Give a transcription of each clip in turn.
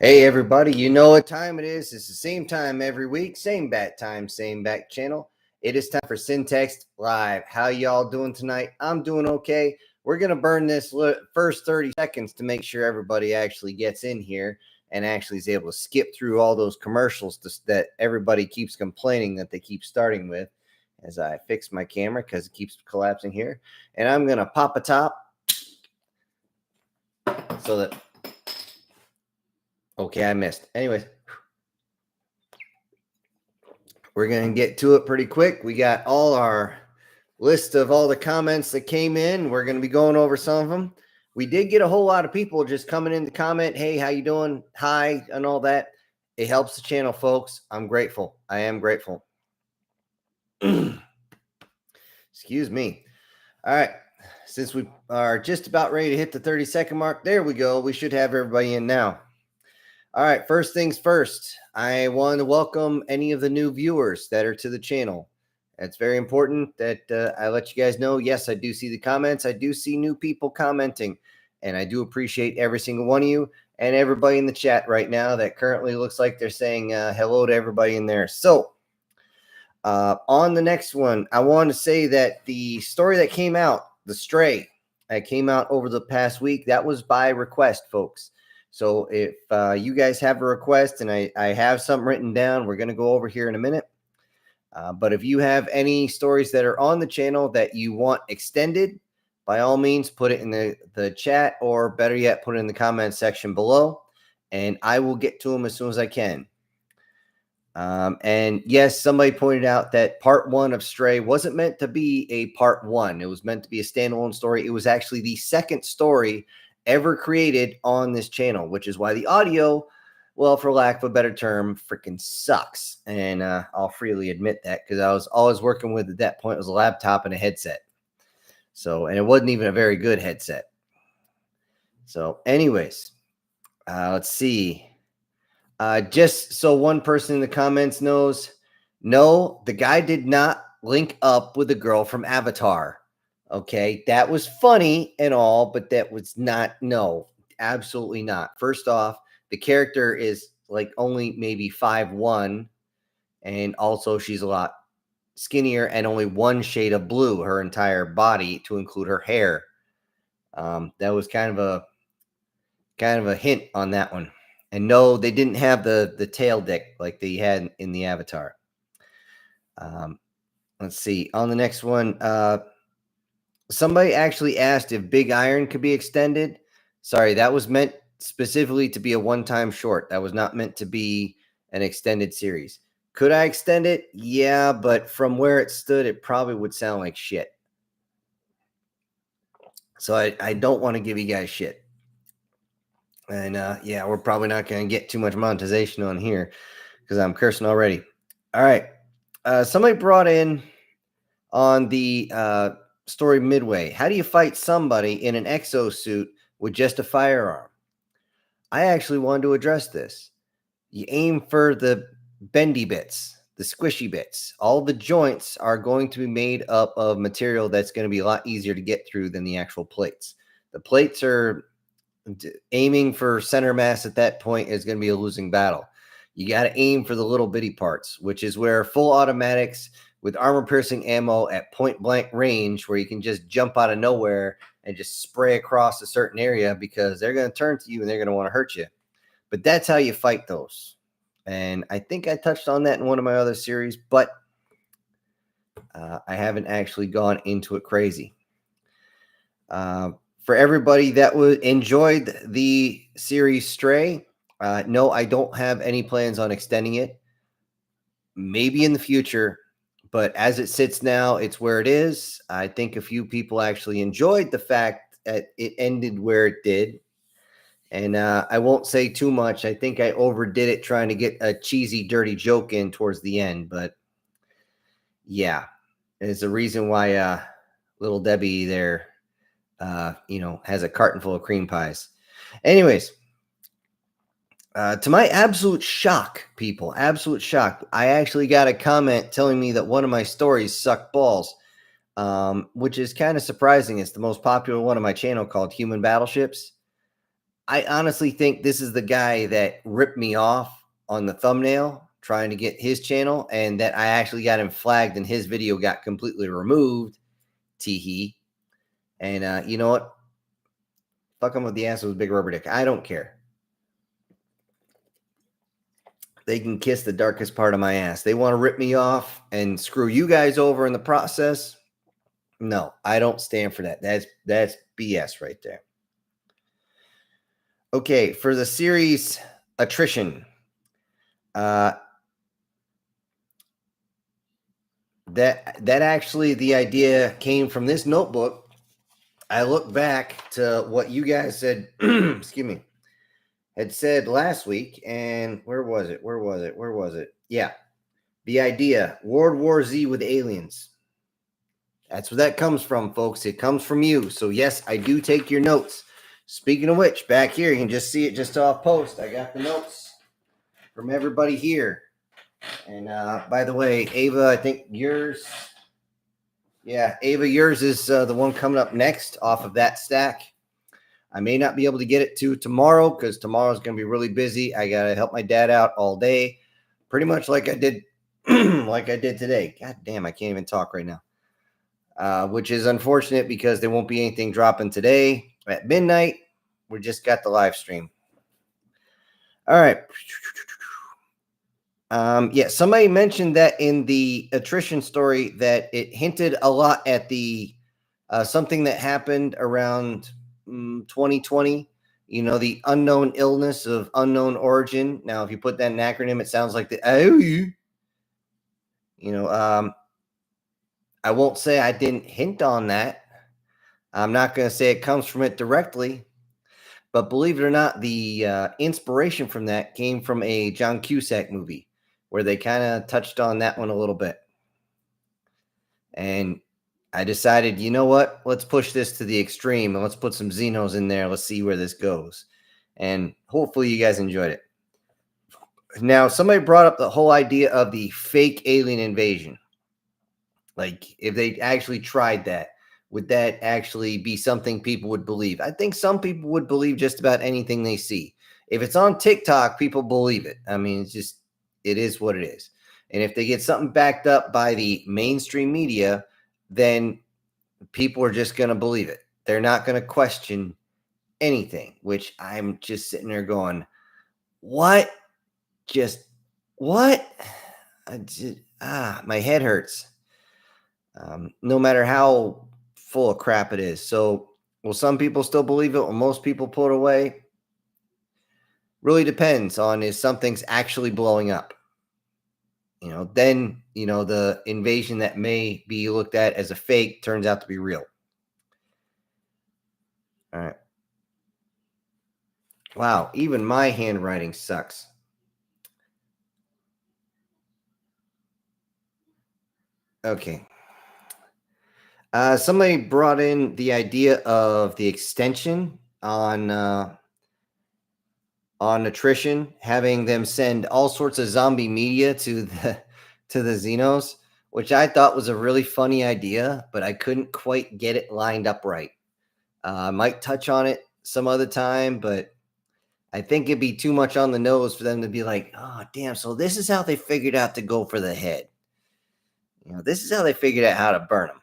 Hey everybody, you know what time it is. It's the same time every week, same bat time, same bat channel. It is time for Syntext Live. How y'all doing tonight? I'm doing okay. We're going to burn this first 30 seconds to make sure everybody actually gets in here and actually is able to skip through all those commercials that everybody keeps complaining that they keep starting with as I fix my camera because it keeps collapsing here. And I'm going to pop a top so that... Okay, I missed. Anyways, we're going to get to it pretty quick. We got all our list of all the comments that came in. We're going to be going over some of them. We did get a whole lot of people just coming in to comment, hey, how you doing? Hi, and all that. It helps the channel, folks. I'm grateful. I am grateful. Excuse me. All right. Since we are just about ready to hit the 30-second mark, there we go. We should have everybody in now. All right, first things first, I want to welcome any of the new viewers that are to the channel. It's very important that I let you guys know, yes, I do see the comments. I do see new people commenting, and I do appreciate every single one of you and everybody in the chat right now that currently looks like they're saying hello to everybody in there. So on the next one, I want to say that the story that came out, The Stray, that came out over the past week, that was by request, folks. So if you guys have a request and I have something written down, we're going to go over here in a minute. But if you have any stories that are on the channel that you want extended, by all means, put it in the chat, or better yet, put it in the comment section below, and I will get to them as soon as I can. And yes, somebody pointed out that part 1 of Stray wasn't meant to be a part 1. It was meant to be a standalone story. It was actually the second story ever created on this channel, which is why the audio, well, for lack of a better term, freaking sucks. And I'll freely admit that, because I was always working with, at that point, was a laptop and a headset. So, and it wasn't even a very good headset. So anyways, let's see. Just so one person in the comments knows, no, the guy did not link up with the girl from Avatar. Okay, that was funny and all, but that was not, no, absolutely not. First off, the character is like only maybe 5'1", and also she's a lot skinnier and only one shade of blue, her entire body, to include her hair. That was kind of a hint on that one. And no, they didn't have the tail deck like they had in the Avatar. Let's see. On the next one, somebody actually asked if Big Iron could be extended. Sorry, that was meant specifically to be a one-time short. That was not meant to be an extended series. Could I extend it? Yeah, but from where it stood, it probably would sound like shit. So I don't want to give you guys shit. And yeah, we're probably not going to get too much monetization on here because I'm cursing already. All right. Somebody brought in on the story midway, how do you fight somebody in an exosuit with just a firearm? I actually wanted to address this. You aim for the bendy bits, the squishy bits. All the joints are going to be made up of material that's going to be a lot easier to get through than the actual plates. The plates are aiming for center mass at that point is going to be a losing battle. You got to aim for the little bitty parts, which is where full automatics with armor-piercing ammo at point-blank range, where you can just jump out of nowhere and just spray across a certain area, because they're going to turn to you and they're going to want to hurt you. But that's how you fight those. And I think I touched on that in one of my other series, but I haven't actually gone into it crazy. For everybody that enjoyed the series Stray, no, I don't have any plans on extending it. Maybe in the future. But as it sits now, it's where it is. I think a few people actually enjoyed the fact that it ended where it did. And I won't say too much. I think I overdid it trying to get a cheesy, dirty joke in towards the end. But yeah, there's a reason why little Debbie there, has a carton full of cream pies. Anyways. To my absolute shock, people, absolute shock, I actually got a comment telling me that one of my stories sucked balls, which is kind of surprising. It's the most popular one on my channel, called Human Battleships. I honestly think this is the guy that ripped me off on the thumbnail trying to get his channel, and that I actually got him flagged and his video got completely removed. Teehee. And you know what? Fuck him with the ass with a big rubber dick. I don't care. They can kiss the darkest part of my ass. They want to rip me off and screw you guys over in the process. No, I don't stand for that. That's BS right there. Okay, for the series Attrition, that actually the idea came from this notebook. I look back to what you guys said, excuse me, had said last week, and where was it? Yeah, the idea, World War Z with aliens. That's where that comes from, folks. It comes from you. So yes, I do take your notes. Speaking of which, back here, you can just see it just off post. I got the notes from everybody here. And by the way, Ava, I think yours, yeah, Ava, yours is the one coming up next off of that stack. I may not be able to get it to tomorrow because tomorrow's going to be really busy. I got to help my dad out all day, pretty much like I did, like I did today. God damn, I can't even talk right now. Which is unfortunate because there won't be anything dropping today at midnight. We just got the live stream. All right. Yeah, somebody mentioned that in the attrition story that it hinted a lot at the something that happened around 2020. You know, the unknown illness of unknown origin. Now, if you put that in an acronym, it sounds like the I won't say I didn't hint on that. I'm not going to say it comes from it directly, but believe it or not, the inspiration from that came from a John Cusack movie where they kind of touched on that one a little bit. And I decided, you know what? Let's push this to the extreme and let's put some Xenos in there. Let's see where this goes. And hopefully you guys enjoyed it. Now, somebody brought up the whole idea of the fake alien invasion. Like, if they actually tried that, would that actually be something people would believe? I think some people would believe just about anything they see. If it's on TikTok, people believe it. I mean, it is what it is. And if they get something backed up by the mainstream media, then people are just going to believe it. They're not going to question anything, which I'm just sitting there going, what? Just what? My head hurts. No matter how full of crap it is. So will some people still believe it? Will most people pull it away? Really depends on if something's actually blowing up. Then, the invasion that may be looked at as a fake turns out to be real. All right. Wow, even my handwriting sucks. Okay. Somebody brought in the idea of the extension on attrition, having them send all sorts of zombie media to the Xenos, which I thought was a really funny idea, but I couldn't quite get it lined up right. I might touch on it some other time, but I think it'd be too much on the nose for them to be like, oh, damn, so this is how they figured out to go for the head. This is how they figured out how to burn them.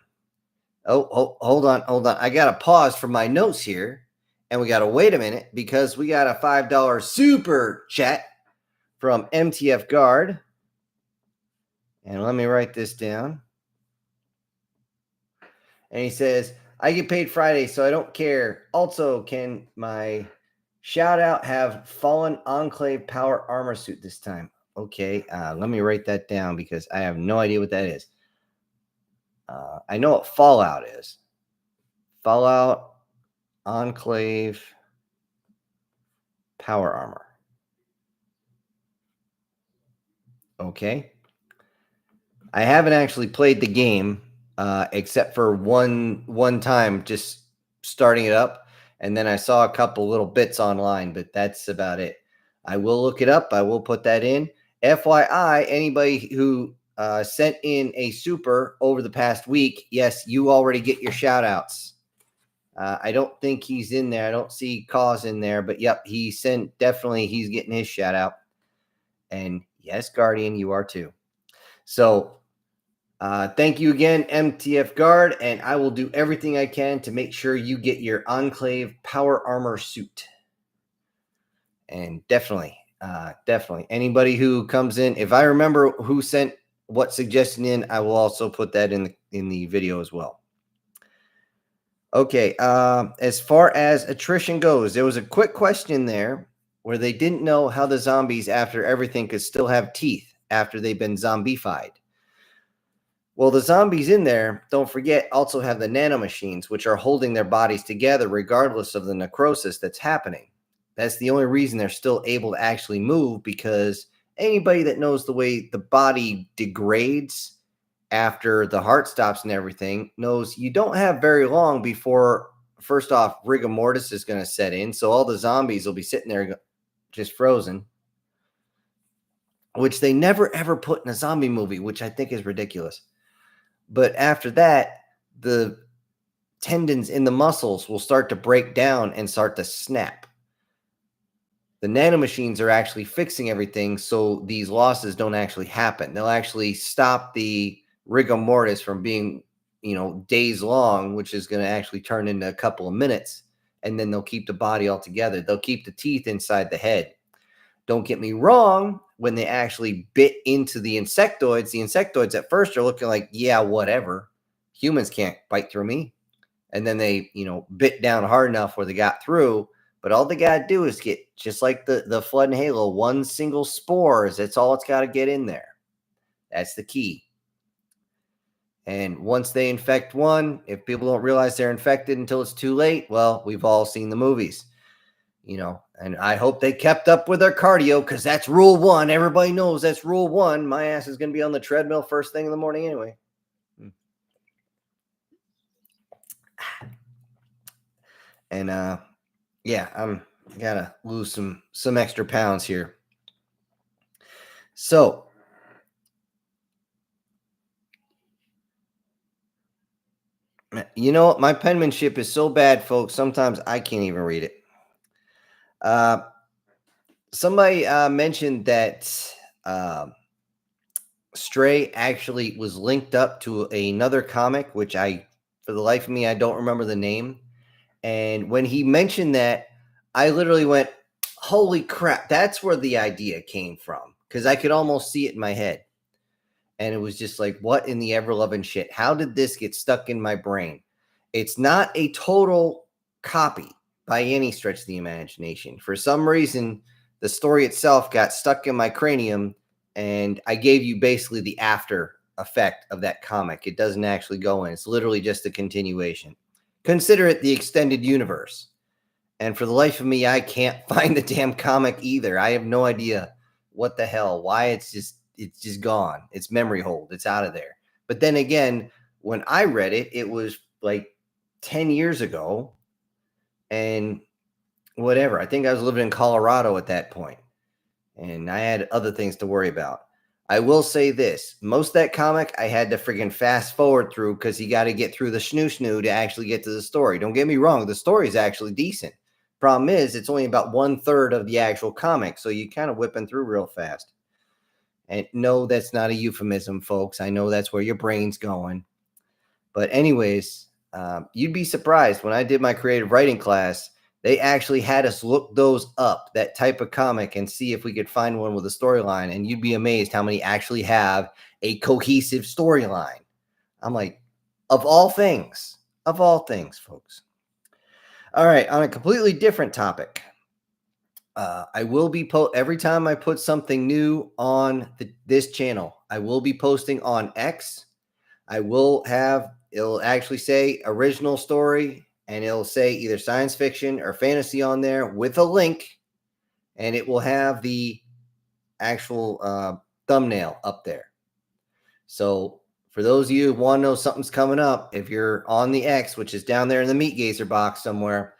Oh, hold on. I got to pause for my notes here, and we got to wait a minute because we got a $5 super chat from MTF Guard. And let me write this down. And he says, I get paid Friday, so I don't care. Also, can my shout out have Fallen Enclave Power Armor Suit this time? Okay, let me write that down because I have no idea what that is. I know what Fallout is. Fallout Enclave Power Armor. Okay. I haven't actually played the game except for one time, just starting it up. And then I saw a couple little bits online, but that's about it. I will look it up. I will put that in. FYI, anybody who sent in a super over the past week, yes, you already get your shout outs. I don't think he's in there. I don't see Cause in there, but yep, he's getting his shout out. And yes, Guardian, you are too. So thank you again, MTF Guard, and I will do everything I can to make sure you get your Enclave power armor suit. And definitely anybody who comes in, if I remember who sent what suggestion in, I will also put that in the video as well. Okay, as far as attrition goes, there was a quick question there where they didn't know how the zombies after everything could still have teeth after they've been zombified. Well, the zombies in there, don't forget, also have the nanomachines, which are holding their bodies together regardless of the necrosis that's happening. That's the only reason they're still able to actually move, because anybody that knows the way the body degrades after the heart stops and everything knows you don't have very long before, first off, rigor mortis is going to set in. So all the zombies will be sitting there just frozen, which they never ever put in a zombie movie, which I think is ridiculous. But after that, the tendons in the muscles will start to break down and start to snap. The nanomachines are actually fixing everything so these losses don't actually happen. They'll actually stop the rigor mortis from being, days long, which is going to actually turn into a couple of minutes. And then they'll keep the body all together. They'll keep the teeth inside the head. Don't get me wrong, when they actually bit into the insectoids at first are looking like, yeah, whatever. Humans can't bite through me. And then they, bit down hard enough where they got through. But all they got to do is get, just like the Flood and Halo, one single spores. That's all it's got to get in there. That's the key. And once they infect one, if people don't realize they're infected until it's too late, well, we've all seen the movies. And I hope they kept up with their cardio, because that's rule one. Everybody knows that's rule one. My ass is going to be on the treadmill first thing in the morning anyway. And yeah, I'm gotta lose some extra pounds here. So my penmanship is so bad, folks. Sometimes I can't even read it. Somebody mentioned that Stray actually was linked up to another comic, which for the life of me, I don't remember the name. And when he mentioned that, I literally went, holy crap, that's where the idea came from. Because I could almost see it in my head. And it was just like, what in the ever-loving shit? How did this get stuck in my brain? It's not a total copy by any stretch of the imagination. For some reason, the story itself got stuck in my cranium, and I gave you basically the after effect of that comic. It doesn't actually go in. It's literally just a continuation. Consider it the extended universe. And for the life of me, I can't find the damn comic either. I have no idea what the hell, why it's just gone. It's memory hold. It's out of there. But then again, when I read it, it was like 10 years ago, and whatever. I think I was living in Colorado at that point, and I had other things to worry about. I will say this. Most of that comic, I had to friggin' fast forward through, because you got to get through the snoo to actually get to the story. Don't get me wrong. The story is actually decent. Problem is, it's only about 1/3 of the actual comic, so you kind of whipping through real fast. And no, that's not a euphemism, folks. I know that's where your brain's going. But anyways, you'd be surprised. When I did my creative writing class, they actually had us look those up, that type of comic, and see if we could find one with a storyline. And you'd be amazed how many actually have a cohesive storyline. I'm like, of all things, folks. All right, on a completely different topic. I will be every time I put something new on this channel, I will be posting on X. It'll actually say original story, and it'll say either science fiction or fantasy on there with a link, and it will have the actual thumbnail up there. So for those of you who want to know something's coming up, if you're on the X, which is down there in the Meat Gazer box somewhere,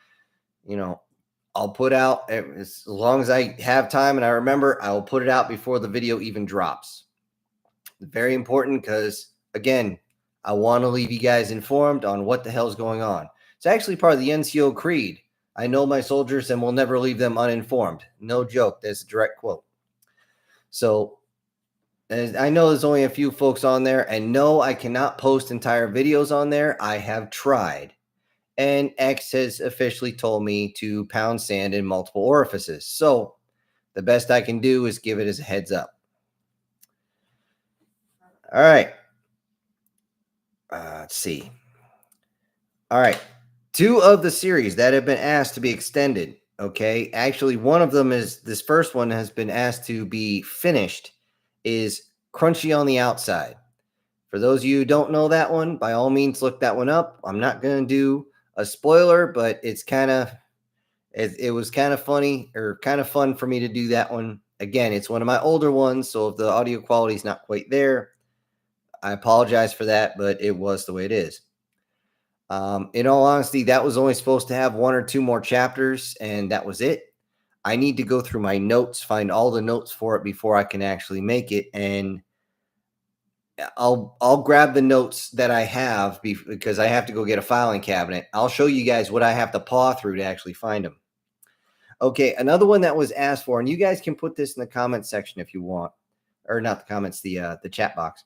I'll put out, as long as I have time and I remember, I will put it out before the video even drops. Very important, because, again, I want to leave you guys informed on what the hell's going on. It's actually part of the NCO creed. I know my soldiers and will never leave them uninformed. No joke. That's a direct quote. So, and I know there's only a few folks on there, and no, I cannot post entire videos on there. I have tried. And X has officially told me to pound sand in multiple orifices. So, the best I can do is give it as a heads up. All right. Let's see. All right. 2 of the series that have been asked to be extended. Okay. Actually, one of them is this first one has been asked to be finished, is Crunchy on the Outside. For those of you who don't know that one, by all means, look that one up. I'm not going to do a spoiler, but it's kind of, it was kind of funny or kind of fun for me to do that one. Again, it's one of my older ones. So if the audio quality is not quite there, I apologize for that, but it was the way it is. In all honesty, that was only supposed to have 1 or 2 more chapters, and that was it. I need to go through my notes, find all the notes for it before I can actually make it, and I'll grab the notes that I have because I have to go get a filing cabinet. I'll show you guys what I have to paw through to actually find them. Okay, another one that was asked for, and you guys can put this in the comments section if you want, or not the comments, the chat box.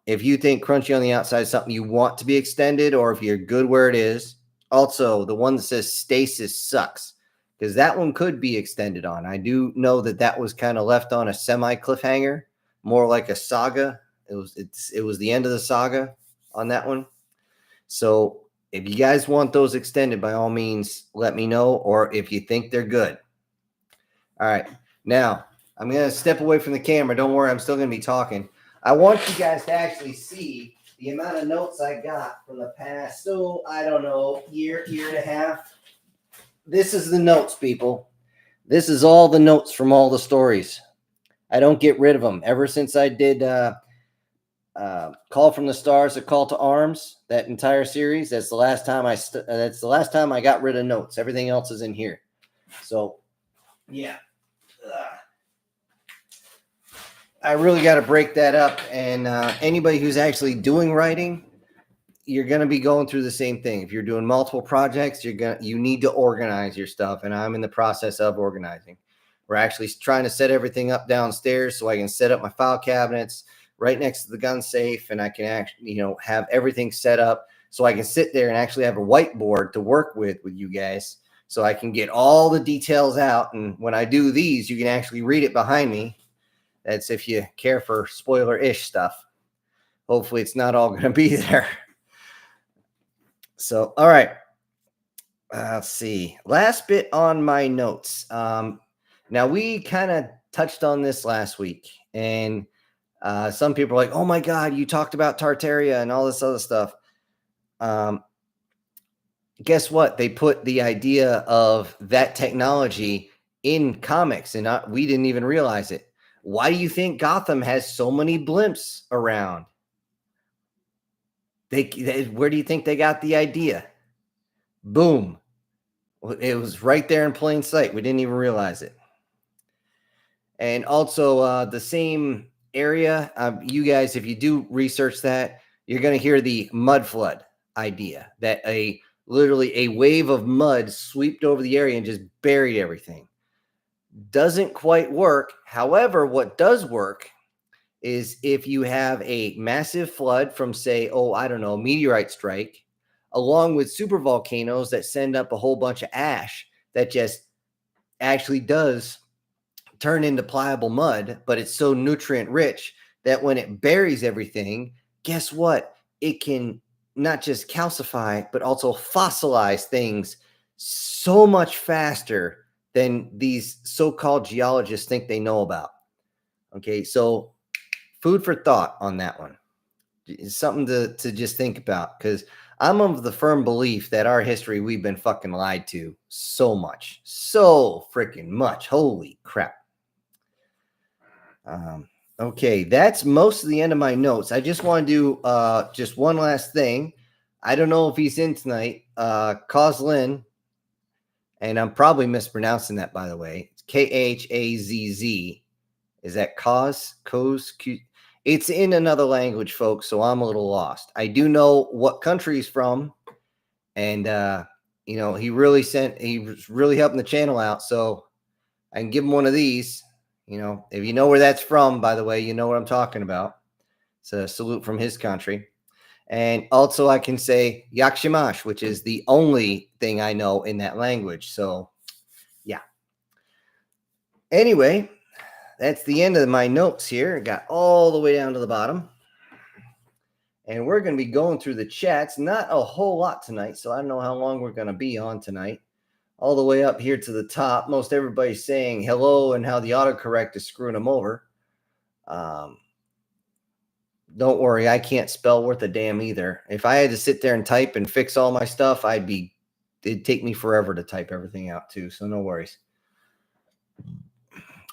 If you think Crunchy on the Outside is something you want to be extended, or if you're good where it is. Also, the one that says Stasis sucks, because that one could be extended on. I do know that that was kind of left on a semi cliffhanger, more like a saga. It was the end of the saga on that one. So if you guys want those extended, by all means, let me know, or if you think they're good. All right. Now, I'm going to step away from the camera. Don't worry, I'm still going to be talking. I want you guys to actually see the amount of notes I got from the past, I don't know, year and a half. This is the notes, people. This is all the notes from all the stories. I don't get rid of them. Ever since I did Call from the Stars, A Call to Arms, that entire series, that's the last time I got rid of notes. Everything else is in here. So, yeah. I really got to break that up. And anybody who's actually doing writing, you're going to be going through the same thing. If you're doing multiple projects, you need to organize your stuff. And I'm in the process of organizing. We're actually trying to set everything up downstairs so I can set up my file cabinets right next to the gun safe. And I can actually, have everything set up so I can sit there and actually have a whiteboard to work with you guys. So I can get all the details out. And when I do these, you can actually read it behind me. That's if you care for spoiler-ish stuff. Hopefully it's not all going to be there. So, all right. Let's see. Last bit on my notes. Now, we kind of touched on this last week. And some people are like, oh, my God, you talked about Tartaria and all this other stuff. Guess what? They put the idea of that technology in comics, and we didn't even realize it. Why do you think Gotham has so many blimps around? Where do you think they got the idea? Boom. It was right there in plain sight. We didn't even realize it. And also the same area, you guys, if you do research that, you're going to hear the mud flood idea, that literally a wave of mud swept over the area and just buried everything. Doesn't quite work. However, what does work is if you have a massive flood from, say, meteorite strike, along with super volcanoes that send up a whole bunch of ash that just actually does turn into pliable mud, but it's so nutrient rich that when it buries everything, guess what? It can not just calcify, but also fossilize things so much faster than these so-called geologists think they know about. Okay, so food for thought on that one. It's something to just think about, because I'm of the firm belief that our history, we've been fucking lied to so much. So freaking much. Holy crap. Okay, that's most of the end of my notes. I just want to do just one last thing. I don't know if he's in tonight. Kozlin, and I'm probably mispronouncing that, by the way. It's Khazz. Is that Koz? It's in another language, folks, so I'm a little lost. I do know what country he's from, And he was really helping the channel out. So I can give him one of these. If you know where that's from, by the way, you know what I'm talking about. It's a salute from his country. And also I can say yakshimash, which is the only thing I know in that language. So yeah. Anyway, that's the end of my notes here. Got all the way down to the bottom. And we're going to be going through the chats. Not a whole lot tonight, so I don't know how long we're going to be on tonight. All the way up here to the top, most everybody's saying hello and how the autocorrect is screwing them over. Don't worry, I can't spell worth a damn either. If I had to sit there and type and fix all my stuff, it'd take me forever to type everything out too, so no worries.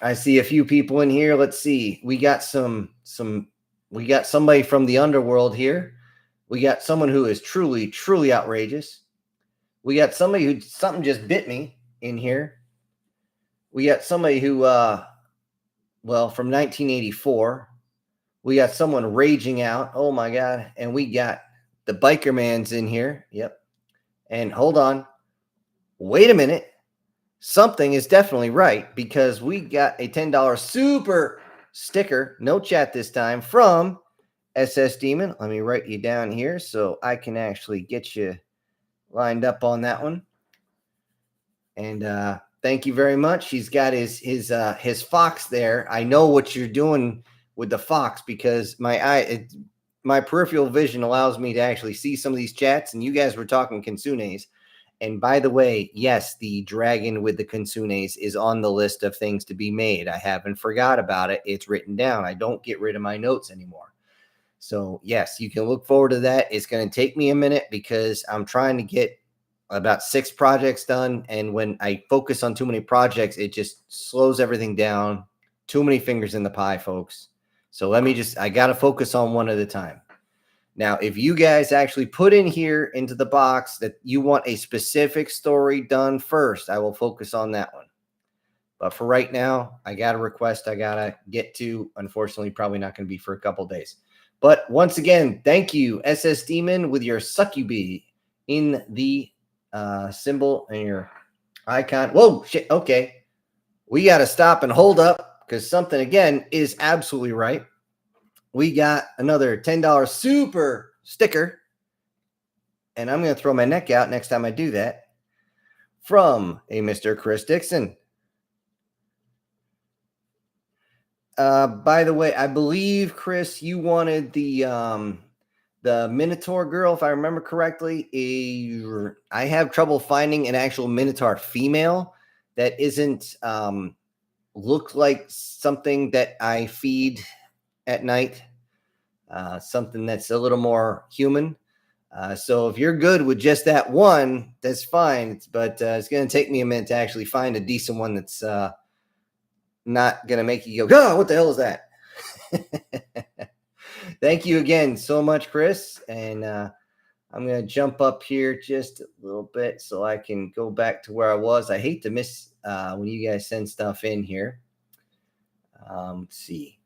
I see a few people in here. Let's see. We got we got somebody from the underworld here. We got someone who is truly, truly outrageous. We got somebody who something just bit me in here. We got somebody who, from 1984. We got someone raging out. Oh my God. And we got the biker man's in here. Yep. And hold on. Wait a minute. Something is definitely right because we got a $10 super sticker, no chat this time, from SS Demon. Let me write you down here so I can actually get you lined up on that one. And thank you very much. He's got his fox there. I know what you're doing with the fox because my peripheral vision allows me to actually see some of these chats, and you guys were talking Kinsunes. And by the way, yes, the dragon with the Kinsunes is on the list of things to be made. I haven't forgot about it. It's written down. I don't get rid of my notes anymore. So yes, you can look forward to that. It's going to take me a minute because I'm trying to get about 6 projects done. And when I focus on too many projects, it just slows everything down. Too many fingers in the pie, folks. So I got to focus on one at a time. Now, if you guys actually put in here into the box that you want a specific story done first, I will focus on that one. But for right now, I got a request I got to get to. Unfortunately, probably not going to be for a couple days. But once again, thank you, SS Demon, with your succubi in the symbol and your icon. Whoa, shit. Okay. We got to stop and hold up because something, again, is absolutely right. We got another $10 super sticker. And I'm going to throw my neck out next time I do that. From a Mr. Chris Dixon. By the way, I believe, Chris, you wanted the Minotaur girl, if I remember correctly. I have trouble finding an actual Minotaur female that isn't look like something that I feed at night. Something that's a little more human. So if you're good with just that one, that's fine. But it's going to take me a minute to actually find a decent one that's not going to make you go, oh, what the hell is that? Thank you again so much, Chris. And I'm going to jump up here just a little bit so I can go back to where I was. I hate to miss when you guys send stuff in here. Let's see.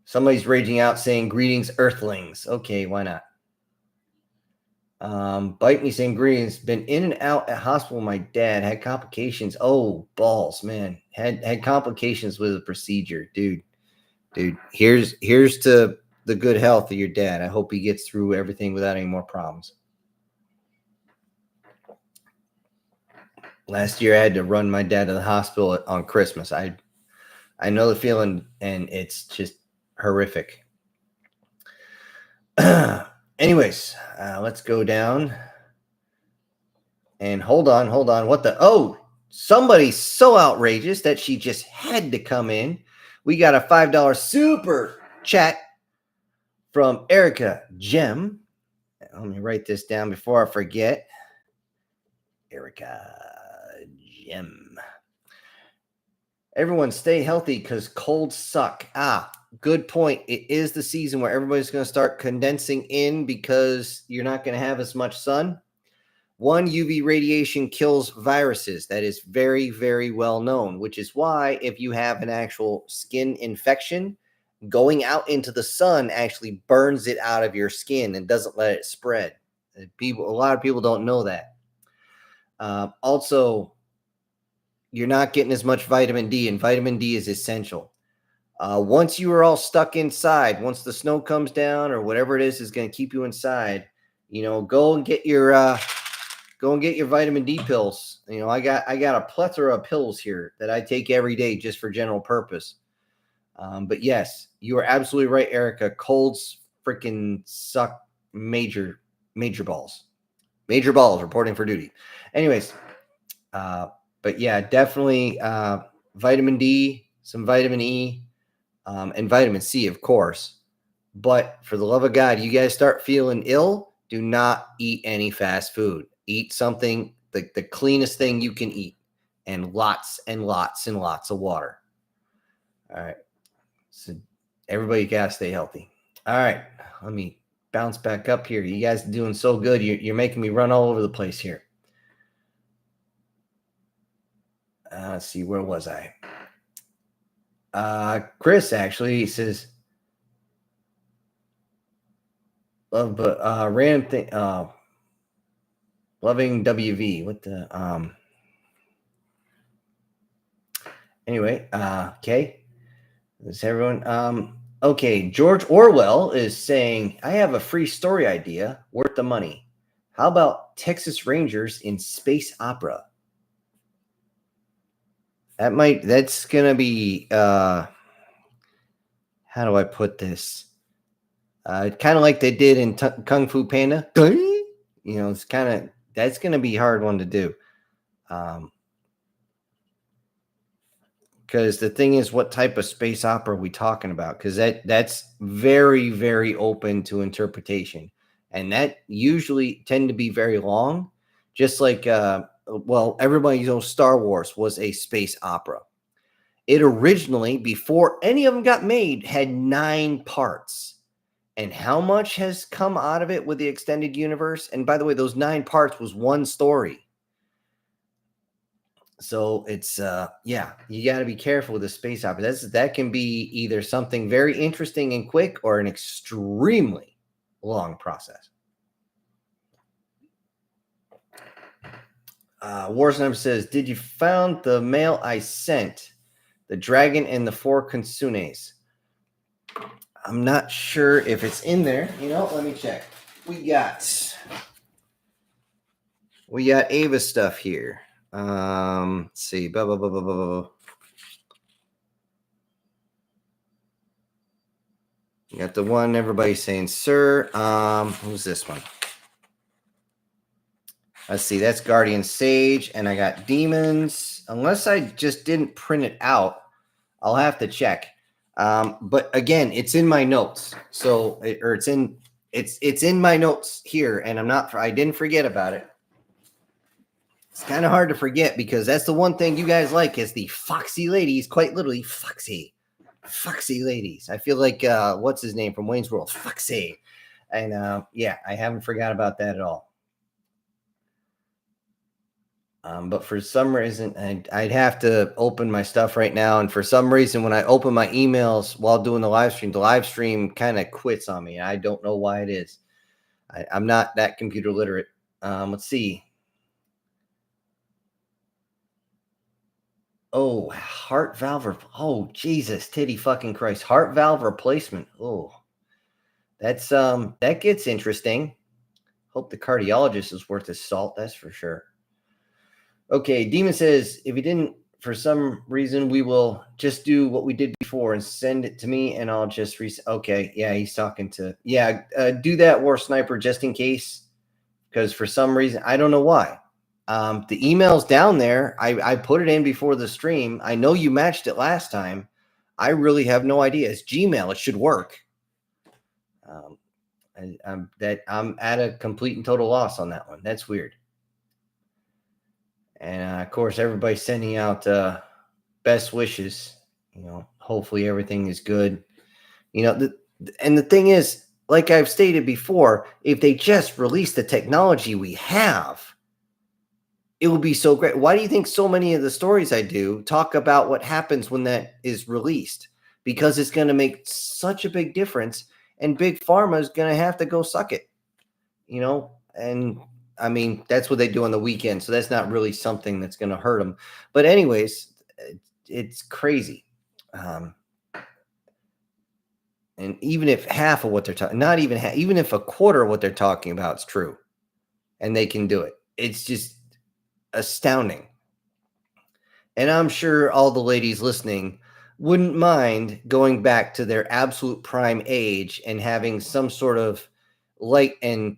Somebody's raging out saying, greetings, Earthlings. Okay, why not? Bite me saying, greetings. Been in and out at hospital with my dad. Had complications. Oh, balls, man. Had complications with the procedure. Dude, here's to the good health of your dad. I hope he gets through everything without any more problems. Last year, I had to run my dad to the hospital on Christmas. I know the feeling, and it's just horrific. Anyways, let's go down. And hold on. What the? Oh, somebody's so outrageous that she just had to come in. We got a $5 super chat from Erica Gem. Let me write this down before I forget. Erica Gem. Everyone stay healthy because colds suck. Good point. It is the season where everybody's going to start condensing in because you're not going to have as much sun. 1 UV radiation kills viruses. That is very, very well known, which is why if you have an actual skin infection, going out into the sun actually burns it out of your skin and doesn't let it spread. A lot of people don't know that. Also, you're not getting as much vitamin D, and vitamin D is essential. Once you are all stuck inside, once the snow comes down or whatever it is going to keep you inside, go and get your vitamin D pills. I got a plethora of pills here that I take every day just for general purpose. But yes, you are absolutely right, Erica. Colds freaking suck major balls. Major balls reporting for duty. Anyways, but yeah, definitely vitamin D, some vitamin E, and vitamin C, of course. But for the love of God, you guys start feeling ill, do not eat any fast food. Eat something, the cleanest thing you can eat, and lots and lots and lots of water. All right. So everybody got to stay healthy. All right. Let me bounce back up here. You guys are doing so good. You're making me run all over the place here. Let's see. Where was I? Chris actually says, love, but random thing. Loving WV. What the Anyway, okay. Is everyone okay? George Orwell is saying, I have a free story idea worth the money. How about Texas Rangers in space opera? That's gonna be how do I put this? Kind of like they did in Kung Fu Panda. It's that's gonna be a hard one to do. Because the thing is, what type of space opera are we talking about? Because that's very, very open to interpretation. And that usually tend to be very long. Just like, everybody knows Star Wars was a space opera. It originally, before any of them got made, had 9 parts. And how much has come out of it with the extended universe? And by the way, those 9 parts was one story. So it's you got to be careful with the space opera. That can be either something very interesting and quick or an extremely long process. Warsniper says, "Did you found the mail I sent? The dragon and the 4 Konsunes." I'm not sure if it's in there. Let me check. We got Ava stuff here. Let's see. Blah, blah, blah, blah, blah, blah. You got the one everybody's saying, sir. Who's this one? Let's see. That's Guardian Sage, and I got Demons. Unless I just didn't print it out, I'll have to check. But again, it's in my notes. So, it's in my notes here, and I didn't forget about it. It's kind of hard to forget because that's the one thing you guys like is the foxy ladies, quite literally foxy ladies. I feel like, what's his name from Wayne's World? Foxy. And I haven't forgot about that at all. But for some reason, I'd have to open my stuff right now. And for some reason, when I open my emails while doing the live stream kind of quits on me. I don't know why it is. I'm not that computer literate. Let's see. Oh, heart valve. Oh, Jesus, titty fucking Christ. Heart valve replacement. Oh, that's that gets interesting. Hope the cardiologist is worth his salt. That's for sure. Okay, Demon says, if you didn't, for some reason, we will just do what we did before and send it to me, and I'll just okay, yeah, he's talking to do that, War Sniper, just in case, because for some reason, I don't know why. The email's down there. I put it in before the stream. I know you matched it last time. I really have no idea. It's Gmail. It should work. I'm at a complete and total loss on that one. That's weird. And of course, everybody's sending out best wishes. Hopefully everything is good. And the thing is, like I've stated before, if they just release the technology we have, it would be so great. Why do you think so many of the stories I do talk about what happens when that is released? Because it's going to make such a big difference, and Big Pharma is going to have to go suck it. And I mean, that's what they do on the weekend. So that's not really something that's going to hurt them. But, anyways, it's crazy. And even if half of what they're talking, not even half, even if a quarter of what they're talking about is true and they can do it, it's just astounding. And I'm sure all the ladies listening wouldn't mind going back to their absolute prime age and having some sort of light and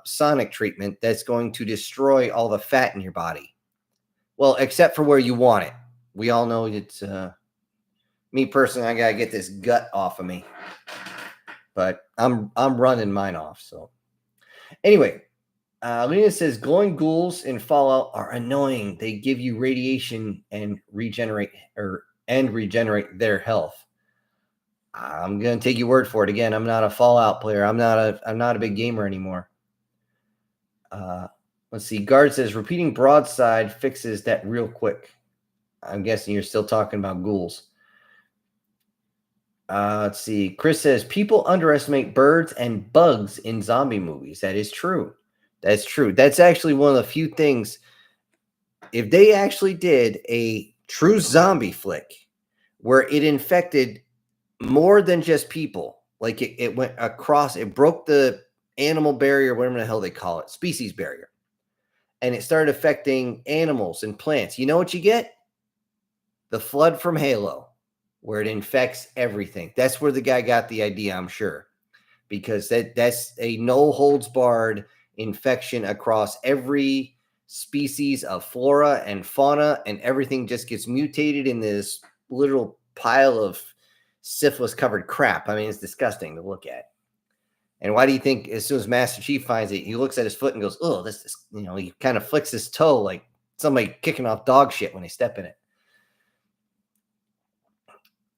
sonic treatment that's going to destroy all the fat in your body. Well, except for where you want it. We all know it's me personally. I gotta get this gut off of me, but I'm running mine off. So anyway, Lena says glowing ghouls in Fallout are annoying. They give you radiation and regenerate their health. I'm gonna take your word for it. Again, I'm not a Fallout player. I'm not a big gamer anymore. Let's see. Guard says repeating broadside fixes that real quick. I'm guessing you're still talking about ghouls. Let's see. Chris says people underestimate birds and bugs in zombie movies. That is true. That's true. That's actually one of the few things. If they actually did a true zombie flick where it infected more than just people, like it went across, it broke the animal barrier, whatever the hell they call it, species barrier, and it started affecting animals and plants. You know what you get? The flood from Halo, where it infects everything. That's where the guy got the idea, I'm sure, because that's a no holds barred infection across every species of flora and fauna, and everything just gets mutated in this literal pile of syphilis covered crap. I mean, it's disgusting to look at. And why do you think as soon as Master Chief finds it, he looks at his foot and goes, oh, this is, he kind of flicks his toe like somebody kicking off dog shit when they step in it.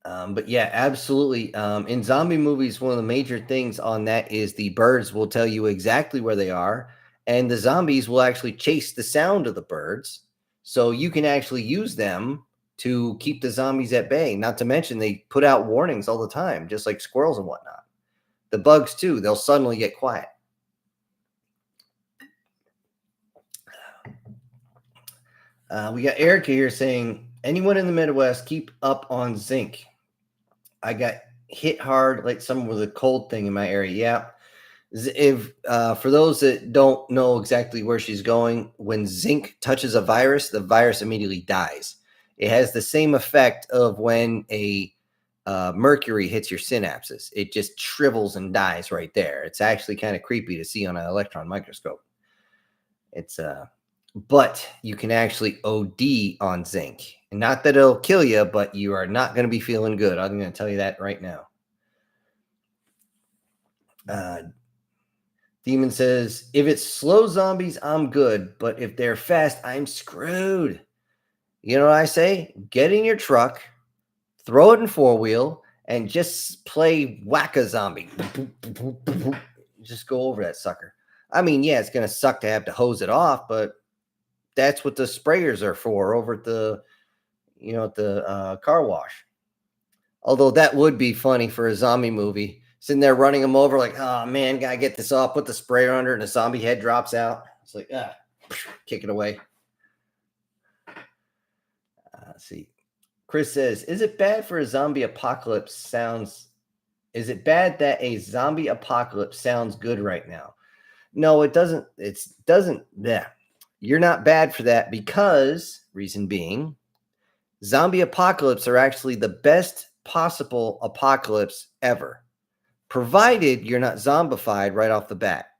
But yeah, absolutely. In zombie movies, one of the major things on that is the birds will tell you exactly where they are, and the zombies will actually chase the sound of the birds. So you can actually use them to keep the zombies at bay. Not to mention, they put out warnings all the time, just like squirrels and whatnot. The bugs, too, they'll suddenly get quiet. We got Erica here saying, anyone in the Midwest, keep up on zinc. I got hit hard like someone with a cold thing in my area. Yeah. If for those that don't know exactly where she's going, when zinc touches a virus, the virus immediately dies. It has the same effect of when a mercury hits your synapses. It just shrivels and dies right there. It's actually kind of creepy to see on an electron microscope. It's but you can actually OD on zinc. And not that it'll kill you, but you are not going to be feeling good. I'm going to tell you that right now. Demon says, if it's slow zombies, I'm good. But if they're fast, I'm screwed. You know what I say? Get in your truck, throw it in four-wheel, and just play whack-a-zombie. Just go over that sucker. I mean, yeah, it's going to suck to have to hose it off, but that's what the sprayers are for over at the, at the car wash. Although that would be funny for a zombie movie. Sitting there running them over like, oh, man, got to get this off. Put the sprayer under and the zombie head drops out. It's like, kick it away. Let's see. Chris says, is it bad for a zombie apocalypse sounds... Is it bad that a zombie apocalypse sounds good right now? No, it doesn't. It doesn't. Yeah. You're not bad for that because, reason being, zombie apocalypse are actually the best possible apocalypse ever, provided you're not zombified right off the bat.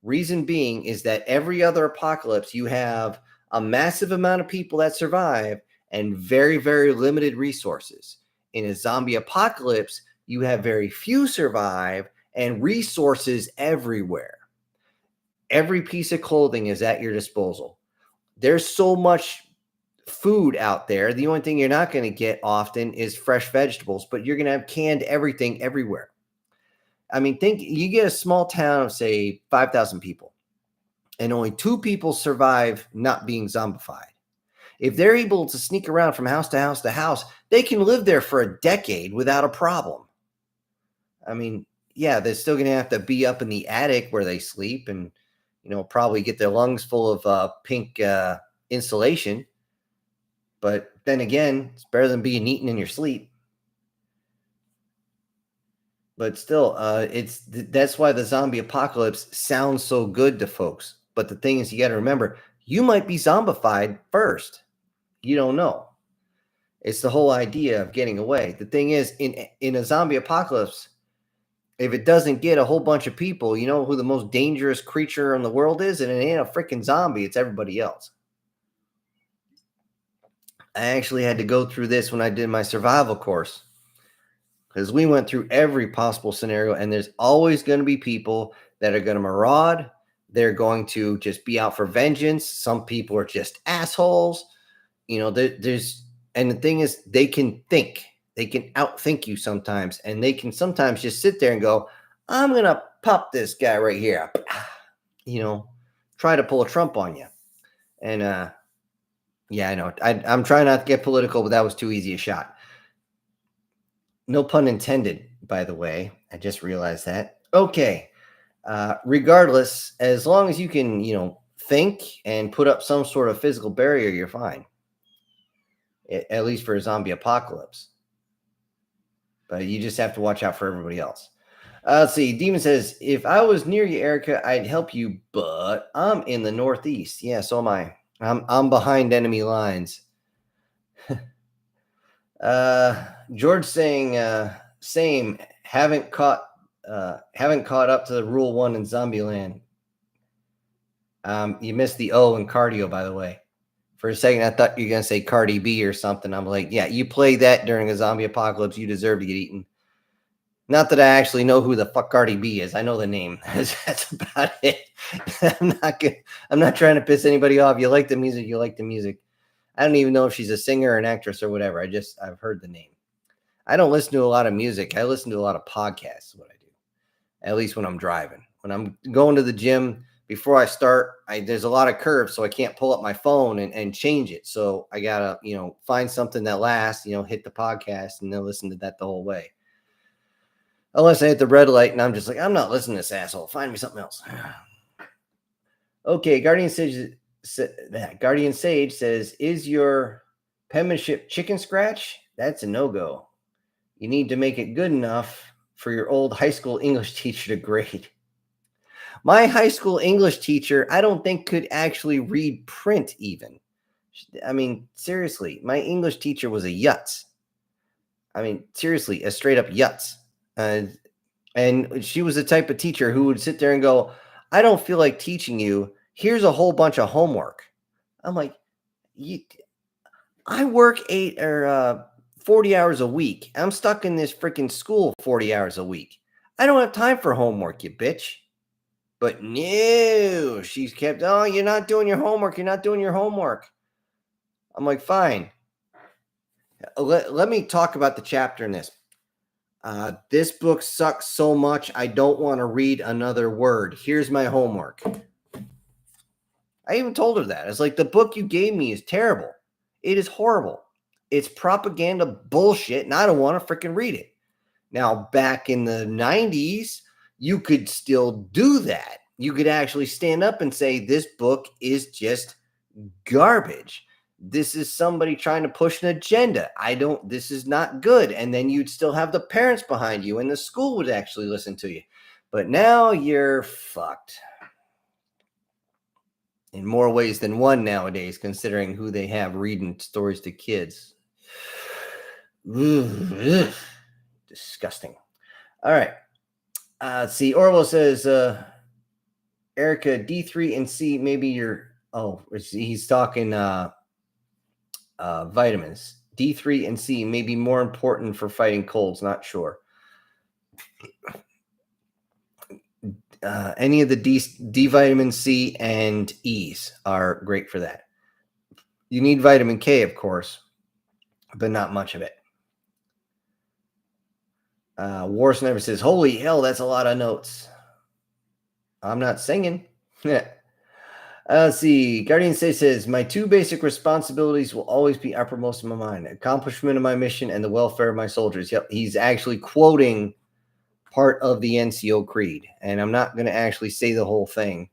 Reason being is that every other apocalypse, you have a massive amount of people that survive and very, very limited resources. In a zombie apocalypse, you have very few survive and resources everywhere. Every piece of clothing is at your disposal. There's so much food out there. The only thing you're not going to get often is fresh vegetables, but you're going to have canned everything everywhere. I mean, think you get a small town of, say, 5,000 people, and only 2 people survive not being zombified. If they're able to sneak around from house to house to house, they can live there for a decade without a problem. I mean, yeah, they're still going to have to be up in the attic where they sleep and, probably get their lungs full of pink insulation. But then again, it's better than being eaten in your sleep. But still, that's why the zombie apocalypse sounds so good to folks. But the thing is, you got to remember, you might be zombified first. You don't know. It's the whole idea of getting away. The thing is, in a zombie apocalypse, if it doesn't get a whole bunch of people, you know who the most dangerous creature in the world is? And it ain't a freaking zombie, it's everybody else. I actually had to go through this when I did my survival course, because we went through every possible scenario, and there's always going to be people that are going to maraud. They're going to just be out for vengeance. Some people are just assholes. There's, and the thing is, they can think. They can outthink you sometimes, and they can sometimes just sit there and go, I'm going to pop this guy right here. Try to pull a Trump on you. And yeah, I know. I'm trying not to get political, but that was too easy a shot. No pun intended, by the way. I just realized that. Okay. Regardless, as long as you can, think and put up some sort of physical barrier, you're fine. At least for a zombie apocalypse. But you just have to watch out for everybody else. Let's see. Demon says, if I was near you, Erica, I'd help you, but I'm in the Northeast. Yeah, so am I. I'm behind enemy lines. George saying, same. Haven't caught up to the Rule 1 in Zombieland. You missed the O in cardio, by the way. For a second, I thought you were going to say Cardi B or something. I'm like, yeah, you play that during a zombie apocalypse, you deserve to get eaten. Not that I actually know who the fuck Cardi B is. I know the name. That's about it. I'm not trying to piss anybody off. You like the music, you like the music. I don't even know if she's a singer or an actress or whatever. I've heard the name. I don't listen to a lot of music. I listen to a lot of podcasts, is what I do. At least when I'm driving. When I'm going to the gym, before I start, there's a lot of curves, so I can't pull up my phone and change it. So I gotta, find something that lasts, hit the podcast and then listen to that the whole way. Unless I hit the red light and I'm just like, I'm not listening to this asshole. Find me something else. Okay, Guardian Sage says, is your penmanship chicken scratch? That's a no-go. You need to make it good enough for your old high school English teacher to grade. My high school English teacher, I don't think could actually read print even. I mean, seriously, my English teacher was a yutz. I mean, seriously, a straight up yutz. And she was the type of teacher who would sit there and go, I don't feel like teaching you. Here's a whole bunch of homework. I'm like, I work 40 hours a week. I'm stuck in this freaking school 40 hours a week. I don't have time for homework, you bitch. But no, she's kept, oh, you're not doing your homework. You're not doing your homework. I'm like, fine. Let me talk about the chapter in this. This book sucks so much, I don't want to read another word. Here's my homework. I even told her that. It's like, the book you gave me is terrible. It is horrible. It's propaganda bullshit, and I don't want to freaking read it. Now, back in the 90s, you could still do that. You could actually stand up and say, this book is just garbage. This is somebody trying to push an agenda. This is not good. And then you'd still have the parents behind you, and the school would actually listen to you. But now you're fucked. In more ways than one nowadays, considering who they have reading stories to kids. Disgusting. All right. Let's see. Orwell says, Erica, D3 and C, maybe he's talking vitamins. D3 and C may be more important for fighting colds. Not sure. Any of the D vitamin C and E's are great for that. You need vitamin K, of course, but not much of it. Wars Never says, holy hell, that's a lot of notes. I'm not singing. Let's see. Guardian says, my two basic responsibilities will always be uppermost in my mind. Accomplishment of my mission and the welfare of my soldiers. Yep, he's actually quoting part of the NCO Creed. And I'm not going to actually say the whole thing.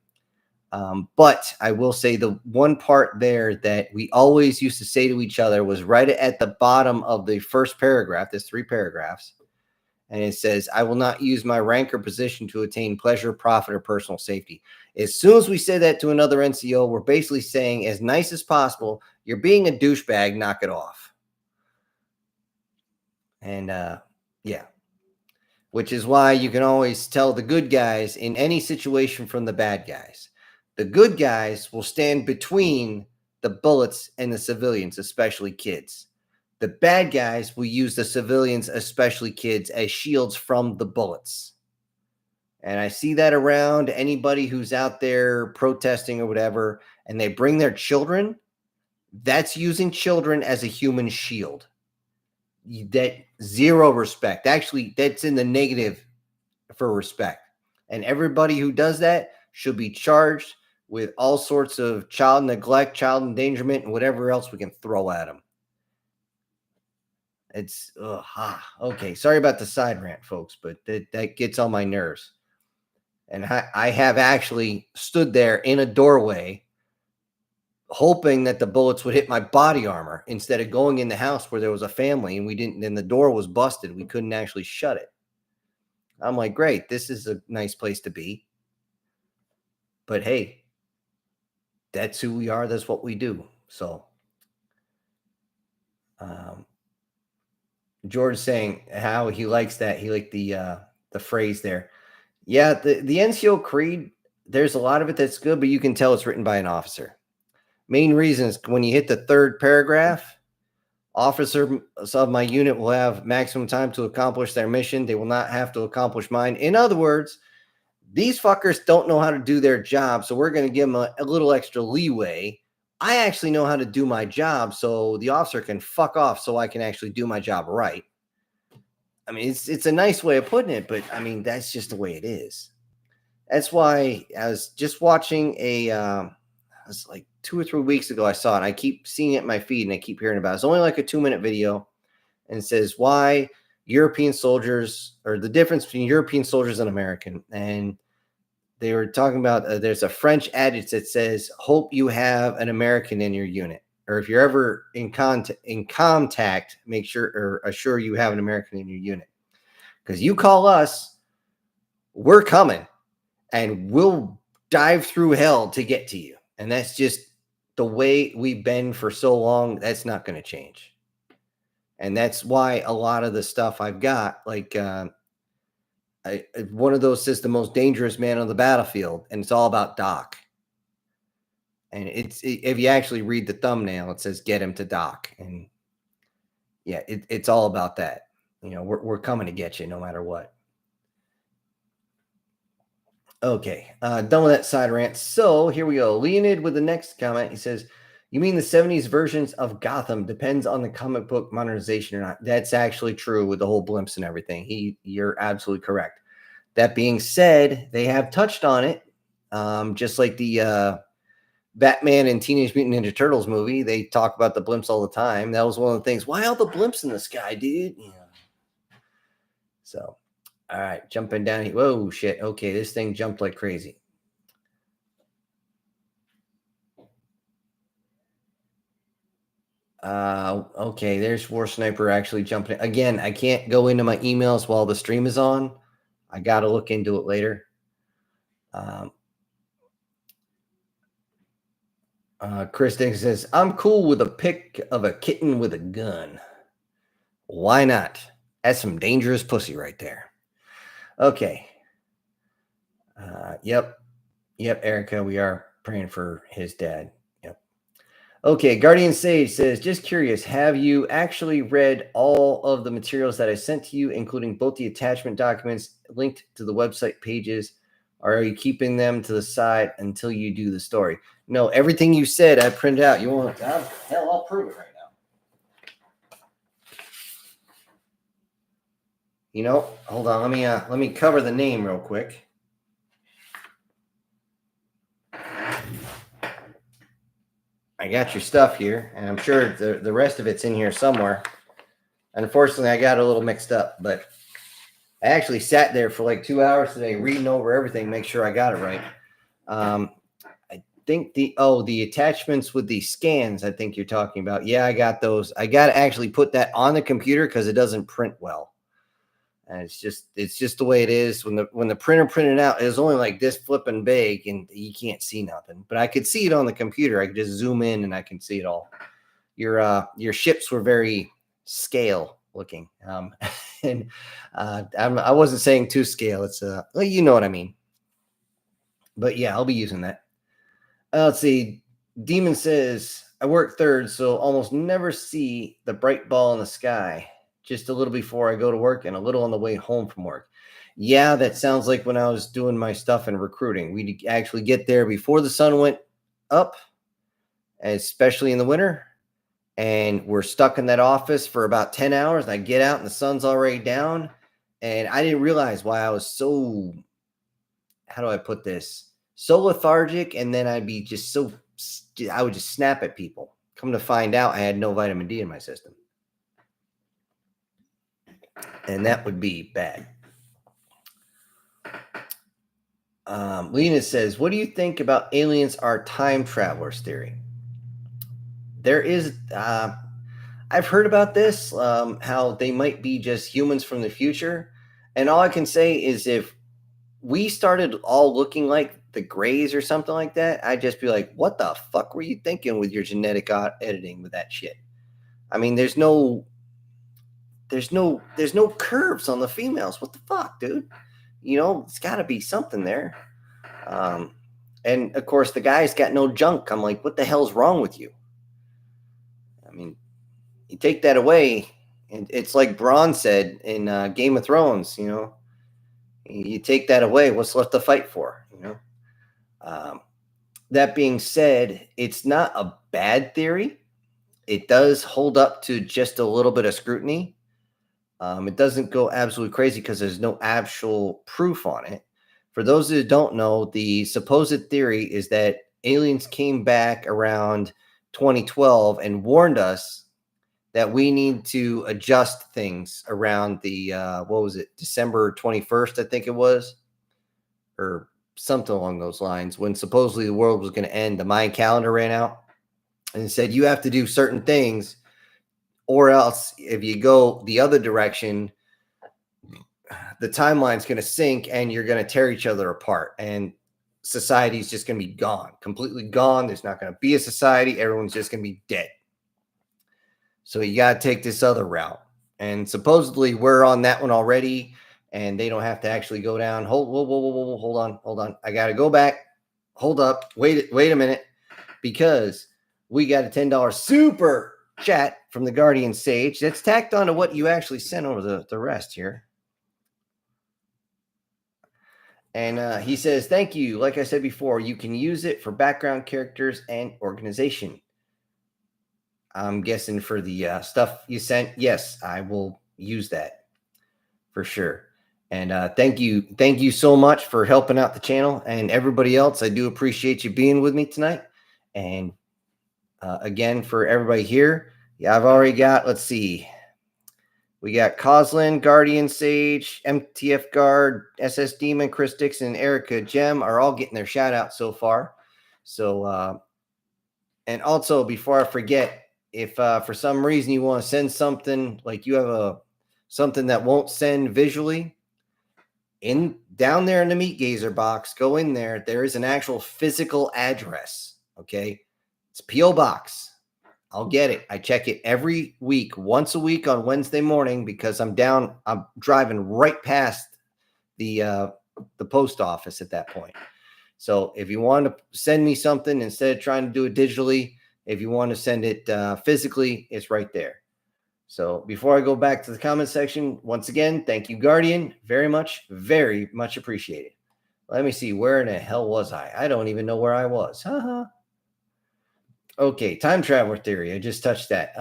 But I will say the one part there that we always used to say to each other was right at the bottom of the first paragraph. There's 3 paragraphs. And it says, I will not use my rank or position to attain pleasure, profit, or personal safety. As soon as we say that to another NCO, we're basically saying, as nice as possible, you're being a douchebag, knock it off. And yeah, which is why you can always tell the good guys in any situation from the bad guys. The good guys will stand between the bullets and the civilians, especially kids. The bad guys will use the civilians, especially kids, as shields from the bullets. And I see that around anybody who's out there protesting or whatever, and they bring their children. That's using children as a human shield. That zero respect. Actually, that's in the negative for respect. And everybody who does that should be charged with all sorts of child neglect, child endangerment, and whatever else we can throw at them. It's okay. Sorry about the side rant, folks, but that gets on my nerves. And I have actually stood there in a doorway hoping that the bullets would hit my body armor instead of going in the house where there was a family and we didn't, and the door was busted. We couldn't actually shut it. I'm like, great, this is a nice place to be. But hey, that's who we are. That's what we do. So, George saying how he likes that. He liked the phrase there. Yeah, the NCO Creed, there's a lot of it that's good, but you can tell it's written by an officer. Main reason is when you hit the 3rd paragraph, officers of my unit will have maximum time to accomplish their mission. They will not have to accomplish mine. In other words, these fuckers don't know how to do their job, so we're going to give them a little extra leeway. I actually know how to do my job, so the officer can fuck off so I can actually do my job right. I mean, it's a nice way of putting it, but I mean, that's just the way it is. That's why I was just watching it was like 2 or 3 weeks ago. I saw it. I keep seeing it in my feed and I keep hearing about it. It's only like a 2-minute video and it says why European soldiers, or the difference between European soldiers and American. And they were talking about there's a French adage that says, hope you have an American in your unit. Or if you're ever in contact, make sure or assure you have an American in your unit. Because you call us, we're coming. And we'll dive through hell to get to you. And that's just the way we've been for so long. That's not going to change. And that's why a lot of the stuff I've got, like one of those says the most dangerous man on the battlefield. And it's all about Doc. And if you actually read the thumbnail, it says get him to Doc. And yeah, it's all about that. You know, we're coming to get you no matter what. Okay, done with that side rant. So here we go. Leonid with the next comment. He says, you mean the 70s versions of Gotham depends on the comic book modernization or not? That's actually true with the whole blimps and everything. You're absolutely correct. That being said, they have touched on it. Just like the Batman and Teenage Mutant Ninja Turtles movie, they talk about the blimps all the time. That was one of the things. Why all the blimps in the sky, dude? Yeah. So, all right, jumping down here. Whoa, shit. Okay, this thing jumped like crazy. Okay, there's War Sniper actually jumping. Again, I can't go into my emails while the stream is on. I got to look into it later. Chris Dix says, I'm cool with a pic of a kitten with a gun. Why not? That's some dangerous pussy right there. Okay. Yep, Erica, we are praying for his dad. Yep. Okay, Guardian Sage says, just curious, have you actually read all of the materials that I sent to you, including both the attachment documents linked to the website pages, or are you keeping them to the side until you do the story? No, everything you said, I printed out. You want to? Hell, I'll prove it right now. You know, hold on. Let me cover the name real quick. I got your stuff here, and I'm sure the rest of it's in here somewhere. Unfortunately, I got a little mixed up, but I actually sat there for like 2 hours today reading over everything, make sure I got it right. think the attachments with the scans, I think you're talking about. Yeah, I got those. I got to actually put that on the computer because it doesn't print well. And it's just the way it is. When the printer printed out, it was only like this flipping big, and you can't see nothing. But I could see it on the computer. I could just zoom in and I can see it all. Your ships were very scale looking, and I wasn't saying to scale. It's well, you know what I mean. But yeah, I'll be using that. Let's see. Demon says, I work third, so almost never see the bright ball in the sky. Just a little before I go to work and a little on the way home from work. Yeah, that sounds like when I was doing my stuff in recruiting. We'd actually get there before the sun went up, especially in the winter. And we're stuck in that office for about 10 hours. And I get out and the sun's already down. And I didn't realize why I was so, how do I put this? So lethargic. And then I'd be just I would just snap at people. Come to find out, I had no vitamin D in my system. And that would be bad. Lena says, what do you think about aliens are time travelers theory? There is, I've heard about this, how they might be just humans from the future. And all I can say is if we started all looking like the Greys or something like that, I'd just be like, what the fuck were you thinking with your genetic editing with that shit? I mean, there's no curves on the females. What the fuck, dude? You know, it's got to be something there. And of course, the guy's got no junk. I'm like, what the hell's wrong with you? I mean, you take that away, and it's like Bronn said in Game of Thrones. You know, you take that away, what's left to fight for? You know. That being said, it's not a bad theory. It does hold up to just a little bit of scrutiny. It doesn't go absolutely crazy because there's no actual proof on it. For those who don't know, the supposed theory is that aliens came back around 2012 and warned us that we need to adjust things around the, what was it, December 21st, I think it was, or something along those lines, when supposedly the world was going to end. The Mayan calendar ran out and said, you have to do certain things, or else if you go the other direction, the timeline's going to sink and you're going to tear each other apart. And society's just going to be gone, completely gone. There's not going to be a society. Everyone's just going to be dead. So you got to take this other route. And supposedly we're on that one already, and they don't have to actually go down. Hold on. I got to go back. Hold up. Wait a minute, because we got a $10 super chat from the Guardian Sage that's tacked on to what you actually sent over the rest here. And he says, thank you. Like I said before, you can use it for background characters and organization. I'm guessing for the stuff you sent. Yes, I will use that for sure. And thank you so much for helping out the channel and everybody else. I do appreciate you being with me tonight. And again, for everybody here, yeah, I've already got, let's see. We got Coslin, Guardian Sage, MTF Guard, SS Demon, Chris Dixon, Erica Gem are all getting their shout out so far. So, and also before I forget, if for some reason you want to send something, like you have something that won't send visually, down there in the Meat Gazer box, go in there. There is an actual physical address. Okay. It's P.O. Box. I'll get it. I check it every week, once a week on Wednesday morning, because I'm driving right past the post office at that point. So if you want to send me something, instead of trying to do it digitally, if you want to send it physically, it's right there. So before I go back to the comment section, once again, thank you, Guardian. Very much appreciated. Let me see. Where in the hell was I? I don't even know where I was. Haha. Okay, time traveler theory. I just touched that.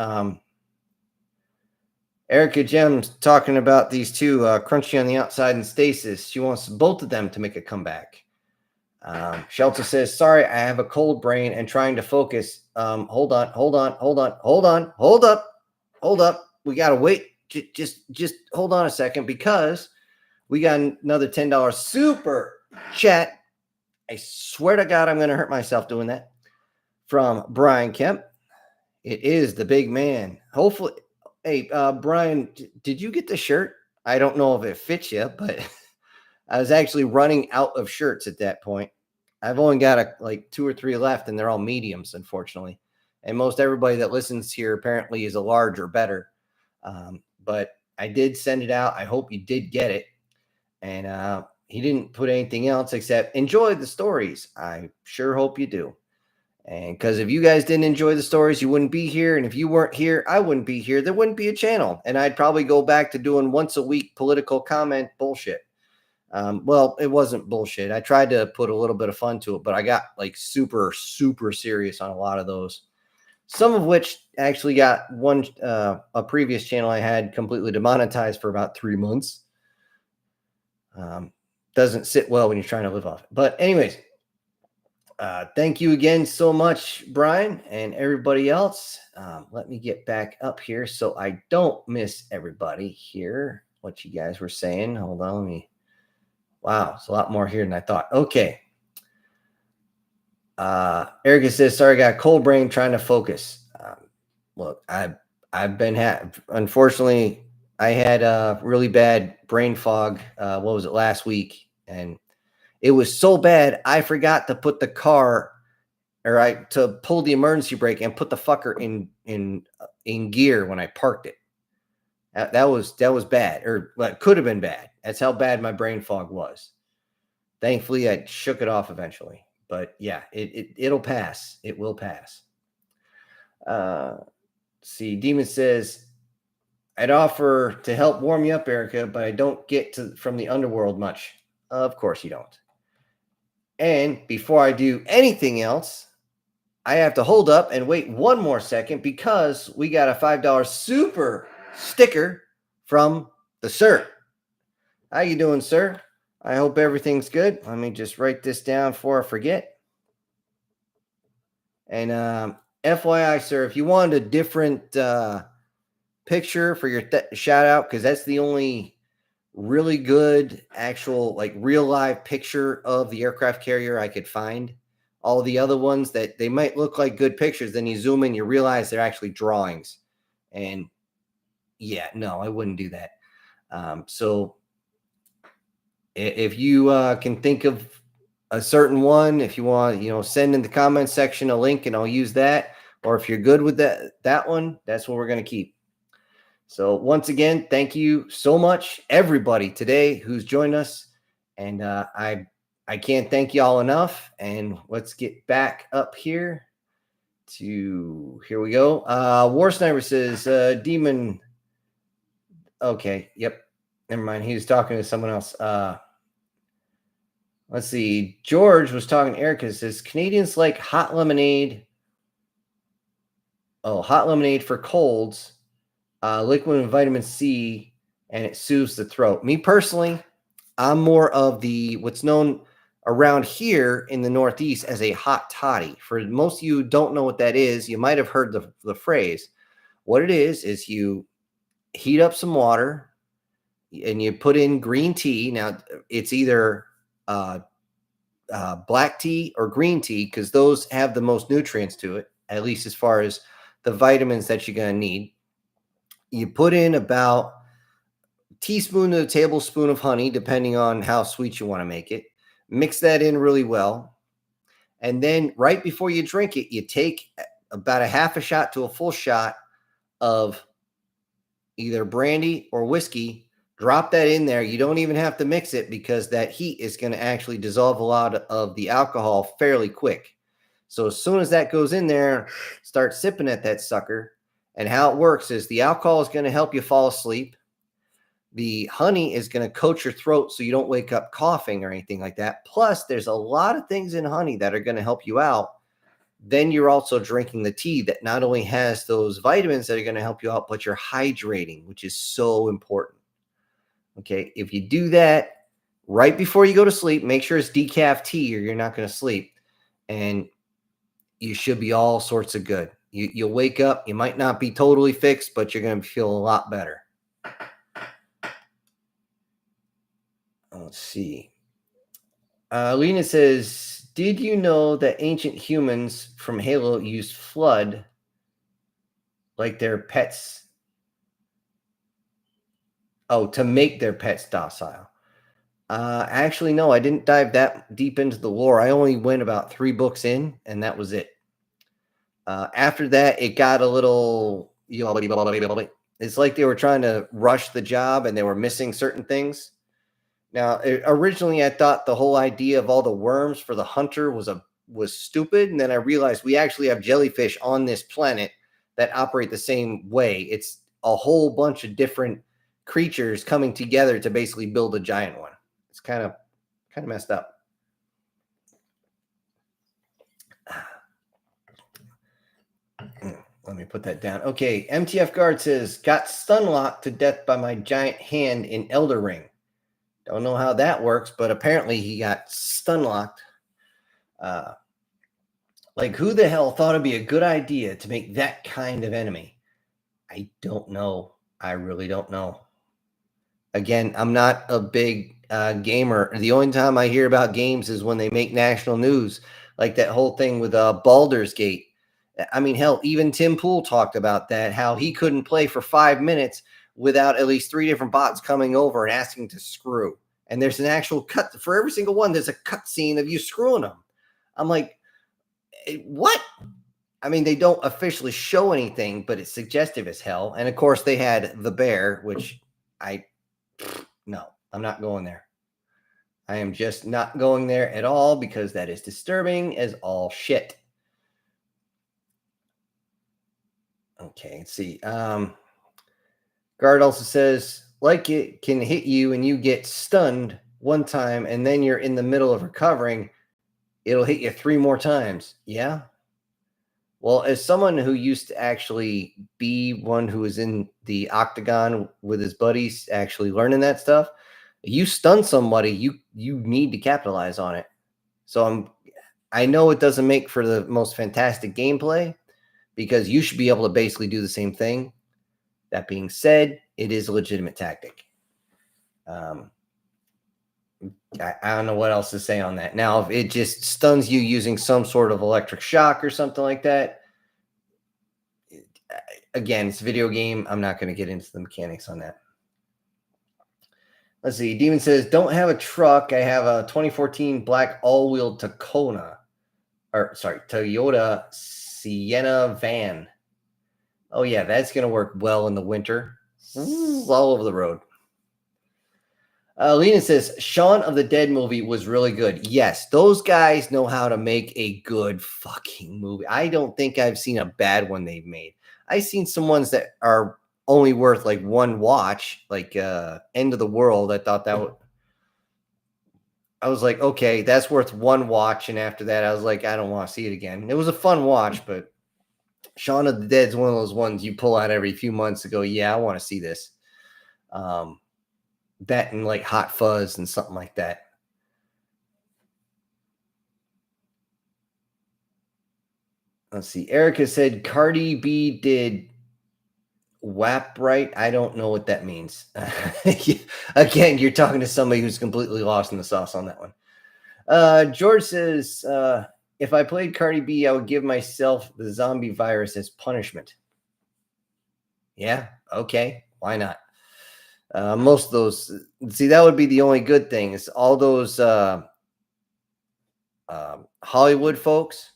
Erica Gem's talking about these two, Crunchy on the outside and Stasis. She wants both of them to make a comeback. Shelter says, sorry, I have a cold brain and trying to focus. Hold up. We got to wait. Just hold on a second, because we got another $10 super chat. I swear to God, I'm going to hurt myself doing that. From Brian Kemp. It is the big man. Hopefully, hey, Brian, did you get the shirt? I don't know if it fits you, but I was actually running out of shirts at that point. I've only got like 2 or 3 left, and they're all mediums, unfortunately. And most everybody that listens here apparently is a large or better. But I did send it out. I hope you did get it. And he didn't put anything else except enjoy the stories. I sure hope you do. And because if you guys didn't enjoy the stories, you wouldn't be here. And if you weren't here, I wouldn't be here. There wouldn't be a channel. And I'd probably go back to doing once a week political comment bullshit. Well, it wasn't bullshit. I tried to put a little bit of fun to it, but I got like super, super serious on a lot of those. Some of which actually got a previous channel I had completely demonetized for about 3 months. Doesn't sit well when you're trying to live off it. But anyways, thank you again so much, Brian, and everybody else. Let me get back up here so I don't miss everybody here. What you guys were saying. Hold on, let me. Wow, it's a lot more here than I thought. Okay. Erica says, sorry, I got a cold brain trying to focus. Look, I've been unfortunately, I had a really bad brain fog. What was it, last week? And it was so bad, I forgot to put the car, to pull the emergency brake and put the fucker in gear when I parked it. That was bad, or well, it could have been bad. That's how bad my brain fog was. Thankfully, I shook it off eventually. But yeah, it'll pass. It will pass. See, Demon says, I'd offer to help warm you up, Erica, but I don't get from the underworld much. Of course you don't. And before I do anything else, I have to hold up and wait one more second because we got a $5 super sticker from the sir. How you doing, sir? I hope everything's good. Let me just write this down before I forget. And FYI, sir, if you wanted a different picture for your shout out, because that's the only really good actual like real live picture of the aircraft carrier I could find. All the other ones that they might look like good pictures, then you zoom in, you realize they're actually drawings. And yeah, no, I wouldn't do that. So if you can think of a certain one, if you want, send in the comment section a link and I'll use that. Or if you're good with that one, that's what we're going to keep. So once again, thank you so much, everybody today who's joined us. And I can't thank y'all enough. And let's get back up here here we go. War Sniper says, Demon. Okay. Yep. Never mind. He was talking to someone else. Let's see. George was talking to Erica. Says Canadians like hot lemonade. Oh, hot lemonade for colds, liquid and vitamin C, and it soothes the throat. Me personally, I'm more of what's known around here in the Northeast as a hot toddy. For most of you who don't know what that is, you might have heard the phrase. What it is you heat up some water and you put in green tea. Now, it's either black tea or green tea because those have the most nutrients to it, at least as far as the vitamins that you're going to need. You put in about a teaspoon to a tablespoon of honey, depending on how sweet you want to make it. Mix that in really well. And then right before you drink it, you take about a half a shot to a full shot of either brandy or whiskey. Drop that in there. You don't even have to mix it because that heat is going to actually dissolve a lot of the alcohol fairly quick. So as soon as that goes in there, start sipping at that sucker. And how it works is the alcohol is going to help you fall asleep. The honey is going to coat your throat so you don't wake up coughing or anything like that. Plus, there's a lot of things in honey that are going to help you out. Then you're also drinking the tea that not only has those vitamins that are going to help you out, but you're hydrating, which is so important. Okay, if you do that right before you go to sleep, make sure it's decaf tea or you're not going to sleep. And you should be all sorts of good. You'll wake up. You might not be totally fixed, but you're going to feel a lot better. Let's see. Lena says, did you know that ancient humans from Halo used flood like their pets? Oh, to make their pets docile. Actually, no, I didn't dive that deep into the lore. I only went about 3 books in, and that was it. After that, it got a little. It's like they were trying to rush the job, and they were missing certain things. Now, originally, I thought the whole idea of all the worms for the hunter was stupid, and then I realized we actually have jellyfish on this planet that operate the same way. It's a whole bunch of different creatures coming together to basically build a giant one. It's kind of messed up. Let me put that down. Okay, MTF Guard says, got stun locked to death by my giant hand in Elder Ring. Don't know how that works, but apparently he got stun locked. Like, who the hell thought it'd be a good idea to make that kind of enemy? I don't know. I really don't know. Again, I'm not a big gamer. The only time I hear about games is when they make national news, like that whole thing with Baldur's Gate. I mean, hell, even Tim Pool talked about that, how he couldn't play for 5 minutes without at least 3 different bots coming over and asking to screw. And there's an actual cut for every single one. There's a cut scene of you screwing them. I'm like, what? I mean, they don't officially show anything, but it's suggestive as hell. And of course, they had the bear, which no, I'm not going there. I am just not going there at all because that is disturbing as all shit. Okay, let's see. Guard also says, like, it can hit you and you get stunned one time and then you're in the middle of recovering. It'll hit you 3 more times. Yeah. Well, as someone who used to actually be one who was in the octagon with his buddies, actually learning that stuff, you stun somebody, you need to capitalize on it. So I know it doesn't make for the most fantastic gameplay because you should be able to basically do the same thing. That being said, it is a legitimate tactic. I don't know what else to say on that. Now, if it just stuns you using some sort of electric shock or something like that, again, it's a video game. I'm not going to get into the mechanics on that. Let's see. Demon says, don't have a truck. I have a 2014 black all-wheel Toyota Sienna van. Oh, yeah, that's going to work well in the winter. All over the road. Lena says, Shaun of the Dead movie was really good. Yes, those guys know how to make a good fucking movie. I don't think I've seen a bad one they've made. I've seen some ones that are only worth like one watch, like End of the World. I thought that I was like, okay, that's worth one watch. And after that, I was like, I don't want to see it again. It was a fun watch, but Shaun of the Dead is one of those ones you pull out every few months to go, yeah, I want to see this. That and like Hot Fuzz and something like that. Let's see. Erica said Cardi B did WAP right. I don't know what that means. Again, you're talking to somebody who's completely lost in the sauce on that one. George says, if I played Cardi B, I would give myself the zombie virus as punishment. Yeah, okay. Why not? Most of those, see, that would be the only good thing is all those Hollywood folks.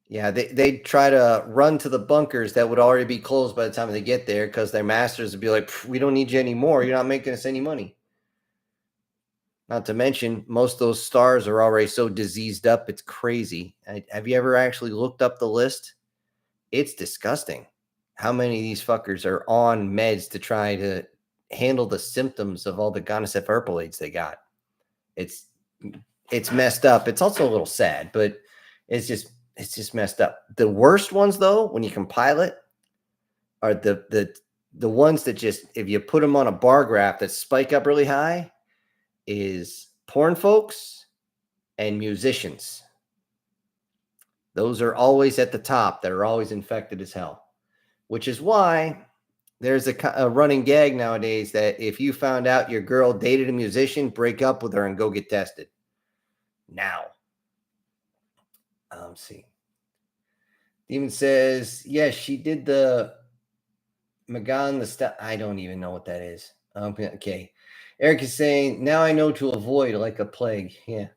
Yeah, they try to run to the bunkers that would already be closed by the time they get there because their masters would be like, we don't need you anymore. You're not making us any money. Not to mention, most of those stars are already so diseased up. It's crazy. Have you ever actually looked up the list? It's disgusting how many of these fuckers are on meds to try to handle the symptoms of all the gonorrhea herpes they got. It's messed up. It's also a little sad, but it's just messed up. The worst ones, though, when you compile it, are the ones that just, if you put them on a bar graph that spike up really high, is porn folks and musicians. Those are always at the top. They're always infected as hell, which is why there's a running gag nowadays that if you found out your girl dated a musician, break up with her and go get tested. now. See. Demon says, yes, she did the Magan, the stuff. I don't even know what that is. Okay. Eric is saying, now I know to avoid like a plague. Yeah.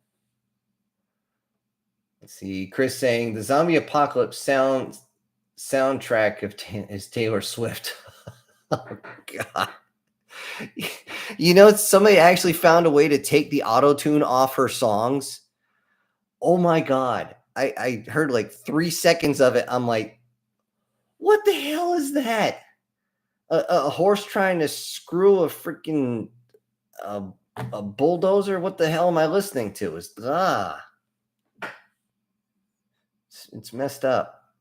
Let's see. Chris saying, the zombie apocalypse soundtrack is Taylor Swift. Oh, God. You know, somebody actually found a way to take the auto-tune off her songs. Oh, my God. I heard like 3 seconds of it. I'm like, what the hell is that? A horse trying to screw a freaking a bulldozer? What the hell am I listening to? It's messed up.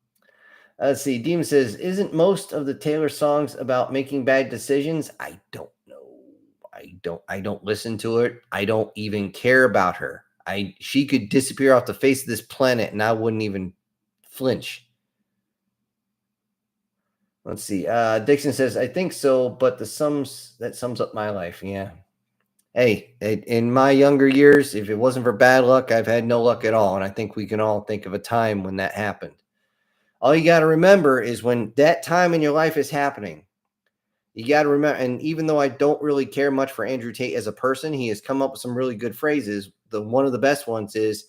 Let's see. Demon says, isn't most of the Taylor songs about making bad decisions? I don't know. I don't listen to it. I don't even care about her. She could disappear off the face of this planet and I wouldn't even flinch. Let's see. Dixon says, I think so, but that sums up my life. Yeah. Hey, in my younger years, if it wasn't for bad luck, I've had no luck at all. And I think we can all think of a time when that happened. All you got to remember is when that time in your life is happening, you got to remember. And even though I don't really care much for Andrew Tate as a person, he has come up with some really good phrases. One of the best ones is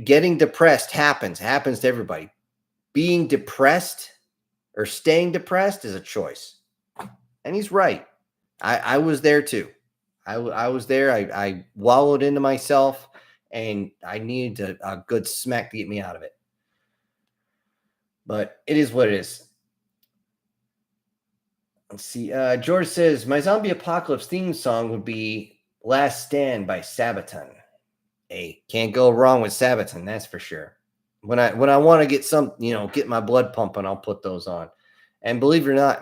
getting depressed happens to everybody. Being depressed or staying depressed is a choice. And he's right. I was there too. I was there. I wallowed into myself and I needed a good smack to get me out of it. But it is what it is. Let's see. George says, my zombie apocalypse theme song would be Last Stand by Sabaton. Hey, can't go wrong with Sabaton, that's for sure. When I want to get get my blood pumping, I'll put those on. And believe it or not,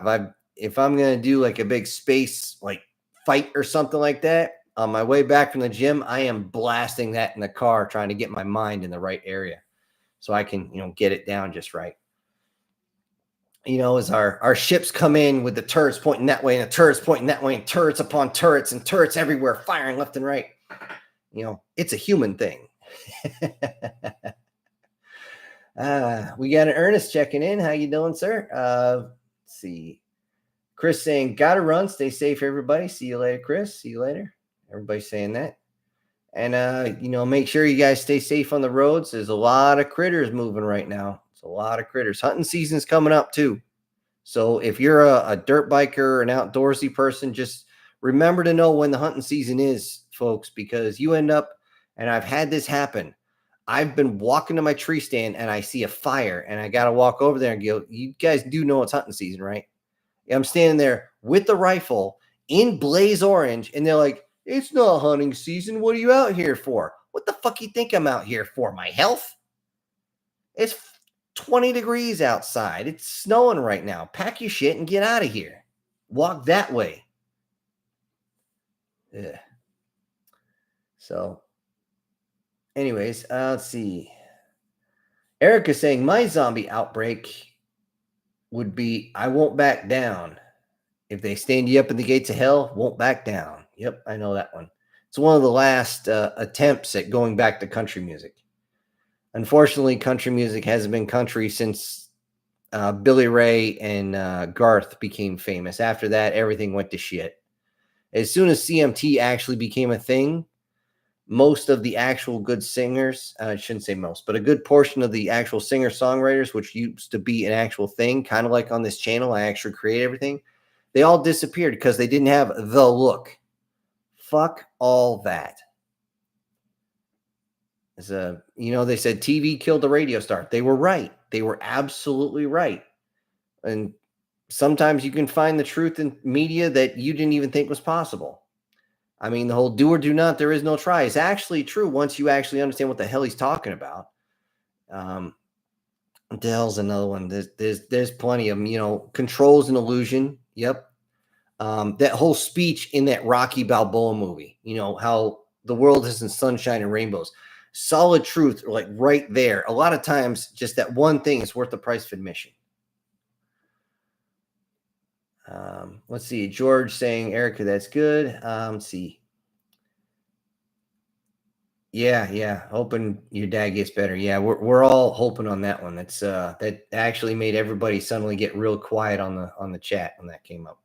if I'm gonna do like a big space like fight or something like that, on my way back from the gym, I am blasting that in the car, trying to get my mind in the right area so I can, get it down just right. As our ships come in with the turrets pointing that way and the turrets pointing that way and turrets upon turrets and turrets everywhere firing left and right. It's a human thing. We got an Ernest checking in. How you doing, sir? Let's see. Chris saying, gotta run. Stay safe, everybody. See you later, Chris. See you later. Everybody's saying that. And, make sure you guys stay safe on the roads. There's a lot of critters moving right now. It's a lot of critters. Hunting season's coming up, too. So if you're a dirt biker or an outdoorsy person, just remember to know when the hunting season is, folks, because you end up, and I've had this happen. I've been walking to my tree stand and I see a fire and I got to walk over there and go, you guys do know it's hunting season, right? I'm standing there with the rifle in blaze orange and they're like, it's not hunting season. What are you out here for? What the fuck you think I'm out here for? My health? It's 20 degrees outside. It's snowing right now. Pack your shit and get out of here. Walk that way. Yeah. So, anyways, let's see. Eric is saying my zombie outbreak would be I won't back down. If they stand you up in the gates of hell, won't back down. Yep, I know that one. It's one of the last attempts at going back to country music. Unfortunately, country music hasn't been country since Billy Ray and Garth became famous. After that, everything went to shit. As soon as CMT actually became a thing, most of the actual good singers, I shouldn't say most, but a good portion of the actual singer-songwriters, which used to be an actual thing, kind of like on this channel, I actually create everything, they all disappeared because they didn't have the look. Fuck all that. They said TV killed the radio star. They were right. They were absolutely right. And sometimes you can find the truth in media that you didn't even think was possible. I mean, the whole do or do not, there is no try is actually true once you actually understand what the hell he's talking about. What the hell's another one? There's plenty of them. Control's an illusion. Yep. That whole speech in that Rocky Balboa movie, how the world isn't sunshine and rainbows. Solid truth, like right there. A lot of times, just that one thing is worth the price of admission. Let's see. George saying, Erica, that's good. Let's see. Yeah, yeah. Hoping your dad gets better. Yeah, we're all hoping on that one. That actually made everybody suddenly get real quiet on the chat when that came up.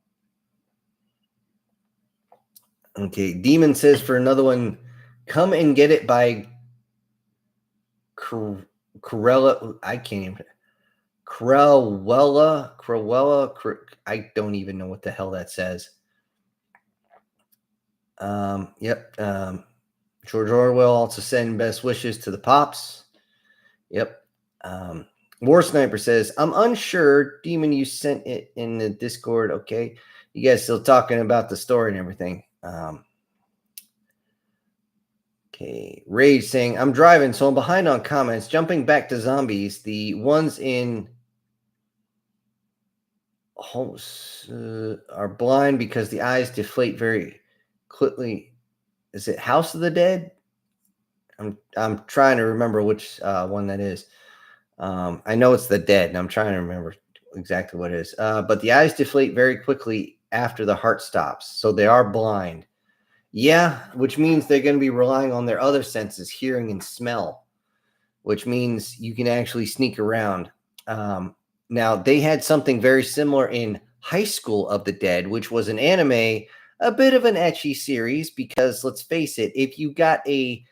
Okay, Demon says for another one, come and get it by Corella. I can't even. Crowella. I don't even know what the hell that says. Yep. George Orwell also send best wishes to the pops. Yep. Um, War Sniper says, I'm unsure. Demon, you sent it in the Discord. Okay. You guys still talking about the story and everything. Okay. Rage saying, I'm driving, so I'm behind on comments. Jumping back to zombies. The ones in homes are blind because the eyes deflate very quickly. Is it House of the Dead? I'm trying to remember which one that is. I know it's the Dead, and I'm trying to remember exactly what it is. But the eyes deflate very quickly after the heart stops, so they are blind. Yeah, which means they're going to be relying on their other senses, hearing and smell, which means you can actually sneak around. Now, they had something very similar in High School of the Dead, which was an anime, a bit of an ecchi series, because let's face it, if you got a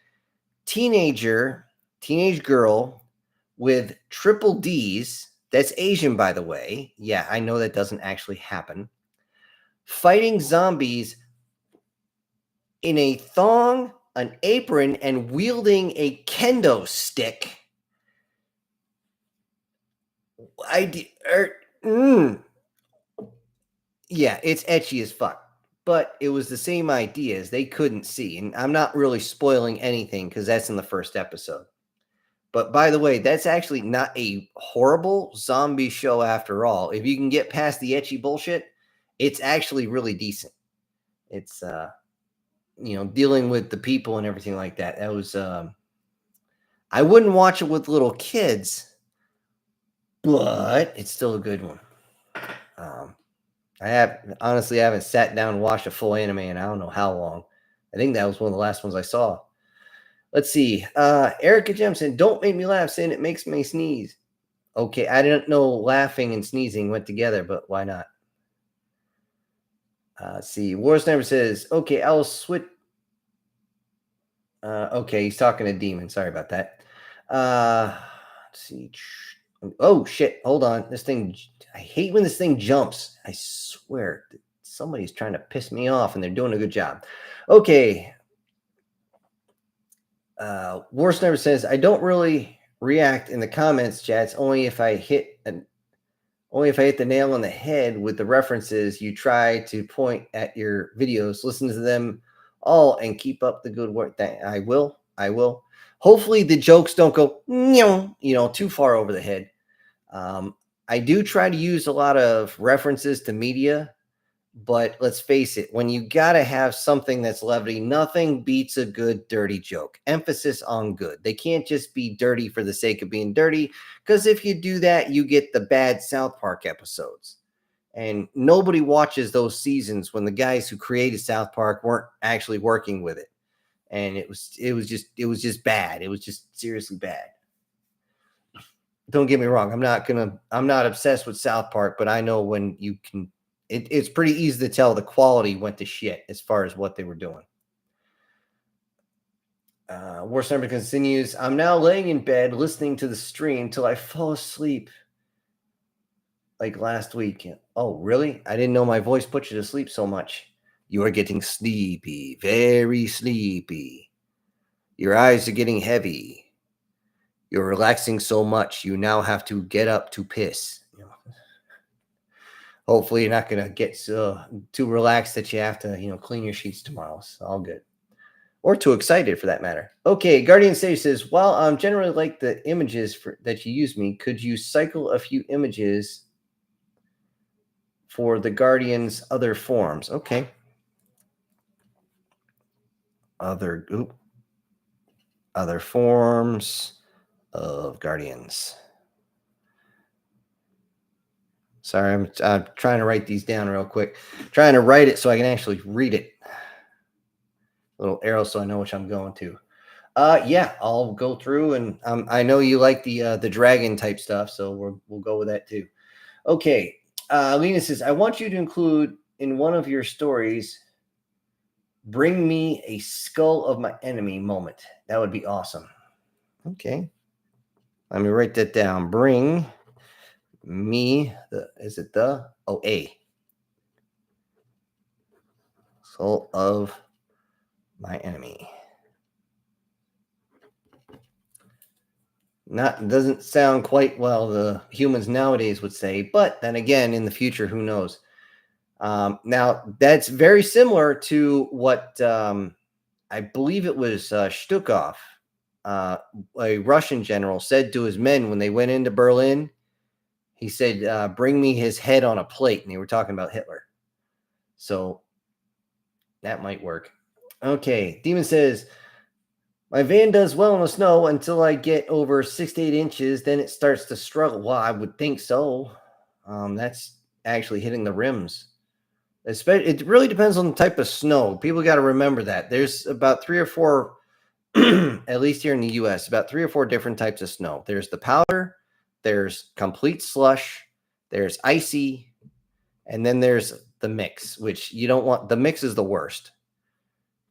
teenage girl with triple D's, that's Asian, by the way. Yeah, I know that doesn't actually happen. Fighting zombies in a thong, an apron, and wielding a kendo stick. Yeah, it's etchy as fuck. But it was the same ideas they couldn't see. And I'm not really spoiling anything because that's in the first episode. But by the way, that's actually not a horrible zombie show after all. If you can get past the etchy bullshit, it's actually really decent. It's dealing with the people and everything like that. That was I wouldn't watch it with little kids, but it's still a good one. I haven't sat down and watched a full anime in I don't know how long. I think that was one of the last ones I saw. Let's see. Erica Jemson, don't make me laugh, saying it makes me sneeze. Okay, I didn't know laughing and sneezing went together, but why not? Let's see. War Sniper says, okay, I'll switch. Okay, he's talking to Demon. Sorry about that. Let's see. Oh, shit. Hold on. This thing, I hate when this thing jumps. I swear. Somebody's trying to piss me off, and they're doing a good job. Okay. War Sniper says, I don't really react in the comments chats, only if I hit the nail on the head with the references you try to point at your videos. Listen to them all and keep up the good work. I will. Hopefully the jokes don't go, too far over the head. I do try to use a lot of references to media, but let's face it, when you got to have something that's levity, nothing beats a good dirty joke. Emphasis on good. They can't just be dirty for the sake of being dirty, because if you do that, you get the bad South Park episodes. And nobody watches those seasons when the guys who created South Park weren't actually working with it. And it was just bad. It was just seriously bad. Don't get me wrong. I'm not obsessed with South Park, but I know when you can it's pretty easy to tell the quality went to shit as far as what they were doing. War Sniper continues. I'm now laying in bed listening to the stream till I fall asleep. Like last week. Oh, really? I didn't know my voice put you to sleep so much. You are getting sleepy, very sleepy. Your eyes are getting heavy. You're relaxing so much, you now have to get up to piss. Hopefully you're not going to get too relaxed that you have to, clean your sheets tomorrow. It's all good. Or too excited for that matter. Okay, Guardian Sage says, while I'm generally like the images that you use me, could you cycle a few images for the Guardian's other forms? Okay. Other forms of Guardians. Sorry, I'm trying to write these down real quick. Trying to write it so I can actually read it. Little arrow so I know which I'm going to. Yeah, I'll go through, and I know you like the dragon type stuff, so we'll go with that too. Okay, Lena says, I want you to include in one of your stories, bring me a skull of my enemy moment. That would be awesome. Okay, let me write that down. Bring me a skull of my enemy. Not doesn't sound quite well the humans nowadays would say, but then again, in the future, who knows? Now that's very similar to what I believe it was Stukov, uh, a Russian general, said to his men when they went into Berlin. He said, "Bring me his head on a plate," and they were talking about Hitler. So that might work. Okay, Demon says, my van does well in the snow until I get over 6 to 8 inches. Then it starts to struggle. Well, I would think so. That's actually hitting the rims. It really depends on the type of snow. People got to remember that. There's about three or four, at least here in the US, about three or four different types of snow. There's the powder, there's complete slush, there's icy, and then there's the mix, which you don't want. The mix is the worst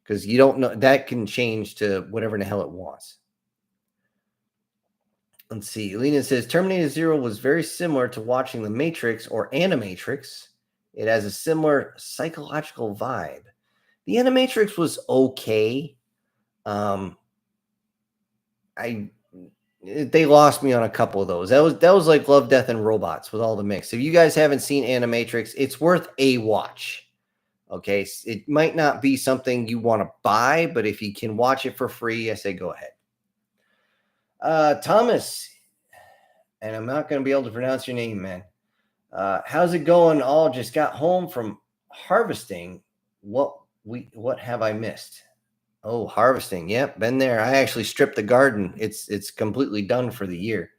because you don't know, that can change to whatever the hell it wants. Let's see. Lena says Terminator Zero was very similar to watching The Matrix or Animatrix. It has a similar psychological vibe. The Animatrix was okay. I They lost me on a couple of those. That was like Love, Death, and Robots with all the mix. If you guys haven't seen Animatrix, it's worth a watch. Okay, it might not be something you want to buy, but if you can watch it for free, I say go ahead. Thomas, and I'm not going to be able to pronounce your name, man. How's it going? All just got home from harvesting. What have I missed? Oh, harvesting. Yep, been there. I actually stripped the garden. It's completely done for the year.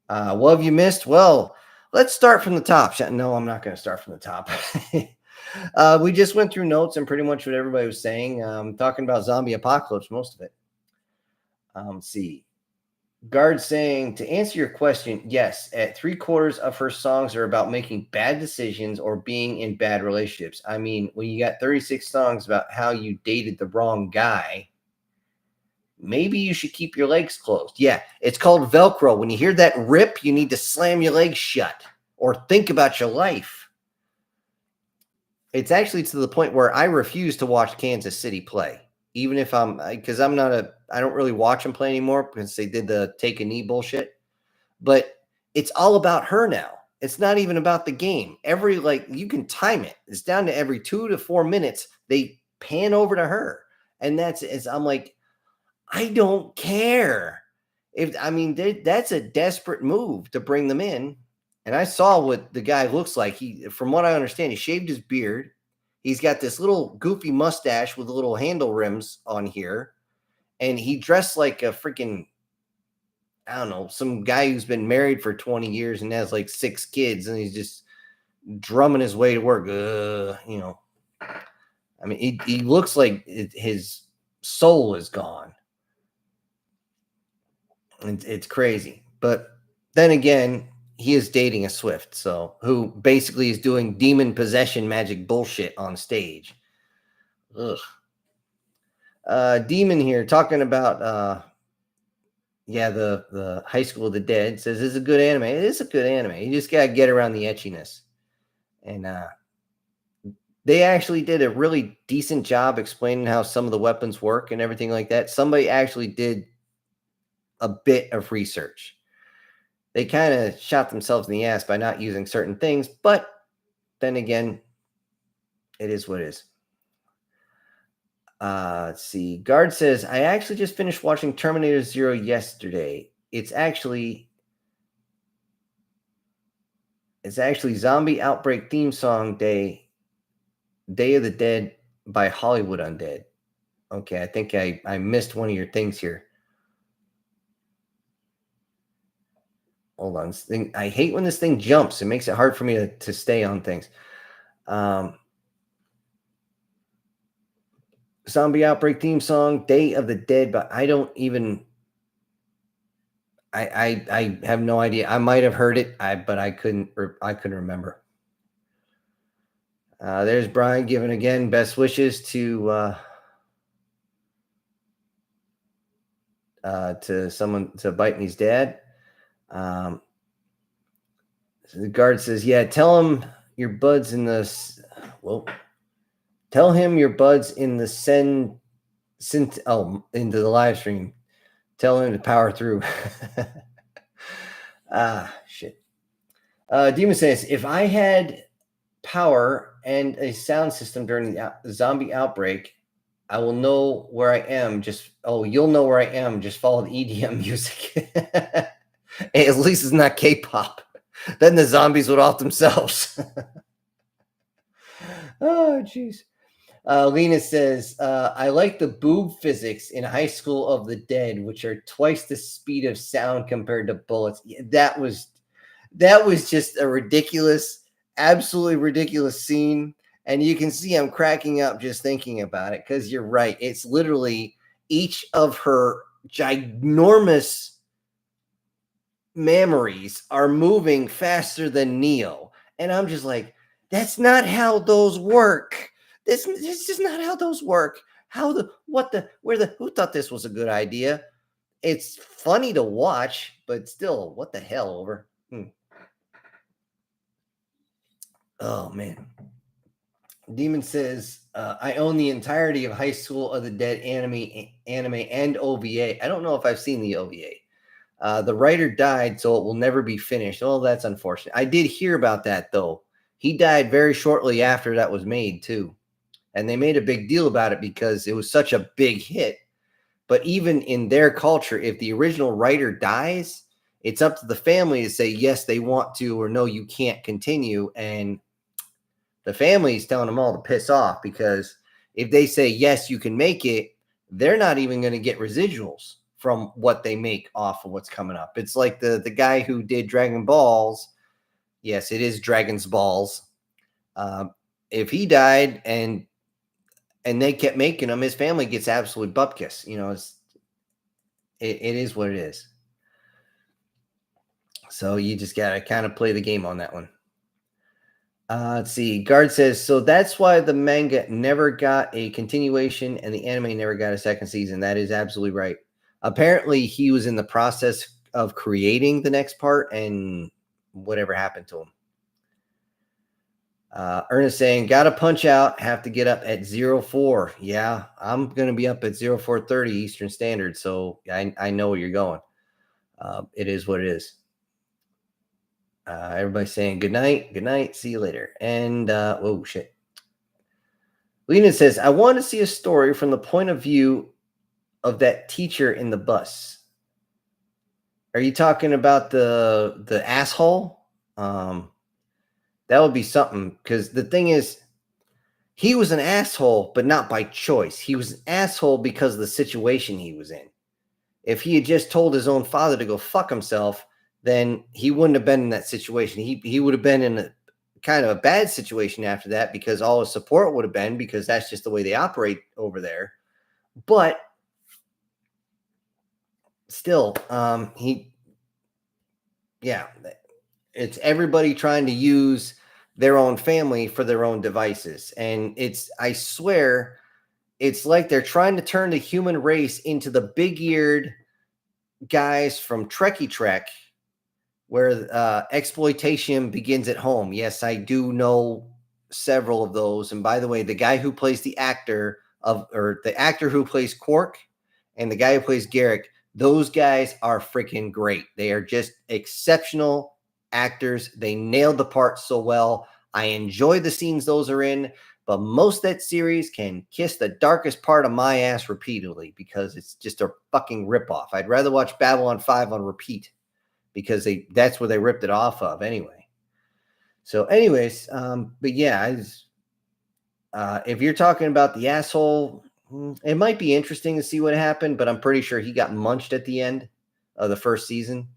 What have you missed? Well, let's start from the top. No, I'm not going to start from the top. We just went through notes and pretty much what everybody was saying. Talking about zombie apocalypse, most of it. See. Guard saying, to answer your question, yes, at 3/4 of her songs are about making bad decisions or being in bad relationships. I mean, when you got 36 songs about how you dated the wrong guy, maybe you should keep your legs closed. Yeah, it's called Velcro. When you hear that rip, you need to slam your legs shut or think about your life. It's actually to the point where I refuse to watch Kansas City play. Even if because I don't really watch them play anymore because they did the take a knee bullshit. But it's all about her now. It's not even about the game. You can time it. It's down to every 2 to 4 minutes, they pan over to her. And I'm like, I don't care. That's a desperate move to bring them in. And I saw what the guy looks like. From what I understand, he shaved his beard. He's got this little goofy mustache with little handle rims on here. And he dressed like a freaking, I don't know, some guy who's been married for 20 years and has like 6 kids. And he's just drumming his way to work. He looks like his soul is gone. It's crazy. But then again, he is dating a Swift, who basically is doing demon possession magic bullshit on stage. Ugh. Demon here talking about the High School of the Dead says it's a good anime. It is a good anime. You just gotta get around the etchiness. And they actually did a really decent job explaining how some of the weapons work and everything like that. Somebody actually did a bit of research. They kind of shot themselves in the ass by not using certain things, but then again, it is what it is. Let's see. Guard says, I actually just finished watching Terminator Zero yesterday. It's actually Zombie Outbreak theme song Day of the Dead by Hollywood Undead. Okay, I think I missed one of your things here. Hold on. I hate when this thing jumps. It makes it hard for me to stay on things. So zombie outbreak theme song, Day of the Dead, but I don't even I have no idea. I might have heard it, but I couldn't remember. There's Brian giving again best wishes to someone, to Bitney's dad. So the guard says, "Yeah, tell him your buds in the tell him your buds in the into the live stream. Tell him to power through." Shit. Demon says, if I had power and a sound system during the zombie outbreak, I will know where I am. You'll know where I am. Just follow the EDM music. Hey, at least it's not K-pop. Then the zombies would off themselves. Oh, jeez. Lena says, I like the boob physics in High School of the Dead, which are twice the speed of sound compared to bullets. That was just a ridiculous, absolutely ridiculous scene. And you can see I'm cracking up just thinking about it, because you're right. It's literally each of her ginormous memories are moving faster than Neo. And I'm just like, that's not how those work. This is just not how those work. Who thought this was a good idea? It's funny to watch, but still, what the hell, over? Oh, man. Demon says, I own the entirety of High School of the Dead anime and OVA. I don't know if I've seen the OVA. The writer died, so it will never be finished. Oh, that's unfortunate. I did hear about that, though. He died very shortly after that was made, too. And they made a big deal about it because it was such a big hit. But even in their culture, if the original writer dies, it's up to the family to say, yes, they want to, or no, you can't continue. And the family is telling them all to piss off, because if they say, yes, you can make it, they're not even going to get residuals from what they make off of what's coming up. It's like the guy who did Dragon Balls. Yes, it is Dragon's Balls. If he died and they kept making them, his family gets absolute bupkis. It is what it is. So you just got to kind of play the game on that one. Let's see. Guard says, so that's why the manga never got a continuation and the anime never got a second season. That is absolutely right. Apparently, he was in the process of creating the next part, and whatever happened to him. Ernest saying, gotta punch out, have to get up at 04. Yeah, I'm going to be up at 04:30 Eastern Standard, so I know where you're going. It is what it is. Everybody's saying good night, see you later. And, oh, shit. Lena says, I want to see a story from the point of view of that teacher in the bus. Are you talking about the asshole? That would be something, because the thing is, he was an asshole, but not by choice. He was an asshole because of the situation he was in. If he had just told his own father to go fuck himself, then he wouldn't have been in that situation. He would have been in a kind of a bad situation after that, because all his support would have been, because that's just the way they operate over there. But still, it's everybody trying to use their own family for their own devices. And I swear, it's like they're trying to turn the human race into the big-eared guys from Trekkie Trek, where exploitation begins at home. Yes, I do know several of those. And by the way, the guy who plays the actor who plays Quark and the guy who plays Garrick, those guys are freaking great. They are just exceptional actors. They nailed the part so well. I enjoy the scenes those are in, but most of that series can kiss the darkest part of my ass repeatedly, because it's just a fucking ripoff. I'd rather watch Babylon 5 on repeat, because that's where they ripped it off of anyway. So anyways, but yeah, if you're talking about the asshole, it might be interesting to see what happened, but I'm pretty sure he got munched at the end of the first season.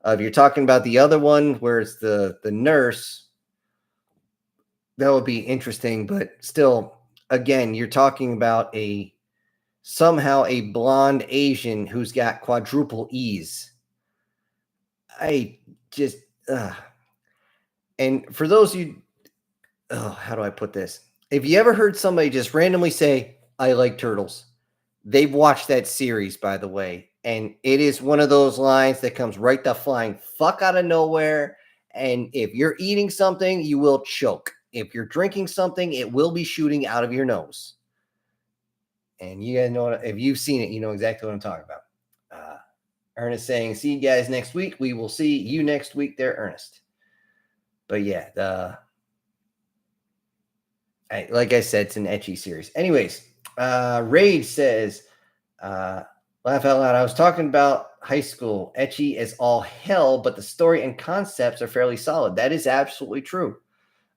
If you're talking about the other one where it's the nurse, that would be interesting, but still, again, you're talking about somehow a blonde Asian who's got quadruple E's. I just, and for those of you, how do I put this? If you ever heard somebody just randomly say, I like turtles, they've watched that series, by the way. And it is one of those lines that comes right the flying fuck out of nowhere. And if you're eating something, you will choke. If you're drinking something, it will be shooting out of your nose. And you guys know, if you've seen it, you know exactly what I'm talking about. Ernest saying, see you guys next week. We will see you next week there, Ernest. But yeah, like I said, it's an ecchi series. Anyways, Rage says, laugh out loud. I was talking about high school. Ecchi is all hell, but the story and concepts are fairly solid. That is absolutely true.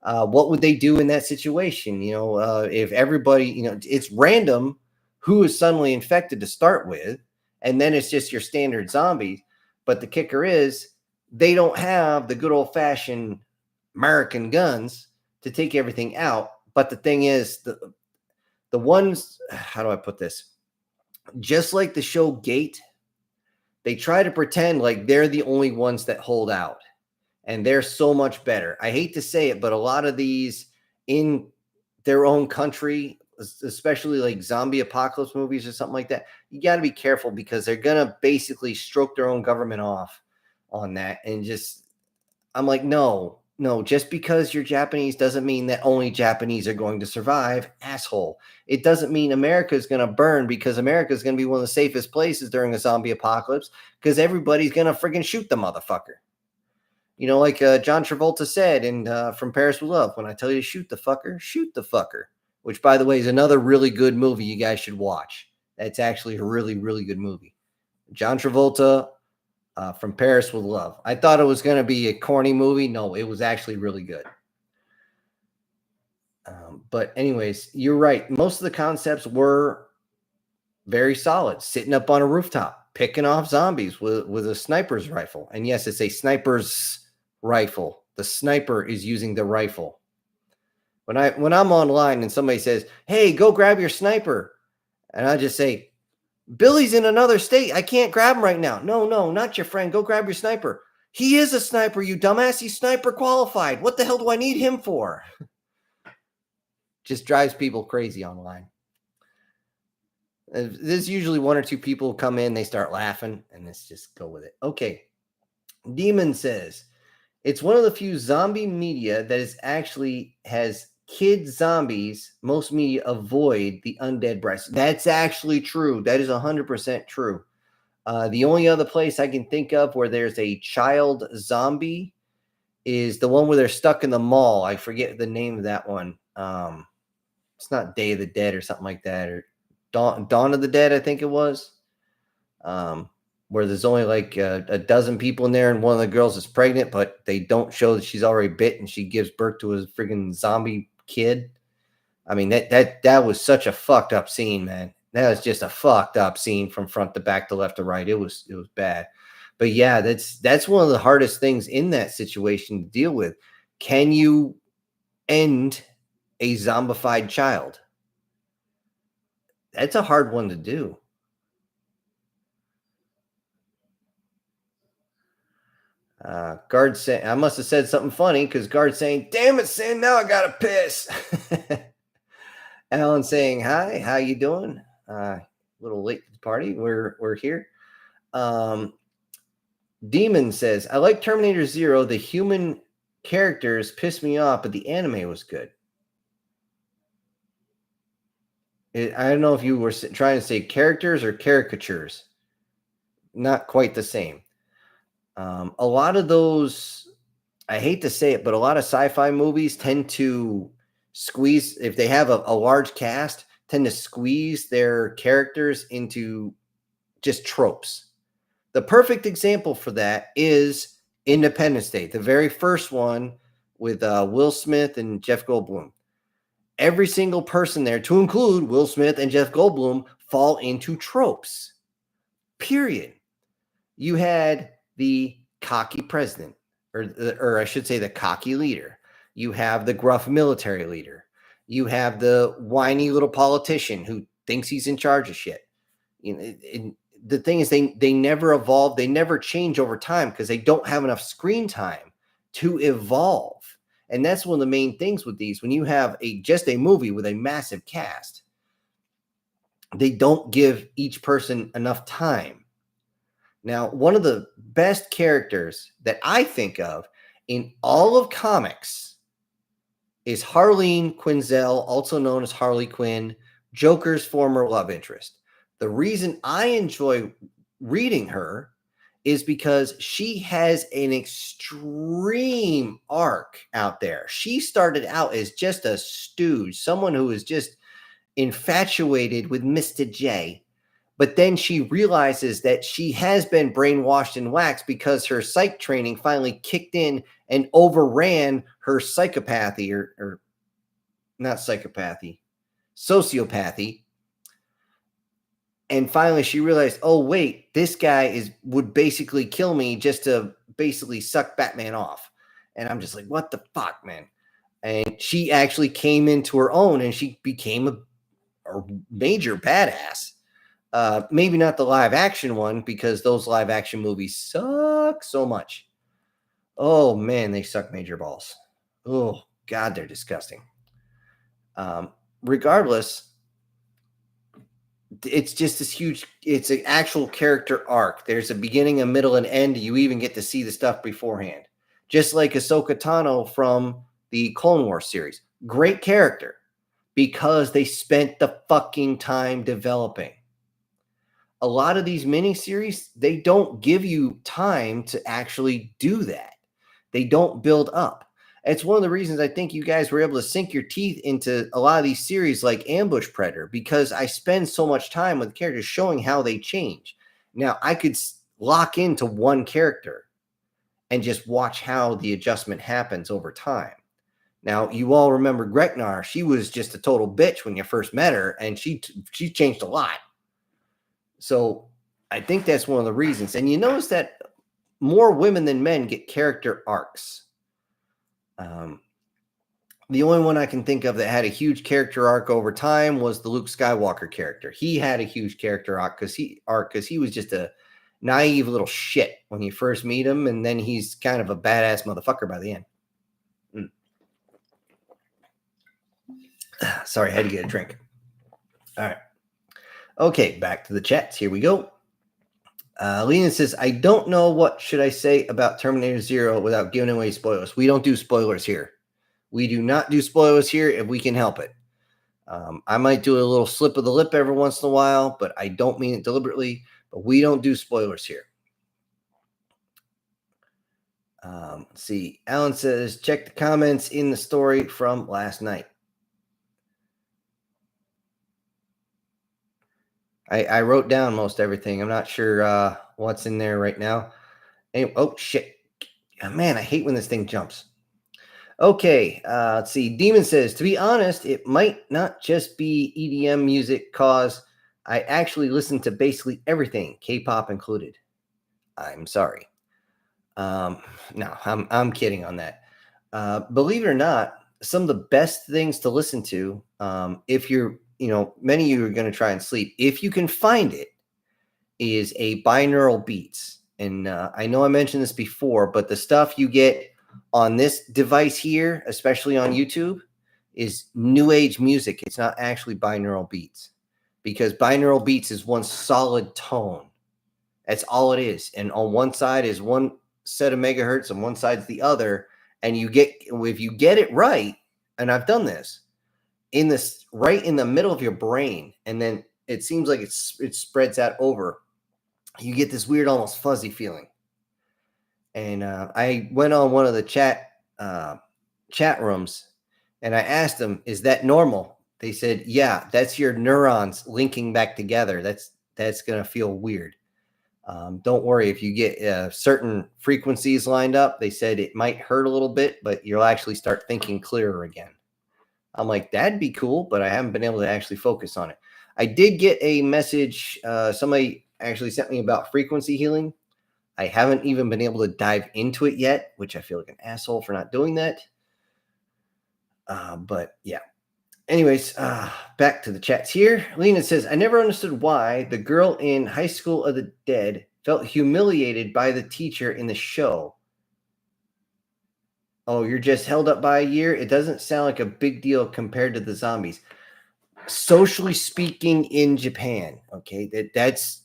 What would they do in that situation? If everybody, it's random who is suddenly infected to start with, and then it's just your standard zombies. But the kicker is they don't have the good old fashioned American guns to take everything out. But the thing is, the ones, how do I put this? Just like the show Gate, they try to pretend like they're the only ones that hold out. And they're so much better. I hate to say it, but a lot of these in their own country, especially like zombie apocalypse movies or something like that, you got to be careful because they're going to basically stroke their own government off on that. And just, I'm like, no, just because you're Japanese doesn't mean that only Japanese are going to survive, asshole. It doesn't mean America is going to burn because America is going to be one of the safest places during a zombie apocalypse because everybody's going to freaking shoot the motherfucker. Like John Travolta said in From Paris with Love, when I tell you to shoot the fucker, which, by the way, is another really good movie you guys should watch. That's actually a really, really good movie. John Travolta, From Paris with Love. I thought it was going to be a corny movie. No, it was actually really good. But anyways, you're right. Most of the concepts were very solid. Sitting up on a rooftop, picking off zombies with a sniper's rifle. And yes, it's a sniper's rifle. The sniper is using the rifle. When I'm online and somebody says, hey, go grab your sniper, and I just say, Billy's in another state, I can't grab him right now. No, not your friend. Go grab your sniper. He is a sniper, you dumbass. He's sniper qualified. What the hell do I need him for? Just drives people crazy online. There's usually one or two people come in, they start laughing, and let's just go with it. Okay. Demon says, it's one of the few zombie media that is actually has kid zombies. Most media avoid the undead breast. That's actually true. That is 100% true. The only other place I can think of where there's a child zombie is the one where they're stuck in the mall. I forget the name of that one. It's not Day of the Dead or something like that, or Dawn of the Dead, I think it was. Where there's only like a dozen people in there, and one of the girls is pregnant, but they don't show that she's already bit, and she gives birth to a friggin' zombie kid. I mean, that was such a fucked up scene, man. That was just a fucked up scene from front to back to left to right. It was bad. But yeah, that's one of the hardest things in that situation to deal with. Can you end a zombified child? That's a hard one to do. Guard saying, I must have said something funny because Guard saying, damn it, Sin, now I gotta piss. Alan saying, hi, how you doing? A little late to the party. We're here. Demon says, I like Terminator Zero. The human characters pissed me off, but the anime was good. I don't know if you were trying to say characters or caricatures. Not quite the same. A lot of those, I hate to say it, but a lot of sci-fi movies tend to squeeze, if they have a large cast, tend to squeeze their characters into just tropes. The perfect example for that is Independence Day, the very first one with Will Smith and Jeff Goldblum. Every single person there, to include Will Smith and Jeff Goldblum, fall into tropes. Period. You had the cocky president, or I should say the cocky leader. You have the gruff military leader. You have the whiny little politician who thinks he's in charge of shit. You know, the thing is, they never evolve. They never change over time because they don't have enough screen time to evolve. And that's one of the main things with these. When you have just a movie with a massive cast, they don't give each person enough time. Now, one of the best characters that I think of in all of comics is Harleen Quinzel, also known as Harley Quinn, Joker's former love interest. The reason I enjoy reading her is because she has an extreme arc out there. She started out as just a stooge, someone who was just infatuated with Mr. J. But then she realizes that she has been brainwashed and waxed because her psych training finally kicked in and overran her psychopathy or not psychopathy, sociopathy. And finally she realized, oh, wait, this guy would basically kill me just to basically suck Batman off. And I'm just like, what the fuck, man? And she actually came into her own and she became a major badass. Maybe not the live action one because those live action movies suck so much. Oh man, they suck major balls. Oh God, they're disgusting. Regardless, it's just this huge, it's an actual character arc. There's a beginning, a middle, and end. You even get to see the stuff beforehand. Just like Ahsoka Tano from the Clone Wars series. Great character because they spent the fucking time developing. A lot of these miniseries, they don't give you time to actually do that. They don't build up. It's one of the reasons I think you guys were able to sink your teeth into a lot of these series like Ambush Predator, because I spend so much time with characters showing how they change. Now, I could lock into one character and just watch how the adjustment happens over time. Now, you all remember Greknar. She was just a total bitch when you first met her, and she changed a lot. So I think that's one of the reasons. And you notice that more women than men get character arcs. The only one I can think of that had a huge character arc over time was the Luke Skywalker character. He had a huge character arc because he was just a naive little shit when you first meet him, and then he's kind of a badass motherfucker by the end. Sorry, I had to get a drink. All right. Okay, back to the chats. Here we go. Lena says, I don't know what should I say about Terminator Zero without giving away spoilers. We don't do spoilers here. We do not do spoilers here if we can help it. I might do a little slip of the lip every once in a while, but I don't mean it deliberately. But we don't do spoilers here. Let's see. Alan says, check the comments in the story from last night. I wrote down most everything. I'm not sure what's in there right now. Anyway, oh, shit. Oh, man, I hate when this thing jumps. Okay, let's see. Demon says, to be honest, it might not just be EDM music cause I actually listen to basically everything, K-pop included. I'm sorry. No, I'm kidding on that. Believe it or not, some of the best things to listen to, if you're, many of you are going to try and sleep, if you can find it, is a binaural beats. And I know I mentioned this before, but the stuff you get on this device here, especially on YouTube, is new age music. It's not actually binaural beats, because binaural beats is one solid tone. That's all it is. And on one side is one set of megahertz and one side's the other. And if you get it right, and I've done this, right in the middle of your brain, and then it seems like it spreads out over, you get this weird, almost fuzzy feeling. And I went on one of the chat rooms, and I asked them, "Is that normal?" They said, "Yeah, that's your neurons linking back together. That's gonna feel weird. Don't worry if you get certain frequencies lined up." They said it might hurt a little bit, but you'll actually start thinking clearer again. I'm like, that'd be cool, but I haven't been able to actually focus on it. I did get a message. Somebody actually sent me about frequency healing. I haven't even been able to dive into it yet, which I feel like an asshole for not doing that. But yeah. Anyways, back to the chats here. Lena says, I never understood why the girl in High School of the Dead felt humiliated by the teacher in the show. Oh, you're just held up by a year? It doesn't sound like a big deal compared to the zombies. Socially speaking, in Japan, okay, that's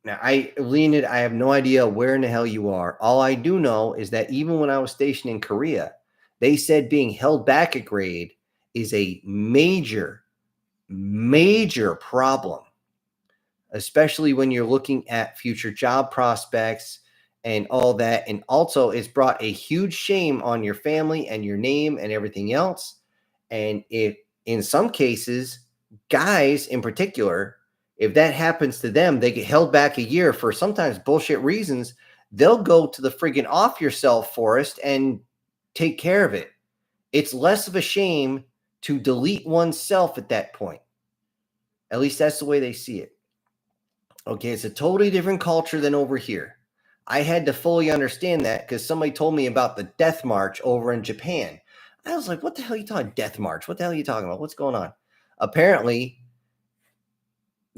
now Leonid, I have no idea where in the hell you are. All I do know is that even when I was stationed in Korea, they said being held back a grade is a major, major problem, especially when you're looking at future job prospects and all that. And also, it's brought a huge shame on your family and your name and everything else. And if in some cases, guys in particular, if that happens to them, they get held back a year for sometimes bullshit reasons. They'll go to the friggin' off yourself forest and take care of it. It's less of a shame to delete oneself at that point. At least that's the way they see it. Okay, it's a totally different culture than over here. I had to fully understand that because somebody told me about the death march over in Japan. I was like, what the hell are you talking death march? What the hell are you talking about? What's going on? Apparently,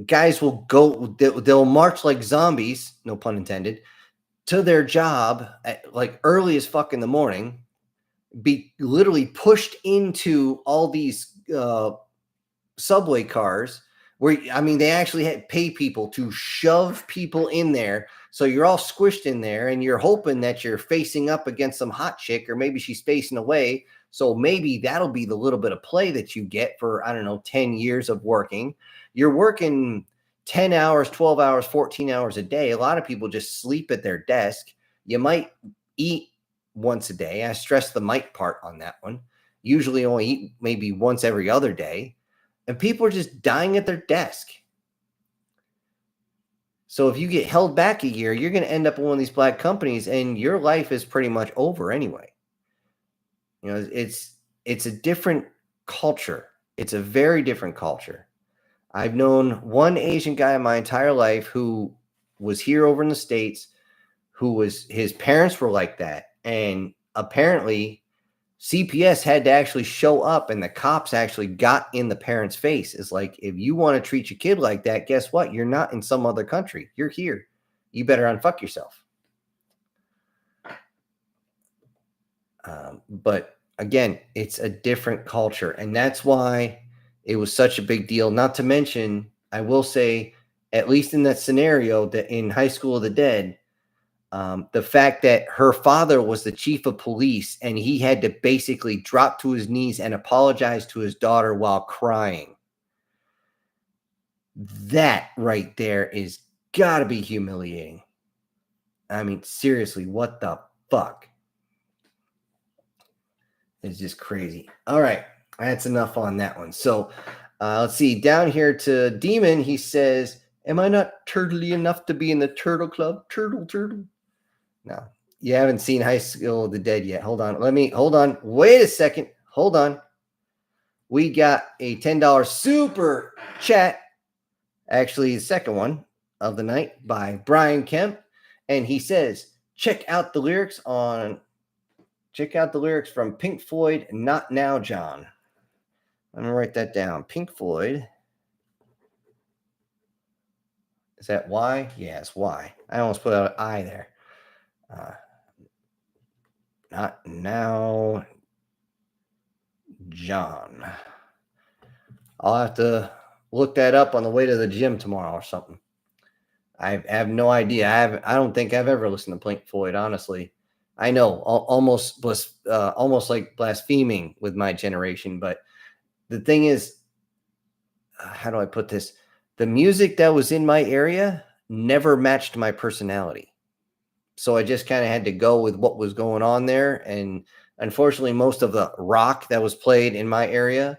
guys will go, they'll march like zombies, no pun intended, to their job at like early as fuck in the morning, be literally pushed into all these subway cars where, I mean, they actually had pay people to shove people in there. So you're all squished in there and you're hoping that you're facing up against some hot chick, or maybe she's facing away. So maybe that'll be the little bit of play that you get for, I don't know, 10 years of working. You're working 10 hours, 12 hours, 14 hours a day. A lot of people just sleep at their desk. You might eat once a day. I stress the might part on that one. Usually only eat maybe once every other day. And people are just dying at their desk. So if you get held back a year, you're going to end up in one of these black companies and your life is pretty much over anyway. You know, it's a different culture. It's a very different culture. I've known one Asian guy in my entire life who was here over in the States, his parents were like that. And apparently CPS had to actually show up and the cops actually got in the parents' face. It's like, if you want to treat your kid like that, guess what? You're not in some other country. You're here. You better unfuck yourself. But again, it's a different culture. And that's why it was such a big deal. Not to mention, I will say, at least in that scenario, that in High School of the Dead, the fact that her father was the chief of police and he had to basically drop to his knees and apologize to his daughter while crying. That right there is gotta be humiliating. I mean, seriously, what the fuck? It's just crazy. All right, that's enough on that one. So let's see. Down here to Demon, he says, am I not turtly enough to be in the turtle club? Turtle. No, you haven't seen High School of the Dead yet. Hold on. Hold on. Wait a second. Hold on. We got a $10 super chat. Actually, the second one of the night by Brian Kemp. And he says, check out the lyrics from Pink Floyd, Not Now, John. Let me write that down. Pink Floyd. Is that Y? Yeah, it's Y. I almost put out an I there. Not Now, John. I'll have to look that up on the way to the gym tomorrow or something. I have no idea. I don't think I've ever listened to Pink Floyd, honestly. I know, almost like blaspheming with my generation. But the thing is, how do I put this? The music that was in my area never matched my personality. So I just kind of had to go with what was going on there. And unfortunately, most of the rock that was played in my area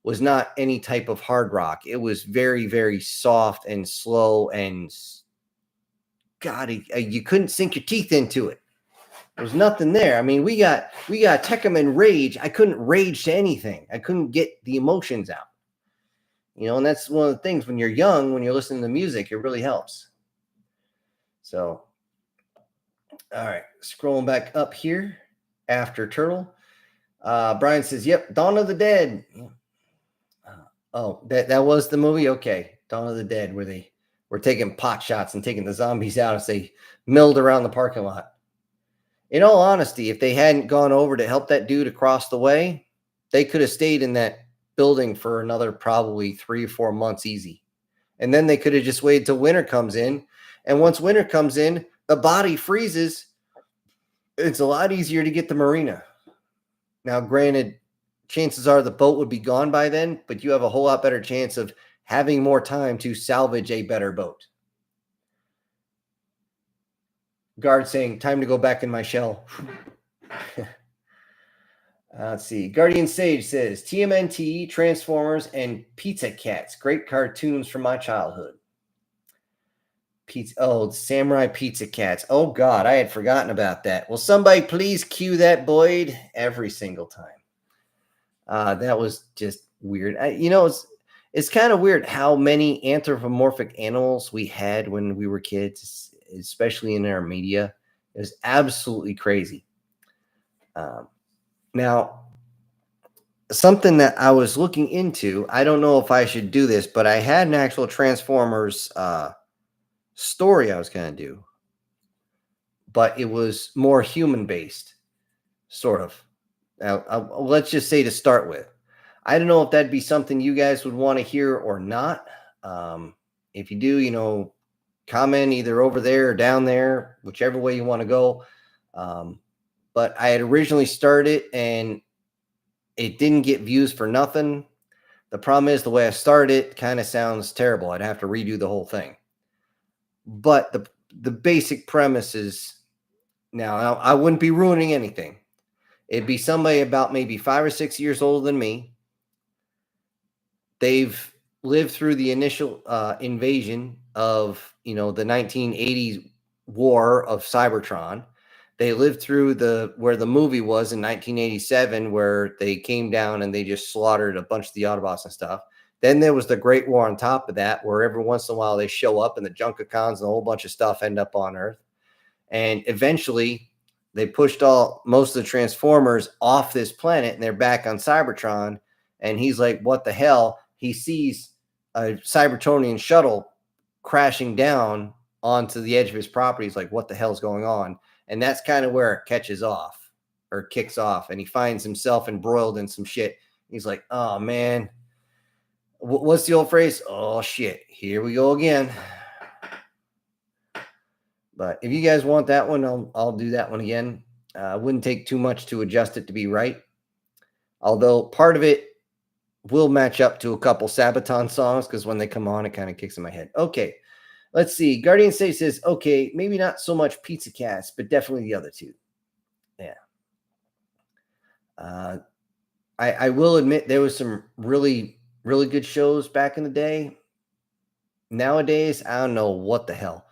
was not any type of hard rock. It was very, very soft and slow, and God, you couldn't sink your teeth into it. There was nothing there. I mean, we got Tekkaman Rage. I couldn't rage to anything. I couldn't get the emotions out. You know, and that's one of the things when you're young, when you're listening to music, it really helps. So, all right, scrolling back up here after Turtle. Brian says, "Yep, Dawn of the Dead." Oh, that was the movie. Okay, Dawn of the Dead, where they were taking pot shots and taking the zombies out as they milled around the parking lot. In all honesty, if they hadn't gone over to help that dude across the way, they could have stayed in that building for another probably 3 or 4 months easy. And then they could have just waited till winter comes in. And once winter comes in, the body freezes. It's a lot easier to get the marina. Now, granted, chances are the boat would be gone by then, but you have a whole lot better chance of having more time to salvage a better boat. Guard saying, time to go back in my shell. Let's see. Guardian Sage says, TMNT, Transformers, and Pizza Cats. Great cartoons from my childhood. Samurai Pizza Cats. Oh, God, I had forgotten about that. Will somebody please cue that, Boyd? Every single time. That was just weird. It's kind of weird how many anthropomorphic animals we had when we were kids, especially in our media. It was absolutely crazy. Now, something that I was looking into, I don't know if I should do this, but I had an actual Transformers story I was going to do, but it was more human based, sort of. Let's just say to start with. I don't know if that'd be something you guys would want to hear or not. If you do, comment either over there or down there, whichever way you want to go. But I had originally started and it didn't get views for nothing. The problem is the way I started it kind of sounds terrible. I'd have to redo the whole thing. But the basic premise is now I wouldn't be ruining anything. It'd be somebody about maybe 5 or 6 years older than me. They've lived through the initial invasion of, the 1980s war of Cybertron. They lived through where the movie was in 1987, where they came down and they just slaughtered a bunch of the Autobots and stuff. Then there was the Great War on top of that, where every once in a while they show up and the Junkacons and a whole bunch of stuff end up on Earth. And eventually they pushed most of the Transformers off this planet and they're back on Cybertron. And he's like, what the hell? He sees a Cybertronian shuttle crashing down onto the edge of his property. He's like, what the hell's going on? And that's kind of where it catches off or kicks off. And he finds himself embroiled in some shit. He's like, oh, man. What's the old phrase? Oh, shit. Here we go again. But if you guys want that one, I'll do that one again. Wouldn't take too much to adjust it to be right. Although part of it will match up to a couple Sabaton songs because when they come on, it kind of kicks in my head. Okay, let's see. Guardian State says, okay, maybe not so much Pizza Cats, but definitely the other two. Yeah. I will admit there was some really, really good shows back in the day. Nowadays, I don't know what the hell.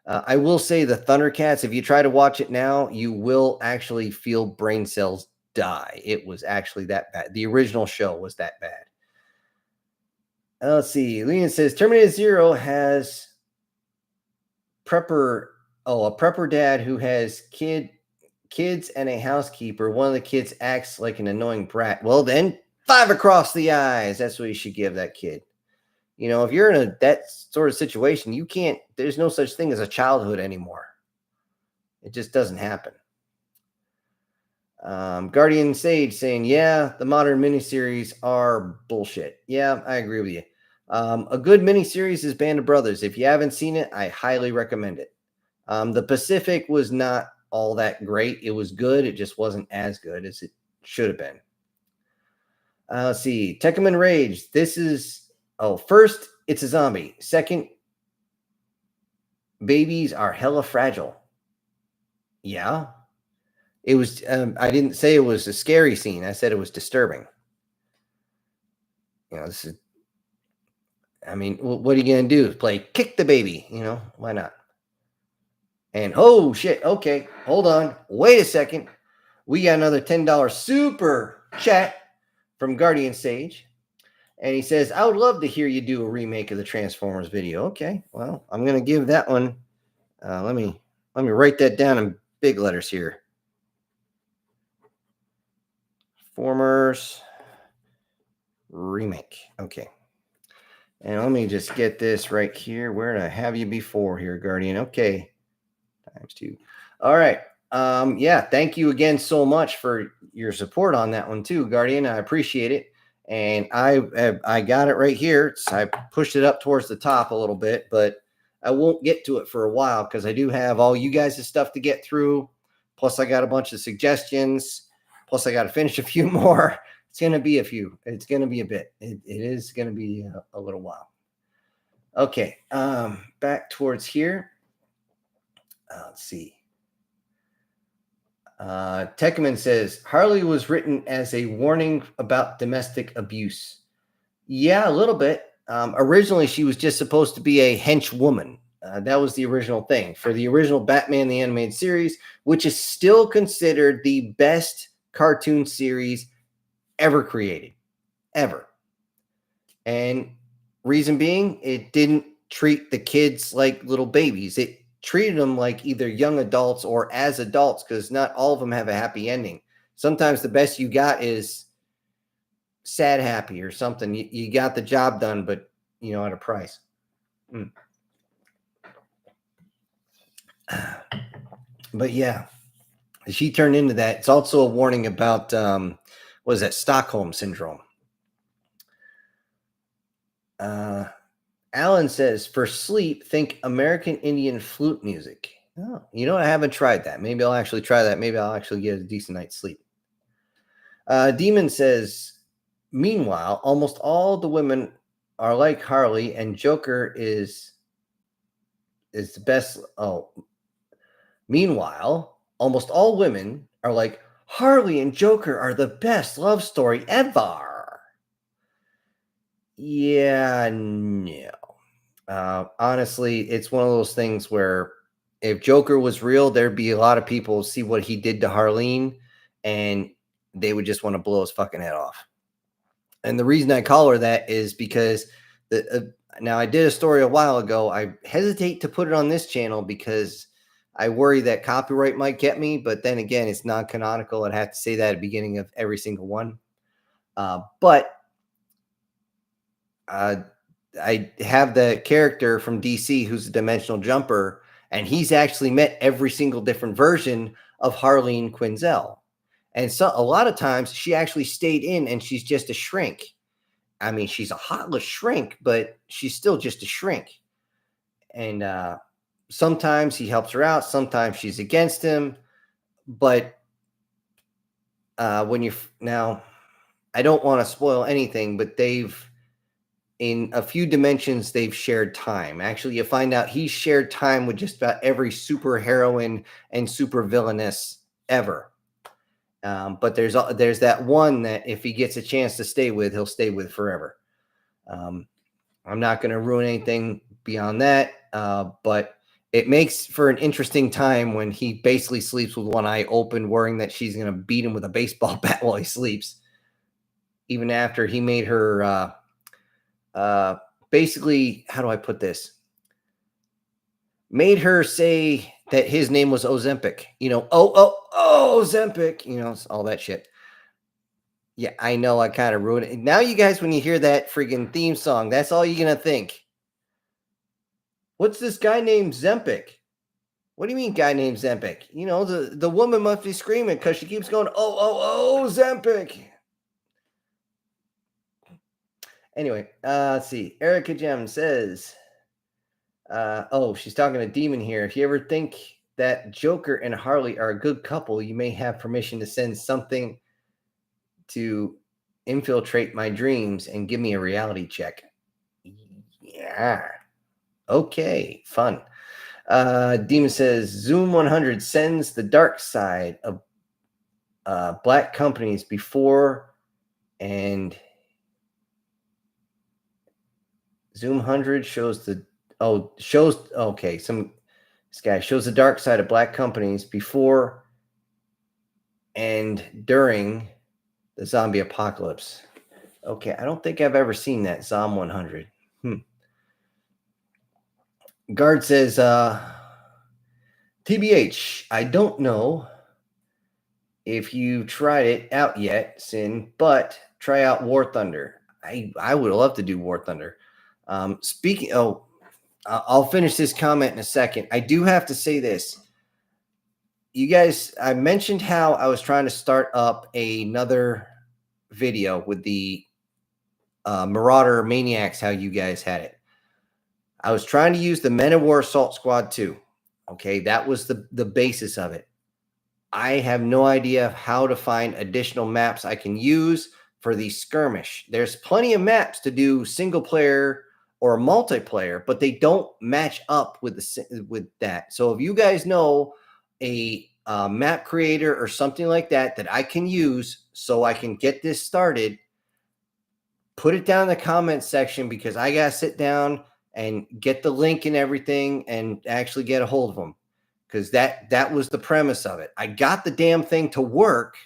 I will say the Thundercats, if you try to watch it now, you will actually feel brain cells die. It was actually that bad. The original show was that bad. Let's see. Leon says Terminator Zero has a prepper dad who has kids and a housekeeper. One of the kids acts like an annoying brat. Well, then 5 across the eyes. That's what you should give that kid. If you're in that sort of situation, there's no such thing as a childhood anymore. It just doesn't happen. Guardian Sage saying, yeah, the modern miniseries are bullshit. Yeah, I agree with you. A good miniseries is Band of Brothers. If you haven't seen it, I highly recommend it. The Pacific was not all that great. It was good. It just wasn't as good as it should have been. Let's see. Tekkaman Rage. This is... first, it's a zombie. Second, babies are hella fragile. Yeah. It was, I didn't say it was a scary scene. I said it was disturbing. What are you going to do? Play kick the baby? Why not? And, oh, shit. Okay, hold on. Wait a second. We got another $10 super chat from Guardian Sage. And he says, I would love to hear you do a remake of the Transformers video. Okay, well, I'm going to give that one. Let me write that down in big letters here. Transformers remake. Okay. And let me just get this right here. Where did I have you before here, Guardian? Okay. ×2. All right. Yeah, thank you again so much for your support on that one too, Guardian. I appreciate it. And I got it right here. I pushed it up towards the top a little bit, but I won't get to it for a while because I do have all you guys' stuff to get through. Plus, I got a bunch of suggestions. Plus, I got to finish a few more. It's going to be a few. It's going to be a bit. It is going to be a little while. Okay. Back towards here. Let's see. Tekman says Harley was written as a warning about domestic abuse. Yeah, a little bit. Originally, she was just supposed to be a henchwoman. That was the original thing for the original Batman the Animated Series, which is still considered the best cartoon series ever created, ever. And reason being, it didn't treat the kids like little babies. It treated them like either young adults or as adults, because not all of them have a happy ending. Sometimes the best you got is sad happy or something. You got the job done, but at a price. But yeah, she turned into that. It's also a warning about what is that, Stockholm syndrome. Alan says, for sleep, think American Indian flute music. Oh, I haven't tried that. Maybe I'll actually try that. Maybe I'll actually get a decent night's sleep. Demon says, meanwhile, almost all the women are like Harley, and Joker is the best. Oh, meanwhile, almost all women are like Harley and Joker are the best love story ever. Yeah, no. Honestly, it's one of those things where if Joker was real, there'd be a lot of people see what he did to Harleen and they would just want to blow his fucking head off. And the reason I call her that is because now I did a story a while ago. I hesitate to put it on this channel because I worry that copyright might get me, but then again, it's non-canonical. I'd have to say that at the beginning of every single one. But I have the character from DC who's a dimensional jumper, and he's actually met every single different version of Harleen Quinzel. And so a lot of times she actually stayed in and she's just a shrink. I mean, she's a heartless shrink, but she's still just a shrink. And sometimes he helps her out. Sometimes she's against him. But now, I don't want to spoil anything, but in a few dimensions, they've shared time. Actually, you find out he's shared time with just about every super heroine and super villainess ever. But there's that one that if he gets a chance to stay with, he'll stay with forever. I'm not going to ruin anything beyond that, but it makes for an interesting time when he basically sleeps with one eye open, worrying that she's going to beat him with a baseball bat while he sleeps, even after he made her basically, how do I put this? Made her say that his name was Ozempic. Ozempic, all that shit. Yeah, I know I kind of ruined it. Now you guys, when you hear that friggin' theme song, that's all you're going to think. What's this guy named Zempic? What do you mean guy named Zempic? The woman must be screaming because she keeps going, oh, Zempic. Anyway, let's see. Erica Gem says, she's talking to Demon here. If you ever think that Joker and Harley are a good couple, you may have permission to send something to infiltrate my dreams and give me a reality check. Yeah. Okay, fun. Demon says, Zoom 100 sends the dark side of black companies before, and Zoom 100 shows this guy shows the dark side of black companies before and during the zombie apocalypse. Okay, I don't think I've ever seen that, Zom 100. Guard says, TBH, I don't know if you tried it out yet, Sin, but try out War Thunder. I would love to do War Thunder. Speaking, I'll finish this comment in a second. I do have to say this. You guys, I mentioned how I was trying to start up another video with the Marauder Maniacs, how you guys had it. I was trying to use the Men of War Assault Squad 2. Okay, that was the basis of it. I have no idea how to find additional maps I can use for the skirmish. There's plenty of maps to do single player or multiplayer, but they don't match up with that. So if you guys know a map creator or something like that that I can use so I can get this started, put it down in the comments section, because I gotta sit down and get the link and everything and actually get a hold of them, because that was the premise of it. I got the damn thing to work.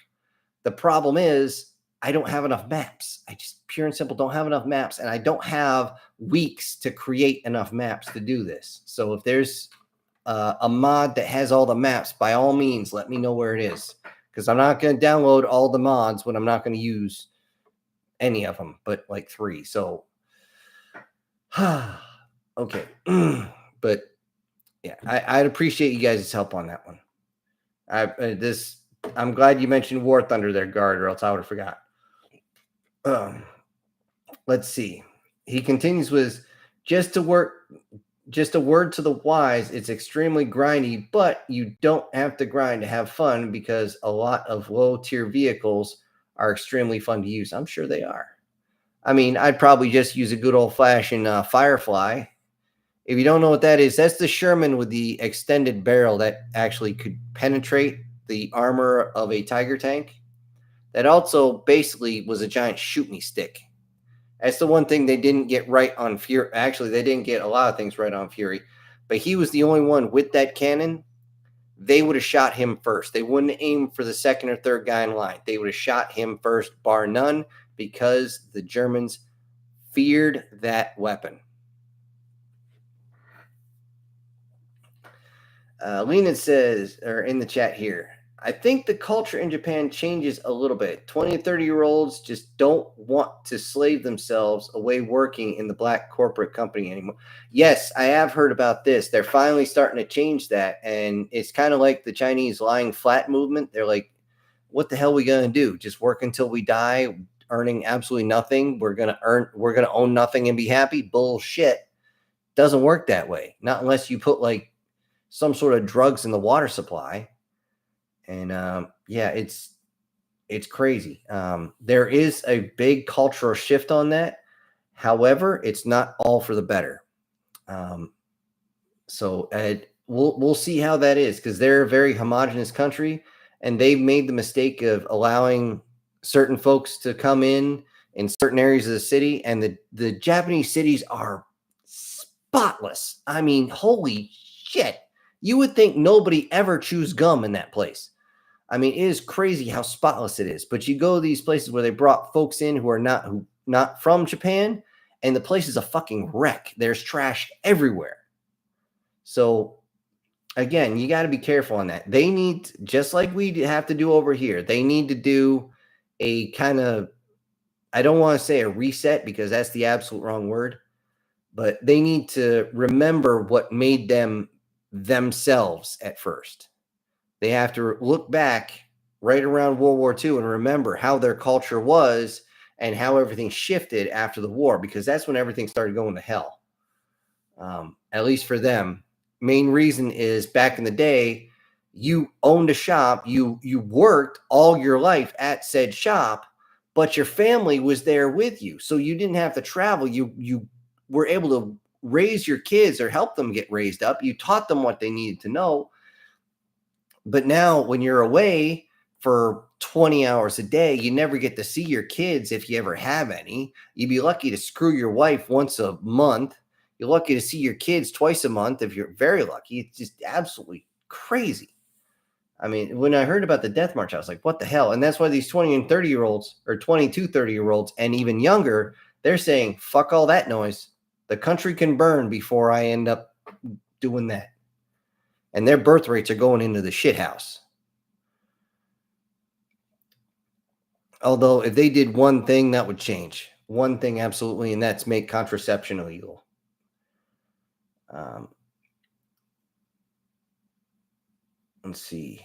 The problem is I don't have enough maps. I just pure and simple don't have enough maps, and I don't have weeks to create enough maps to do this. So if there's a mod that has all the maps, by all means, let me know where it is, because I'm not going to download all the mods when I'm not going to use any of them, but like 3. So, okay. But yeah, I'd appreciate you guys' help on that one. I'm glad you mentioned War Thunder there, Guard, or else I would have forgot. Let's see. He continues with just a word to the wise. It's extremely grindy, but you don't have to grind to have fun, because a lot of low tier vehicles are extremely fun to use. I'm sure they are. I mean, I'd probably just use a good old fashioned Firefly. If you don't know what that is, that's the Sherman with the extended barrel that actually could penetrate the armor of a Tiger tank. That also basically was a giant shoot-me stick. That's the one thing they didn't get right on Fury. Actually, they didn't get a lot of things right on Fury, but he was the only one with that cannon. They would have shot him first. They wouldn't aim for the second or third guy in line. They would have shot him first, bar none, because the Germans feared that weapon. Lena says, or in the chat here, I think the culture in Japan changes a little bit. 20 and 30-year-olds just don't want to slave themselves away working in the black corporate company anymore. Yes, I have heard about this. They're finally starting to change that. And it's kind of like the Chinese lying flat movement. They're like, what the hell are we going to do? Just work until we die, earning absolutely nothing. We're going to own nothing and be happy? Bullshit. Doesn't work that way. Not unless you put like some sort of drugs in the water supply. And yeah, it's crazy. There is a big cultural shift on that. However, it's not all for the better. So we'll see how that is, because they're a very homogenous country, and they've made the mistake of allowing certain folks to come in certain areas of the city, and the Japanese cities are spotless. I mean, holy shit. You would think nobody ever chews gum in that place. I mean, it is crazy how spotless it is. But you go to these places where they brought folks in who are not from Japan, and the place is a fucking wreck. There's trash everywhere. So again, you got to be careful on that. They need, just like we have to do over here, they need to do a kind of, I don't want to say a reset, because that's the absolute wrong word, but they need to remember what made them themselves at first. They have to look back right around World War II and remember how their culture was and how everything shifted after the war, because that's when everything started going to hell. At least for them. Main reason is, back in the day, you owned a shop, you worked all your life at said shop, but your family was there with you. So you didn't have to travel. You were able to raise your kids or help them get raised up. You taught them what they needed to know. But now when you're away for 20 hours a day, you never get to see your kids, if you ever have any. You'd be lucky to screw your wife once a month. You're lucky to see your kids twice a month if you're very lucky. It's just absolutely crazy. I mean, when I heard about the death march, I was like, what the hell? And that's why these 20 and 30-year-olds, or 22, 30-year-olds, and even younger, they're saying, fuck all that noise. The country can burn before I end up doing that. And their birth rates are going into the shit house. Although if they did one thing, that would change. One thing absolutely, and that's make contraception illegal. Let's see.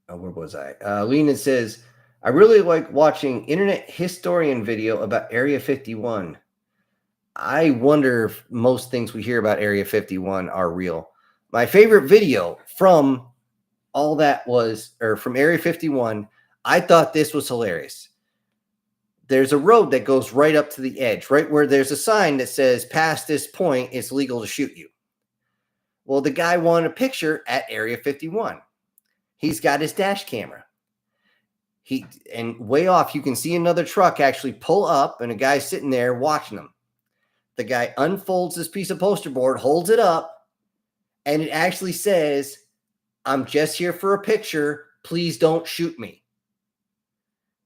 Oh, where was I? Lena says, I really like watching internet historian video about Area 51. I wonder if most things we hear about Area 51 are real. My favorite video from all that was, or from Area 51, I thought this was hilarious. There's a road that goes right up to the edge, right where there's a sign that says, past this point, it's legal to shoot you. Well, the guy wanted a picture at Area 51. He's got his dash camera. And way off, you can see another truck actually pull up, and a guy sitting there watching them. The guy unfolds this piece of poster board, holds it up, and it actually says, I'm just here for a picture. Please don't shoot me.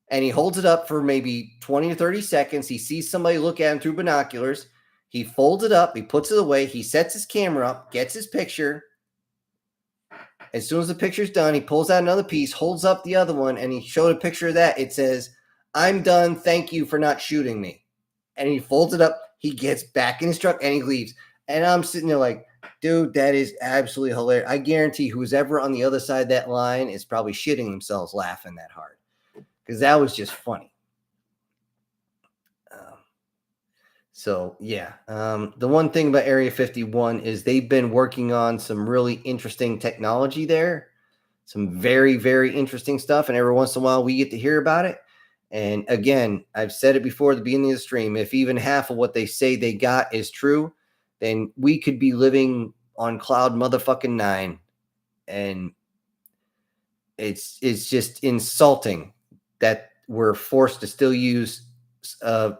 And he holds it up for maybe 20 or 30 seconds. He sees somebody look at him through binoculars. He folds it up. He puts it away. He sets his camera up, gets his picture. As soon as the picture's done, he pulls out another piece, holds up the other one, and he showed a picture of that. It says, I'm done. Thank you for not shooting me. And he folds it up. He gets back in his truck and he leaves. And I'm sitting there like, dude, that is absolutely hilarious. I guarantee who's ever on the other side of that line is probably shitting themselves laughing that hard, because that was just funny. So, yeah. The one thing about Area 51 is they've been working on some really interesting technology there. Some very, very interesting stuff. And every once in a while, we get to hear about it. And again, I've said it before at the beginning of the stream. If even half of what they say they got is true, then we could be living on cloud motherfucking 9. And it's just insulting that we're forced to still use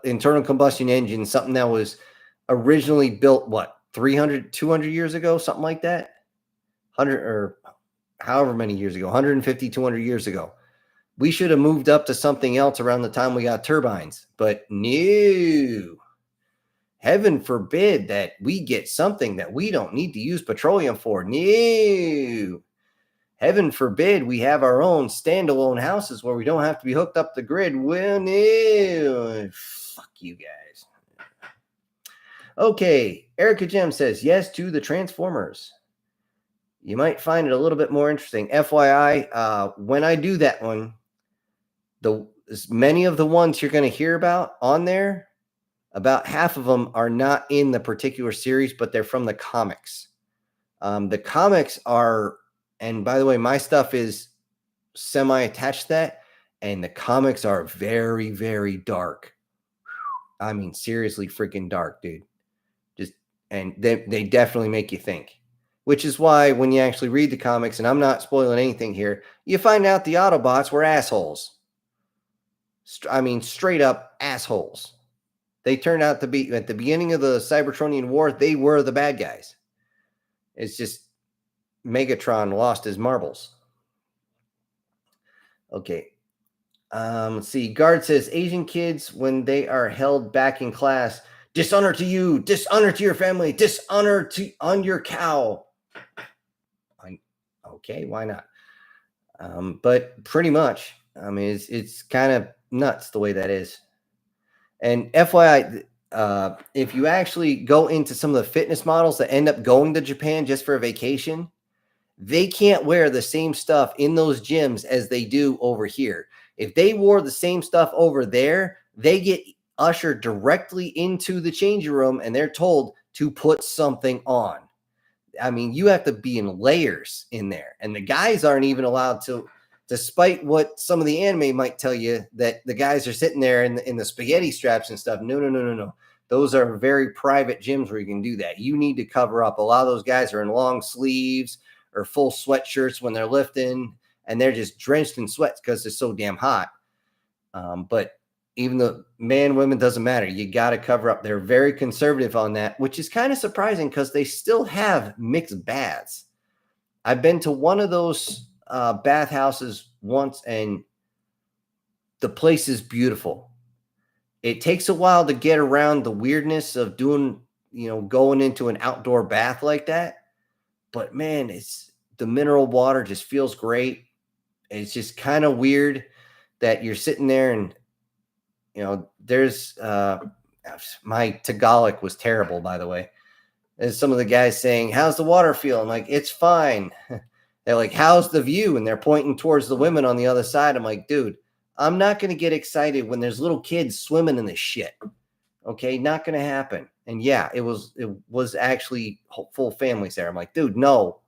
internal combustion engine, something that was originally built, 200 years ago, something like that? 100 or however many years ago, 150, 200 years ago. We should have moved up to something else around the time we got turbines, but no. Heaven forbid that we get something that we don't need to use petroleum for. No. Heaven forbid we have our own standalone houses where we don't have to be hooked up the grid. Well, no. Fuck you guys. Okay. Erica Gem says yes to the Transformers. You might find it a little bit more interesting. FYI, when I do that one, many of the ones you're going to hear about on there, about half of them are not in the particular series, but they're from the comics. The comics are, and by the way, my stuff is semi-attached to that, and the comics are very, very dark. I mean, seriously freaking dark, dude. And they definitely make you think. Which is why when you actually read the comics, and I'm not spoiling anything here, you find out the Autobots were assholes. I mean, straight up assholes. They turned out to be, at the beginning of the Cybertronian War, they were the bad guys. It's just Megatron lost his marbles. Okay. Let's see. Guard says, Asian kids, when they are held back in class, dishonor to you, dishonor to your family, dishonor on your cow. Okay, why not? But pretty much, I mean, it's kind of nuts the way that is. And FYI, if you actually go into some of the fitness models that end up going to Japan just for a vacation, they can't wear the same stuff in those gyms as they do over here. If they wore the same stuff over there, they get ushered directly into the changing room and they're told to put something on. I mean, you have to be in layers in there, and the guys aren't even allowed to, despite what some of the anime might tell you, that the guys are sitting there in the spaghetti straps and stuff. No. Those are very private gyms where you can do that. You need to cover up. A lot of those guys are in long sleeves or full sweatshirts when they're lifting, and they're just drenched in sweat because it's so damn hot. But even the man, women, doesn't matter. You got to cover up. They're very conservative on that, which is kind of surprising because they still have mixed baths. I've been to one of those bathhouses once, and the place is beautiful. It takes a while to get around the weirdness of doing, going into an outdoor bath like that. But man, the mineral water just feels great. It's just kind of weird. that you're sitting there and, there's my Tagalog was terrible, by the way. There's some of the guys saying, "How's the water feel?" I'm like, "It's fine." They're like, "How's the view?" And they're pointing towards the women on the other side. I'm like, dude, I'm not going to get excited when there's little kids swimming in this shit. Okay, not going to happen. And yeah, it was actually full families there. I'm like, dude, no.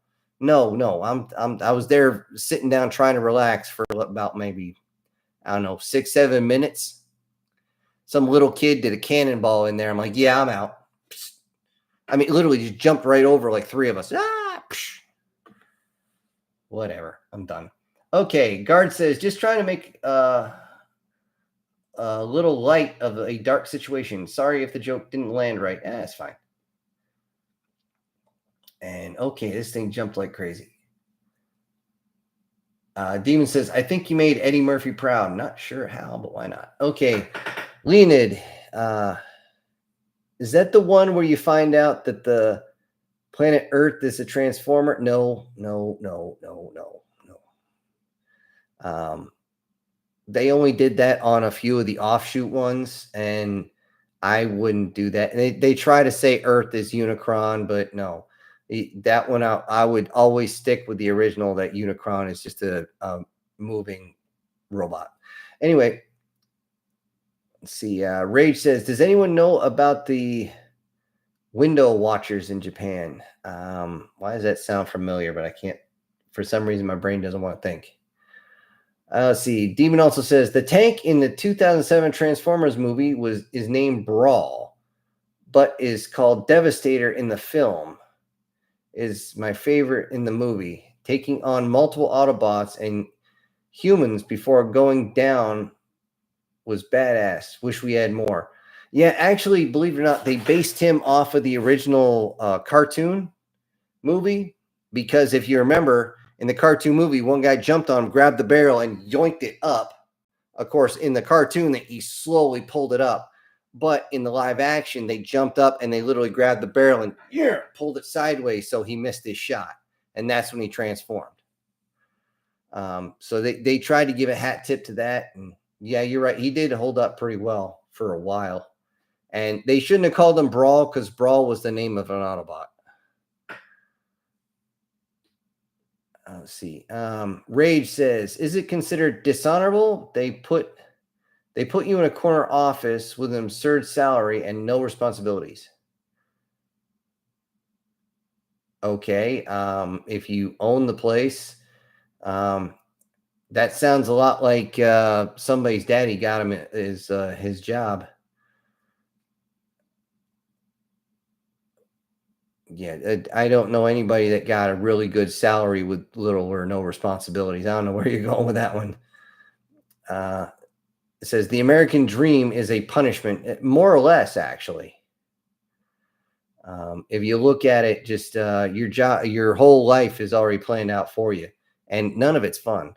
I was there sitting down trying to relax for about maybe, I don't know, 6-7 minutes. Some little kid did a cannonball in there. I'm like, yeah, I'm out. I mean, literally just jumped right over like three of us. Whatever. I'm done. Okay. Guard says, just trying to make a little light of a dark situation. Sorry if the joke didn't land right. That's fine. And okay, this thing jumped like crazy. Demon says, I think you made Eddie Murphy proud. Not sure how, but why not? Okay. Leonid, is that the one where you find out that the planet Earth is a transformer? No. They only did that on a few of the offshoot ones, and I wouldn't do that. And they try to say Earth is Unicron, but no. That one I would always stick with the original, that Unicron is just a moving robot. Anyway, let's see. Rage says, does anyone know about the window watchers in Japan? Why does that sound familiar? But I can't, for some reason, my brain doesn't want to think. Let's see. Demon also says, the tank in the 2007 Transformers movie is named Brawl, but is called Devastator in the film. Is my favorite in the movie, taking on multiple Autobots and humans before going down was badass. Wish we had more. Yeah, actually, believe it or not, they based him off of the original cartoon movie, because if you remember, in the cartoon movie, one guy jumped on him, grabbed the barrel, and yoinked it up. Of course, in the cartoon, he slowly pulled it up. But in the live action, they jumped up and they literally grabbed the barrel and pulled it sideways, so he missed his shot. And that's when he transformed. So they tried to give a hat tip to that. And yeah, you're right. He did hold up pretty well for a while. And they shouldn't have called him Brawl, because Brawl was the name of an Autobot. Let's see. Rage says, is it considered dishonorable? They put you in a corner office with an absurd salary and no responsibilities. Okay. If you own the place, that sounds a lot like somebody's daddy got him his job. Yeah, I don't know anybody that got a really good salary with little or no responsibilities. I don't know where you're going with that one. It says the American dream is a punishment, more or less, actually. If you look at it, just your job, your whole life is already planned out for you, and none of it's fun.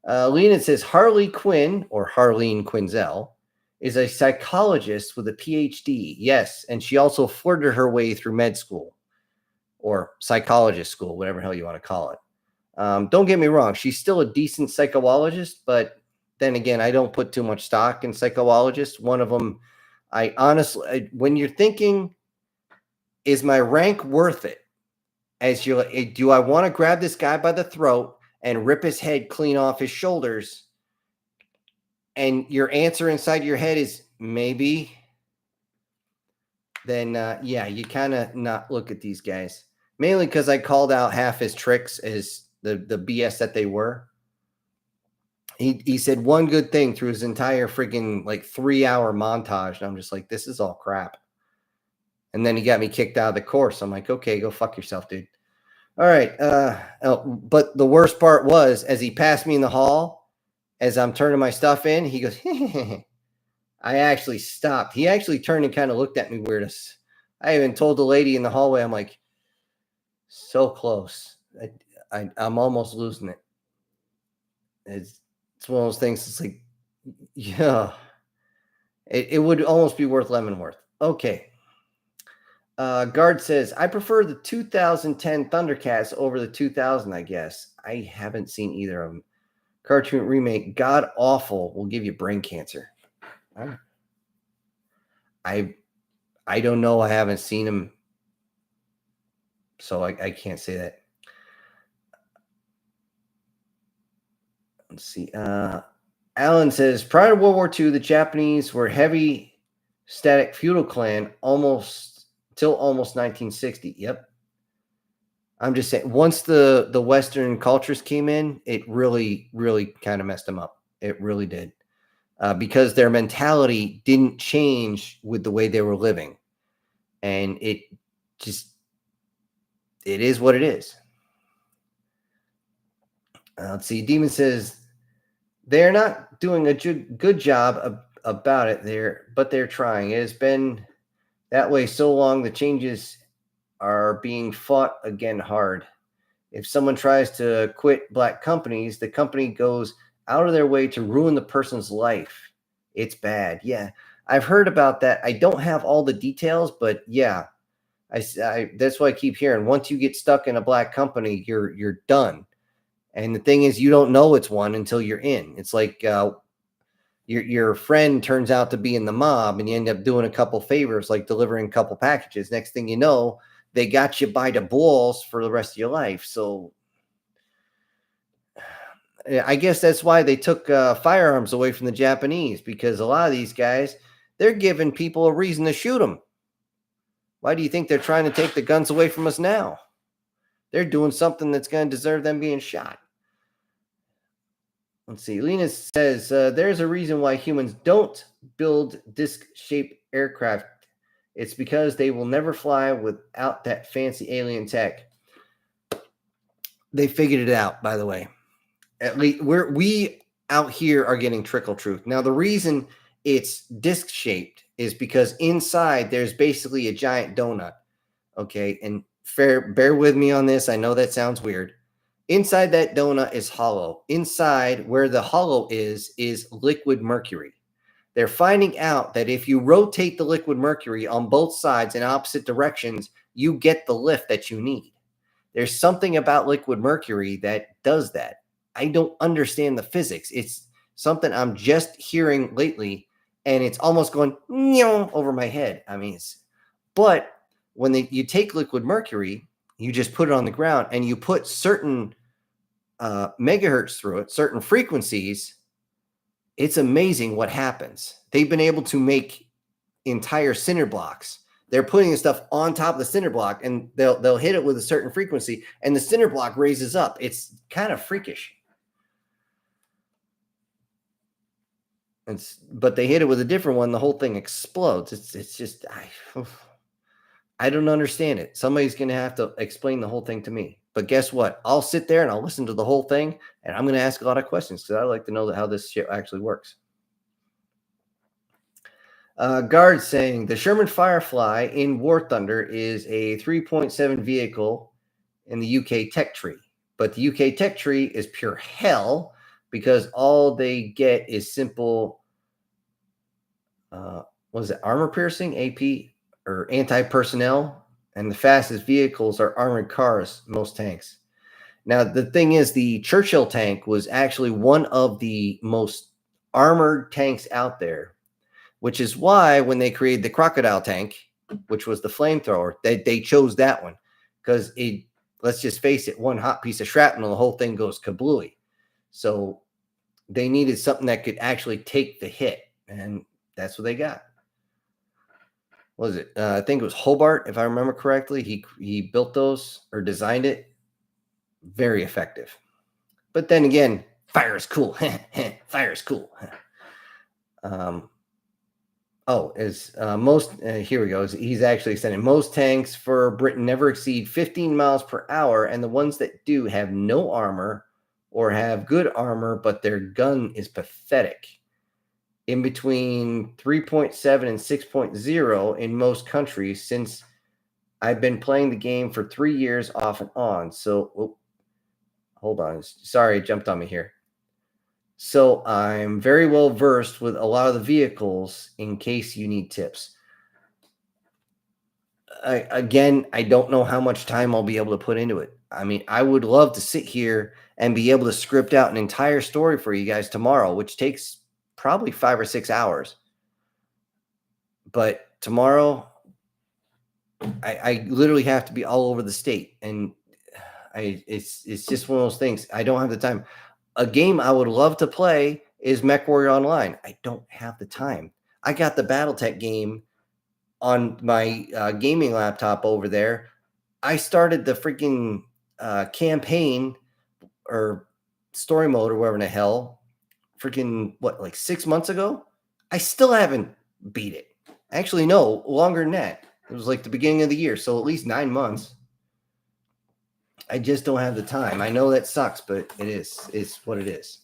Lena says Harley Quinn, or Harleen Quinzel, is a psychologist with a PhD. Yes, and she also flirted her way through med school, or psychologist school, whatever the hell you want to call it. Don't get me wrong, she's still a decent psychologist, but then again, I don't put too much stock in psychologists. One of them, I honestly, when you're thinking, is my rank worth it? As you're like, do I want to grab this guy by the throat and rip his head clean off his shoulders? And your answer inside your head is maybe. Then yeah, you kind of not look at these guys. Mainly because I called out half his tricks as the BS that they were. He said one good thing through his entire freaking like 3-hour montage, and I'm just like, this is all crap. And then he got me kicked out of the course. I'm like, okay, go fuck yourself, dude. All right. But the worst part was, as he passed me in the hall, as I'm turning my stuff in, he goes, I actually stopped. He actually turned and kind of looked at me weird. I even told the lady in the hallway, I'm like, so close. I'm almost losing it. It's one of those things. It's like, yeah, it would almost be worth Lemonworth. Okay. Guard says, I prefer the 2010 Thundercats over the 2000, I guess. I haven't seen either of them. cartoon remake, god awful, will give you brain cancer. I don't know. I haven't seen him, so I can't say that. Let's see. Alan says, prior to World War II, the Japanese were heavy static feudal clan almost till almost 1960. Yep. I'm just saying, once the Western cultures came in, it really, really kind of messed them up. It really did. Because their mentality didn't change with the way they were living. And it is what it is. Let's see. Demon says, they're not doing a good job about it but they're trying. It has been that way so long. The changes are being fought again hard. If someone tries to quit black companies, the company goes out of their way to ruin the person's life. It's bad. Yeah, I've heard about that. I don't have all the details, but yeah, I that's why I keep hearing. Once you get stuck in a black company, you're done. And the thing is, you don't know it's one until you're in. It's like your friend turns out to be in the mob, and you end up doing a couple favors, like delivering a couple packages. Next thing you know, they got you by the balls for the rest of your life. So I guess that's why they took firearms away from the Japanese, because a lot of these guys, they're giving people a reason to shoot them. Why do you think they're trying to take the guns away from us now? They're doing something that's going to deserve them being shot. Let's see. Lena says, there's a reason why humans don't build disc-shaped aircraft. It's because they will never fly without that fancy alien tech. They figured it out, by the way. At least we out here are getting trickle truth. Now, the reason it's disc-shaped is because inside there's basically a giant donut. Okay, and bear with me on this. I know that sounds weird. Inside that donut is hollow. Inside where the hollow is liquid mercury. They're finding out that if you rotate the liquid mercury on both sides in opposite directions, you get the lift that you need. There's something about liquid mercury that does that. I don't understand the physics. It's something I'm just hearing lately, and it's almost going over my head. I mean, but when you take liquid mercury, you just put it on the ground and you put certain megahertz through it, certain frequencies. It's amazing what happens. They've been able to make entire cinder blocks. They're putting the stuff on top of the cinder block, and they'll hit it with a certain frequency, and the cinder block raises up. It's kind of freakish. But they hit it with a different one, the whole thing explodes. It's just I don't understand it. Somebody's going to have to explain the whole thing to me. But guess what? I'll sit there and I'll listen to the whole thing, and I'm going to ask a lot of questions because I like to know how this shit actually works. Guard saying the Sherman Firefly in War Thunder is a 3.7 vehicle in the UK tech tree, but the UK tech tree is pure hell because all they get is simple. Was it armor piercing, AP, or anti-personnel? And the fastest vehicles are armored cars, most tanks. Now, the thing is, the Churchill tank was actually one of the most armored tanks out there, which is why when they created the crocodile tank, which was the flamethrower, they chose that one because let's just face it, one hot piece of shrapnel, the whole thing goes kablooey. So they needed something that could actually take the hit, and that's what they got. What was it? I think it was Hobart, if I remember correctly. He built those or designed it. Very effective. But then again, fire is cool. Fire is cool. Here we go. He's actually saying most tanks for Britain never exceed 15 miles per hour, and the ones that do have no armor or have good armor, but their gun is pathetic. In between 3.7 and 6.0 in most countries since I've been playing the game for 3 years off and on. So, hold on. Sorry, it jumped on me here. So I'm very well versed with a lot of the vehicles in case you need tips. I don't know how much time I'll be able to put into it. I mean, I would love to sit here and be able to script out an entire story for you guys tomorrow, which takes probably 5 or 6 hours. But tomorrow, I literally have to be all over the state, and it's just one of those things. I don't have the time. A game I would love to play is MechWarrior Online. I don't have the time. I got the BattleTech game on my gaming laptop over there. I started the freaking campaign or story mode or whatever the hell, freaking what, like 6 months ago? I still haven't beat it. Actually, no, longer than that. It was like the beginning of the year, so at least 9 months. I just don't have the time. I know that sucks, but it's what it is.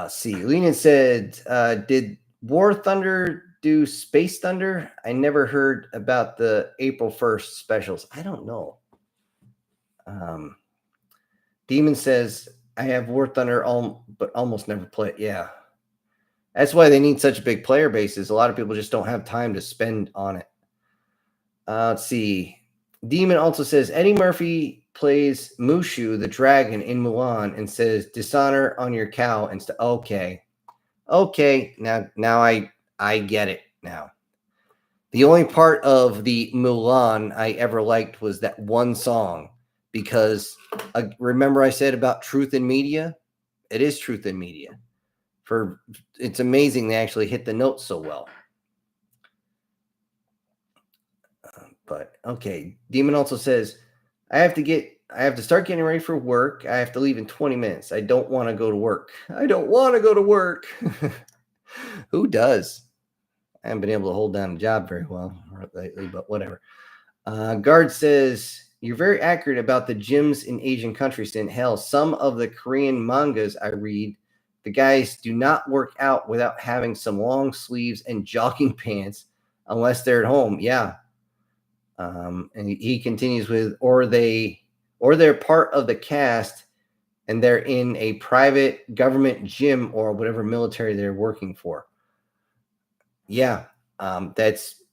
See, Lenin said, did War Thunder do Space Thunder? I never heard about the April 1st specials. I don't know. Demon says, I have War Thunder, but almost never play it. Yeah. That's why they need such big player bases. A lot of people just don't have time to spend on it. Let's see. Demon also says, Eddie Murphy plays Mushu, the dragon, in Mulan, and says, dishonor on your cow. And okay. Okay. Now I get it now. The only part of the Mulan I ever liked was that one song, because remember I said about truth in media? It is truth in media. It's amazing they actually hit the notes so well. But okay, Demon also says, I have to start getting ready for work. I have to leave in 20 minutes. I don't want to go to work. I don't want to go to work. Who does? I haven't been able to hold down a job very well lately, but whatever. Guard says, you're very accurate about the gyms in Asian countries. In hell, some of the Korean mangas I read, the guys do not work out without having some long sleeves and jogging pants unless they're at home. Yeah. And he continues with, or they're part of the cast and they're in a private government gym or whatever military they're working for. Yeah. That's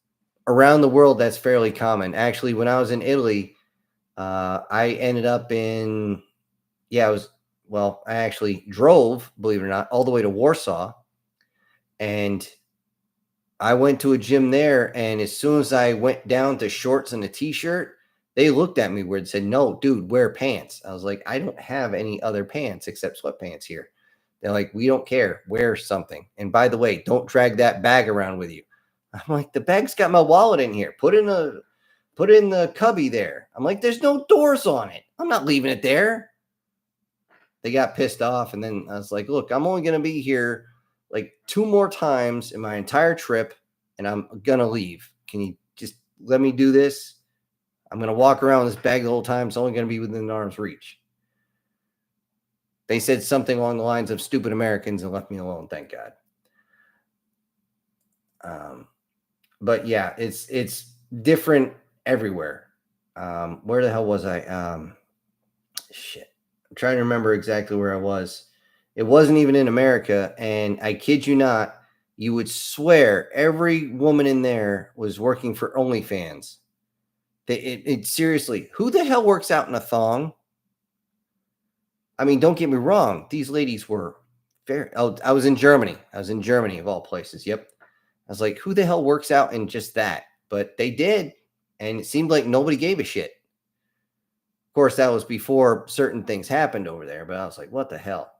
around the world. That's fairly common. Actually, when I was in Italy, I ended up in, I actually drove, believe it or not, all the way to Warsaw, and I went to a gym there, and as soon as I went down to shorts and a t-shirt, they looked at me weird and said, no, dude, wear pants. I was like, I don't have any other pants except sweatpants here. They're like, we don't care. Wear something. And by the way, don't drag that bag around with you. I'm like, the bag's got my wallet in here. Put it in the cubby there. I'm like, there's no doors on it. I'm not leaving it there. They got pissed off. And then I was like, look, I'm only going to be here like 2 more times in my entire trip, and I'm going to leave. Can you just let me do this? I'm going to walk around with this bag the whole time. It's only going to be within arm's reach. They said something along the lines of stupid Americans and left me alone. Thank God. But yeah, it's different everywhere. Where the hell was I? Shit. I'm trying to remember exactly where I was. It wasn't even in America. And I kid you not, you would swear every woman in there was working for OnlyFans. Seriously, who the hell works out in a thong? I mean, don't get me wrong. These ladies were very, I was in Germany. I was in Germany of all places. Yep. I was like, who the hell works out in just that? But they did. And it seemed like nobody gave a shit. Of course, that was before certain things happened over there. But I was like, what the hell?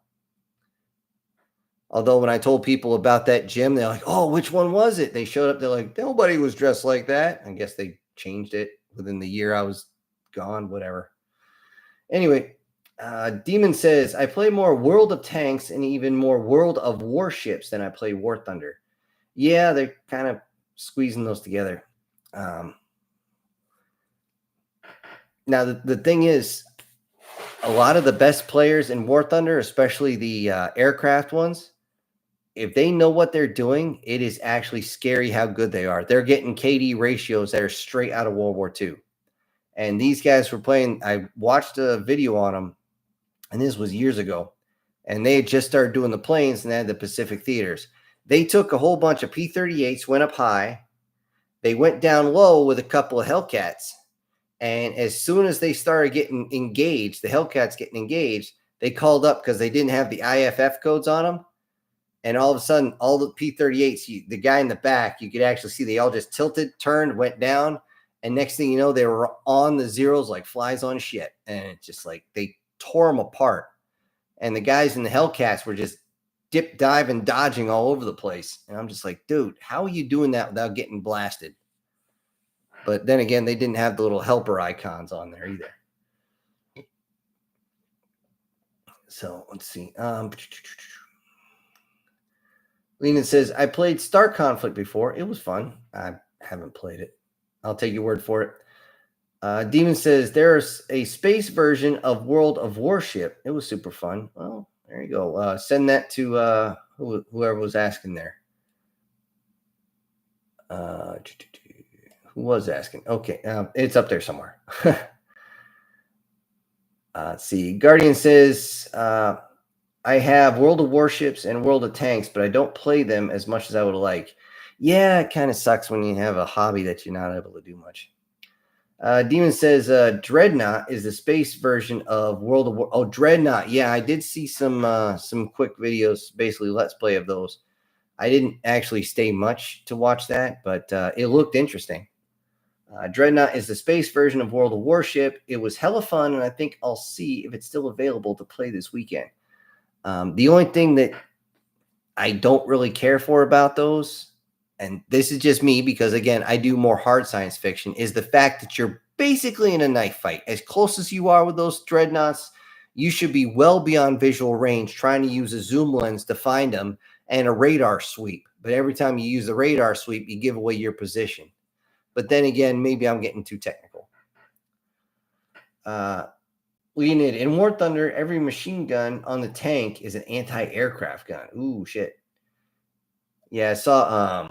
Although when I told people about that gym, they're like, oh, which one was it? They showed up. They're like, nobody was dressed like that. I guess they changed it within the year I was gone, whatever. Anyway, Demon says, I play more World of Tanks and even more World of Warships than I play War Thunder. Yeah, they're kind of squeezing those together. Now, the thing is, a lot of the best players in War Thunder, especially the aircraft ones, if they know what they're doing, it is actually scary how good they are. They're getting KD ratios that are straight out of World War II. And these guys were playing. I watched a video on them, and this was years ago. And they had just started doing the planes, and they had the Pacific theaters. They took a whole bunch of P-38s, went up high. they went down low with a couple of Hellcats. And as soon as they started getting engaged, the Hellcats getting engaged, they called up because they didn't have the IFF codes on them. And all of a sudden, all the P-38s, the guy in the back, you could actually see they all just tilted, turned, went down. And next thing you know, they were on the zeros like flies on shit. And it's just like they tore them apart. And the guys in the Hellcats were just dip, dive, and dodging all over the place. And I'm just like, dude, how are you doing that without getting blasted? But then again, they didn't have the little helper icons on there either. So let's see. Lena says, I played Star Conflict before. It was fun. I haven't played it. I'll take your word for it. Demon says, there's a space version of World of Warship. It was super fun. Well, there you go. Send that to whoever was asking there. Who was asking? Okay, it's up there somewhere. Let's see. Guardian says, I have World of Warships and World of Tanks, but I don't play them as much as I would like. Yeah, it kind of sucks when you have a hobby that you're not able to do much. Demon says, Dreadnought is the space version of World of War. Oh, Dreadnought. Yeah, I did see some quick videos, basically Let's Play of those. I didn't actually stay much to watch that, but it looked interesting. Dreadnought is the space version of World of Warship. It was hella fun, and I think I'll see if it's still available to play this weekend. The only thing that I don't really care for about those, and this is just me because, again, I do more hard science fiction, is the fact that you're basically in a knife fight. As close as you are with those dreadnoughts, you should be well beyond visual range trying to use a zoom lens to find them and a radar sweep. But every time you use the radar sweep, you give away your position. But then again, maybe I'm getting too technical. Leonid, in War Thunder, every machine gun on the tank is an anti-aircraft gun. Ooh, shit. Yeah, I saw,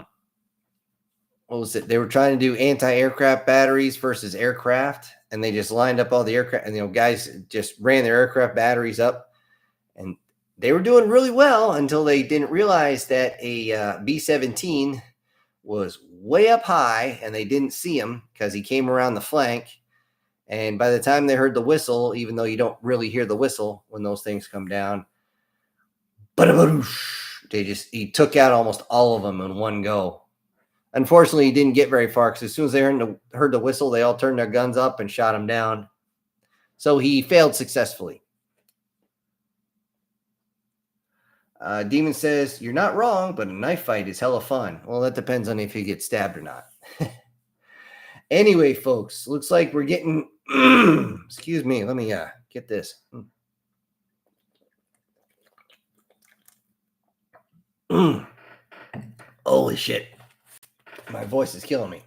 what was it? They were trying to do anti-aircraft batteries versus aircraft, and they just lined up all the aircraft, and, guys just ran their aircraft batteries up, and they were doing really well until they didn't realize that a B-17 was way up high, and they didn't see him because he came around the flank. And by the time they heard the whistle, even though you don't really hear the whistle when those things come down, he took out almost all of them in one go. Unfortunately, he didn't get very far because as soon as they heard the whistle, they all turned their guns up and shot him down. So he failed successfully. Demon says, you're not wrong, but a knife fight is hella fun. Well, that depends on if you get stabbed or not. Anyway, folks, looks like we're getting, excuse me, let me get this. Holy shit. My voice is killing me.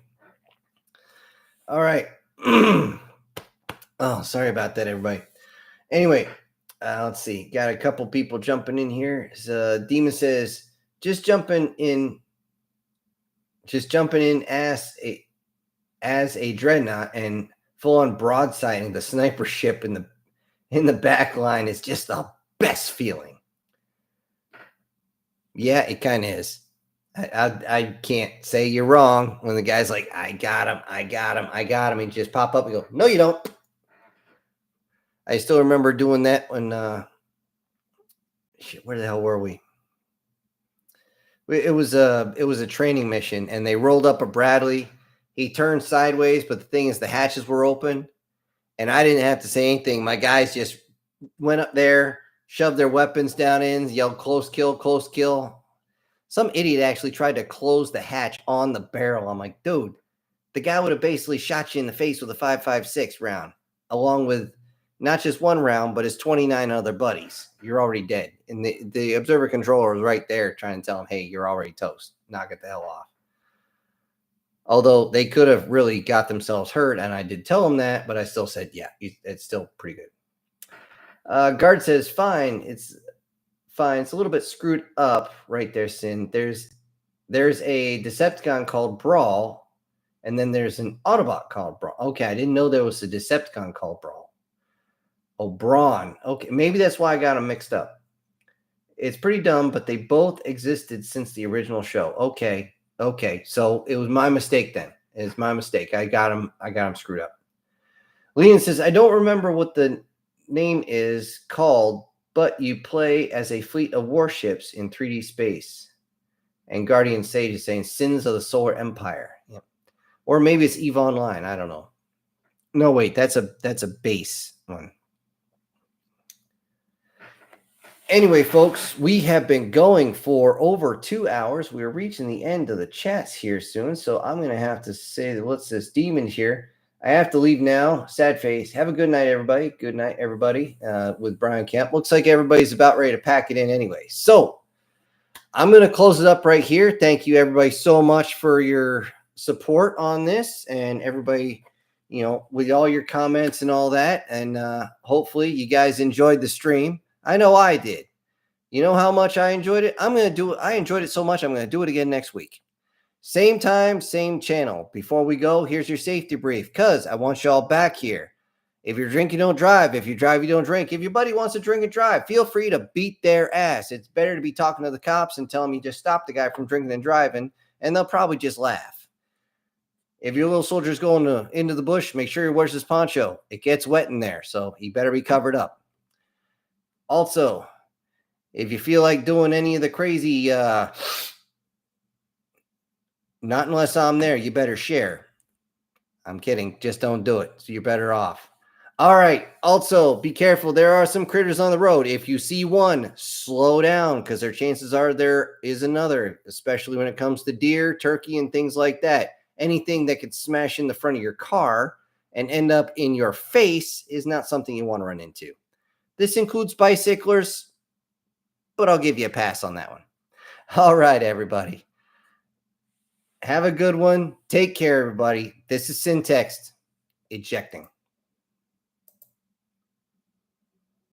All right. Oh, sorry about that, everybody. Anyway, let's see. Got a couple people jumping in here. Demon says, just jumping in as a dreadnought and full on broadsiding the sniper ship in the back line is just the best feeling. Yeah, it kind of is. I can't say you're wrong when the guy's like, I got him. And just pop up and go, no, you don't. I still remember doing that when, where the hell were we? It was a training mission, and they rolled up a Bradley. He turned sideways, but the thing is the hatches were open, and I didn't have to say anything. My guys just went up there, shoved their weapons down in, yelled close kill, close kill. Some idiot actually tried to close the hatch on the barrel. I'm like, dude, the guy would have basically shot you in the face with a 5.56 round, along with not just one round, but his 29 other buddies. You're already dead. And the observer controller was right there trying to tell him, hey, you're already toast. Knock it the hell off. Although they could have really got themselves hurt, and I did tell them that, but I still said, yeah, it's still pretty good. Guard says, fine. It's fine. It's a little bit screwed up right there, Sin. There's a Decepticon called Brawl, and then there's an Autobot called Brawl. Okay, I didn't know there was a Decepticon called Brawl. Oh, Brawn. Okay, maybe that's why I got them mixed up. It's pretty dumb, but they both existed since the original show. Okay, so it was my mistake then. It's my mistake. I got them screwed up. Leon says, I don't remember what the name is called, but you play as a fleet of warships in 3D space. And Guardian Sage is saying Sins of the Solar Empire. Yep. Or maybe it's EVE Online. I don't know. No, wait, that's a base one. Anyway, folks, we have been going for over 2 hours. We're reaching the end of the chats here soon. So I'm going to have to say that what's this demon here? I have to leave now. Sad face. Have a good night, everybody. Good night, everybody, with Brian Kemp. Looks like everybody's about ready to pack it in anyway. So I'm going to close it up right here. Thank you, everybody, so much for your support on this, and everybody, you know, with all your comments and all that. And hopefully you guys enjoyed the stream. I know I did. You know how much I enjoyed it? I enjoyed it so much, I'm going to do it again next week. Same time, same channel. Before we go, here's your safety brief, because I want y'all back here. If you're drinking, don't drive. If you drive, you don't drink. If your buddy wants to drink and drive, feel free to beat their ass. It's better to be talking to the cops and tell them you just stopped the guy from drinking and driving, and they'll probably just laugh. If your little soldier's going into the bush, make sure he wears his poncho. It gets wet in there, so he better be covered up. Also, if you feel like doing any of the crazy, not unless I'm there, you better share. I'm kidding. Just don't do it. So you're better off. All right. Also, be careful. There are some critters on the road. If you see one, slow down, because their chances are there is another, especially when it comes to deer, turkey, and things like that. Anything that could smash in the front of your car and end up in your face is not something you want to run into. This includes bicyclers, but I'll give you a pass on that one. All right, everybody. Have a good one. Take care, everybody. This is Syntext ejecting.